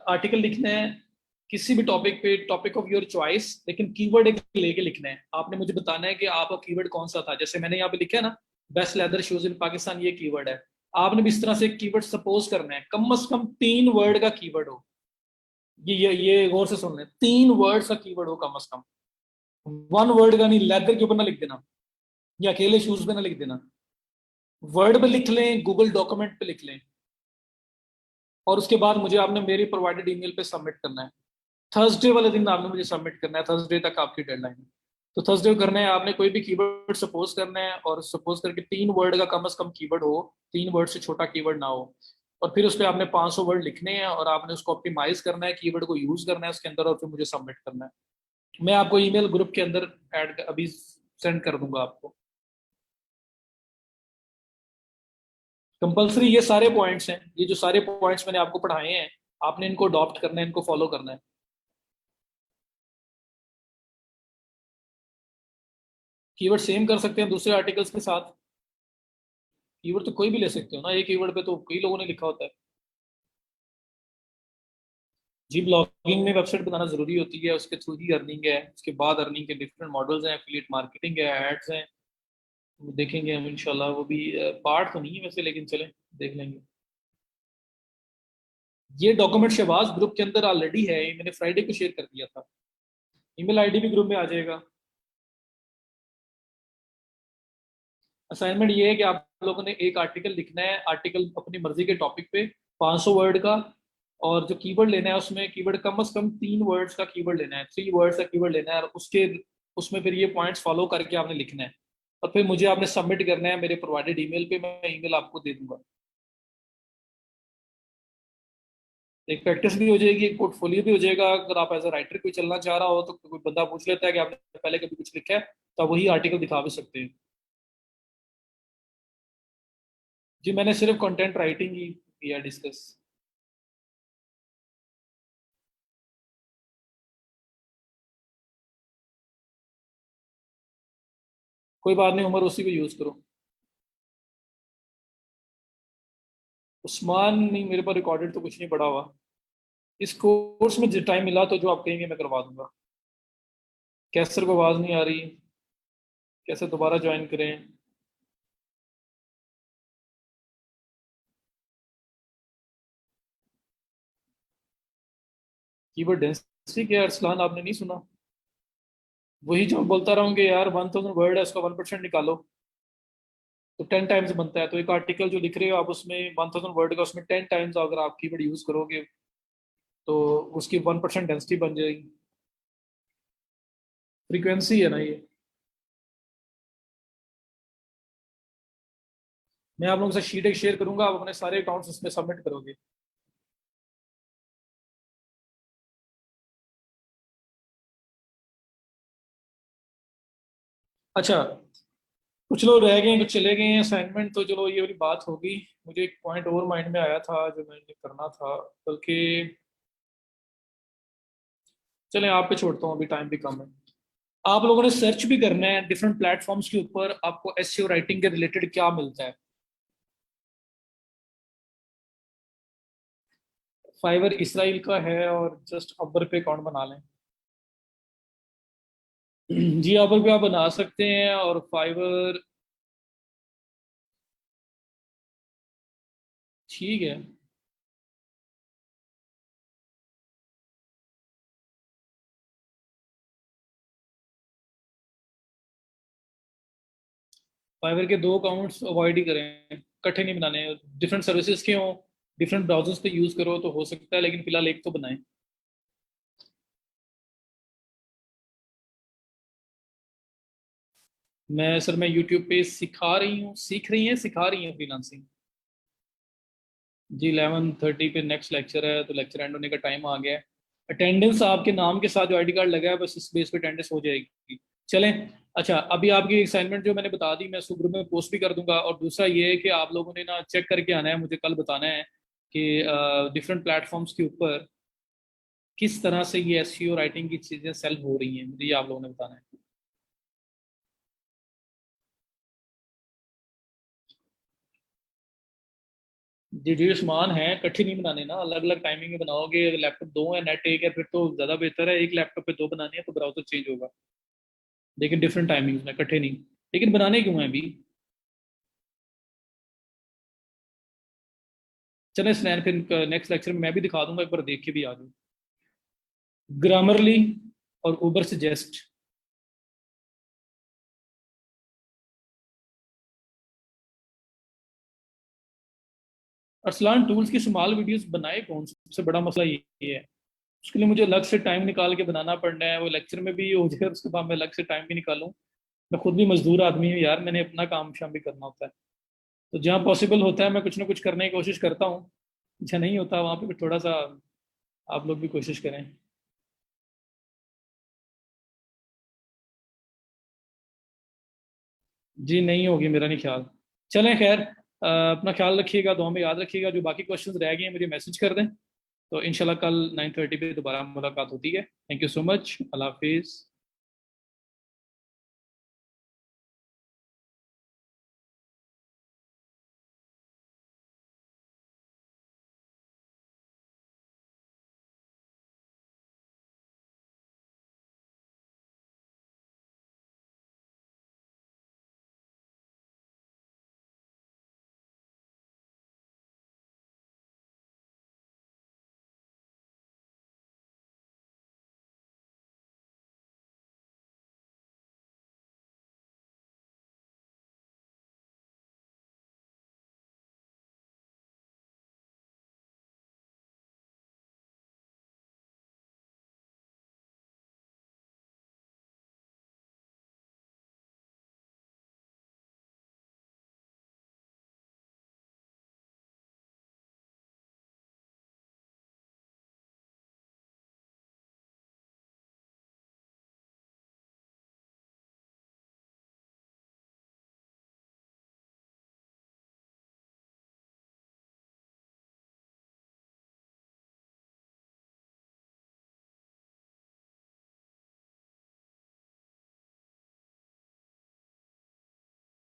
आर्टिकल लिखना है किसी भी टॉपिक पे, टॉपिक ऑफ योर चॉइस, लेकिन कीवर्ड एक लेके लिखना है। आपने मुझे बताना है कि आपका कीवर्ड कौन सा था। जैसे मैंने यहाँ पे लिखा है ना, best leather shoes in Pakistan, ये कीवर्ड है। आपने भी इस तरह से कीवर्ड सपोज करना है, कम से कम 3 वर्ड का कीवर्ड हो। ये गौर से सुन लें, 3 वर्ड का कीवर्ड हो कम से कम। 1 वर्ड का नहीं, लेदर के ऊपर ना लिख देना या अकेले शूज पे ना लिख देना। वर्ड पे लिख लें, गूगल डॉक्यूमेंट पे लिख लें। और उसके बाद मुझे आपने मेरी प्रोवाइडेड ईमेल पे सबमिट करना है। थर्सडे वाले दिन आपने मुझे सबमिट करना है, थर्सडे तक आपकी डेडलाइन है। तो थर्सडे को करना है आपने, कोई भी कीवर्ड सपोज करना है, और सपोज करके 3 वर्ड का कम से कम कीवर्ड हो, 3 वर्ड से छोटा कीवर्ड ना हो। और फिर उस पर आपने 500 वर्ड लिखने हैं और आपने उसको ऑप्टिमाइज करना है, कीवर्ड को यूज करना है उसके अंदर, और फिर मुझे सबमिट करना है। मैं आपको ईमेल ग्रुप के अंदर ऐड अभी सेंड कर दूंगा आपको। कंपलसरी ये सारे पॉइंट्स हैं, ये जो सारे पॉइंट्स मैंने आपको पढ़ाए हैं, आपने इनको अडॉप्ट करना है, इनको फॉलो करना है। कीवर्ड सेम कर सकते हैं दूसरे आर्टिकल्स के साथ। कीवर्ड तो कोई भी ले सकते हो ना, एक कीवर्ड पे तो कई लोगों ने लिखा होता है। जी, ब्लॉगिंग में वेबसाइट बनाना जरूरी होती है, उसके थ्रू ही अर्निंग है। उसके बाद अर्निंग के डिफरेंट मॉडल्स हैं, एफिलिएट मार्केटिंग है, एड्स हैं। वो देखेंगे हम इंशाल्लाह, वो भी पार्ट तो नहीं है वैसे, लेकिन चलें देख लेंगे। ये डॉक्यूमेंट शहबाज ग्रुप के अंदर ऑलरेडी है, ये मैंने फ्राइडे को शेयर कर दिया था। ईमेल आईडी भी ग्रुप में आ जाएगा। असाइनमेंट ये है कि आप लोगों ने एक आर्टिकल लिखना है, आर्टिकल अपनी मर्जी के टॉपिक पे, 500 वर्ड का। और जो कीवर्ड लेना है उसमें कीवर्ड कम से कम 3 वर्ड्स का कीवर्ड लेना है, 3 वर्ड्स का कीवर्ड लेना है, और उसके उसमें फिर ये पॉइंट्स फॉलो करके आपने लिखना है। और फिर मुझे आपने सबमिट करना है मेरे प्रोवाइडेड ईमेल पे, मैं ईमेल आपको दे दूंगा। एक प्रैक्टिस भी हो जाएगी, एक पोर्टफोलियो भी हो जाएगा। अगर आप एज अ राइटर कोई चलना चाह रहा हो तो कोई बंदा पूछ लेता है कि आपने पहले कभी कुछ लिखा है, तो आप वही आर्टिकल दिखा भी सकते हैं। जी, मैंने सिर्फ कंटेंट राइटिंग ही किया डिस्कस। कोई बात नहीं, उमर उसी को यूज करो। उस्मान नहीं, मेरे पास रिकॉर्डेड तो कुछ नहीं पड़ा हुआ। इस कोर्स में जिस टाइम मिला तो जो आप कहेंगे मैं करवा दूंगा। कैसर को आवाज नहीं आ रही, कैसे दोबारा ज्वाइन करें? कीवर्ड डेंसिटी क्या है अरसलान, आपने नहीं सुना? वही जो मैं बोलता रहूंगे यार, 1000 वर्ड है, उसका 1% निकालो तो 10 टाइम्स बनता है। तो एक आर्टिकल जो लिख रहे हो आप, उसमें 1000 वर्ड का, उसमें 10 टाइम्स अगर आप कीवर्ड यूज करोगे तो उसकी 1% डेंसिटी बन जाएगी। फ्रीक्वेंसी है ना ये। मैं आप लोगों से शीट एक शेयर करूंगा, आप अपने सारे अकाउंट्स उसमें सबमिट करोगे। अच्छा, कुछ लोग रह गए हैं, कुछ चले गए हैं असाइनमेंट, तो चलो ये वाली बात होगी। मुझे एक पॉइंट और माइंड में आया था जो मैंने करना था, बल्कि चलें आप पे छोड़ता हूँ, अभी टाइम भी कम है। आप लोगों ने सर्च भी करना है डिफरेंट प्लेटफॉर्म्स के ऊपर, आपको एसईओ राइटिंग के रिलेटेड क्या मिलता है। फाइवर इसराइल का है, और जस्ट अबर पे अकाउंट बना लें। जी, अबर पे आप बना सकते हैं, और फाइवर ठीक है। फाइवर के 2 अकाउंट्स अवॉइड ही करें, इकट्ठे नहीं बनाने। डिफरेंट सर्विसेज के हों, डिफरेंट ब्राउजर्स पे यूज करो तो हो सकता है, लेकिन फिलहाल एक तो बनाएं। मैं सर, मैं यूट्यूब पे सिखा रही हूँ, सीख रही हैं, सिखा रही हैं फ्रीलांसिंग। जी, 11:30 पे नेक्स्ट लेक्चर है, तो लेक्चर एंड होने का टाइम आ गया है। अटेंडेंस आपके नाम के साथ जो आईडी कार्ड लगा है, बस इस बेस पे अटेंडेंस हो जाएगी। चलें। अच्छा, अभी आपकी असाइनमेंट जो मैंने बता दी, मैं उसको ग्रुप में पोस्ट भी कर दूंगा। और दूसरा ये है कि आप लोगों ने ना चेक करके आना है, मुझे कल बताना है कि डिफरेंट प्लेटफॉर्म्स के ऊपर किस तरह से ये एसईओ राइटिंग की चीज़ें सेल हो रही हैं, मुझे ये आप लोगों ने बताना है। जी जी, समान है, इकट्ठे नहीं बनाने ना, अलग अलग टाइमिंग में बनाओगे। अगर लैपटॉप दो है, नेट एक है, फिर तो ज़्यादा बेहतर है। एक लैपटॉप पे दो बनाने हैं तो ब्राउजर चेंज होगा, लेकिन डिफरेंट टाइमिंग्स में, इकट्ठे नहीं। लेकिन बनाने क्यों हैं अभी? चले स्नैन, फिर नेक्स्ट लेक्चर में मैं भी दिखा दूंगा, एक बार देख के भी आ जाओ। ग्रामरली और ऊबर सजेस्ट। अरसलान, टूल्स की स्मॉल वीडियोस बनाए कौन? सबसे बड़ा मसला ये है। उसके लिए मुझे अलग से टाइम निकाल के बनाना पड़ना है, वो लेक्चर में भी हो जाए, उसके बाद मैं अलग से टाइम भी निकालूं। मैं खुद भी मजदूर आदमी हूँ यार, मैंने अपना काम शाम भी करना होता है। तो जहाँ पॉसिबल होता है मैं कुछ ना कुछ करने की कोशिश करता हूँ, जहाँ नहीं होता वहाँ पे भी थोड़ा सा आप लोग भी कोशिश करें। जी नहीं होगी, मेरा नहीं ख्याल। चलें खैर, अपना ख्याल रखिएगा, दुआ में याद रखिएगा। जो बाकी क्वेश्चंस रह गए हैं मुझे मैसेज कर दें। तो इंशाल्लाह कल 9:30 पे दोबारा मुलाकात होती है। Thank you so much. अल्लाह हाफिज़।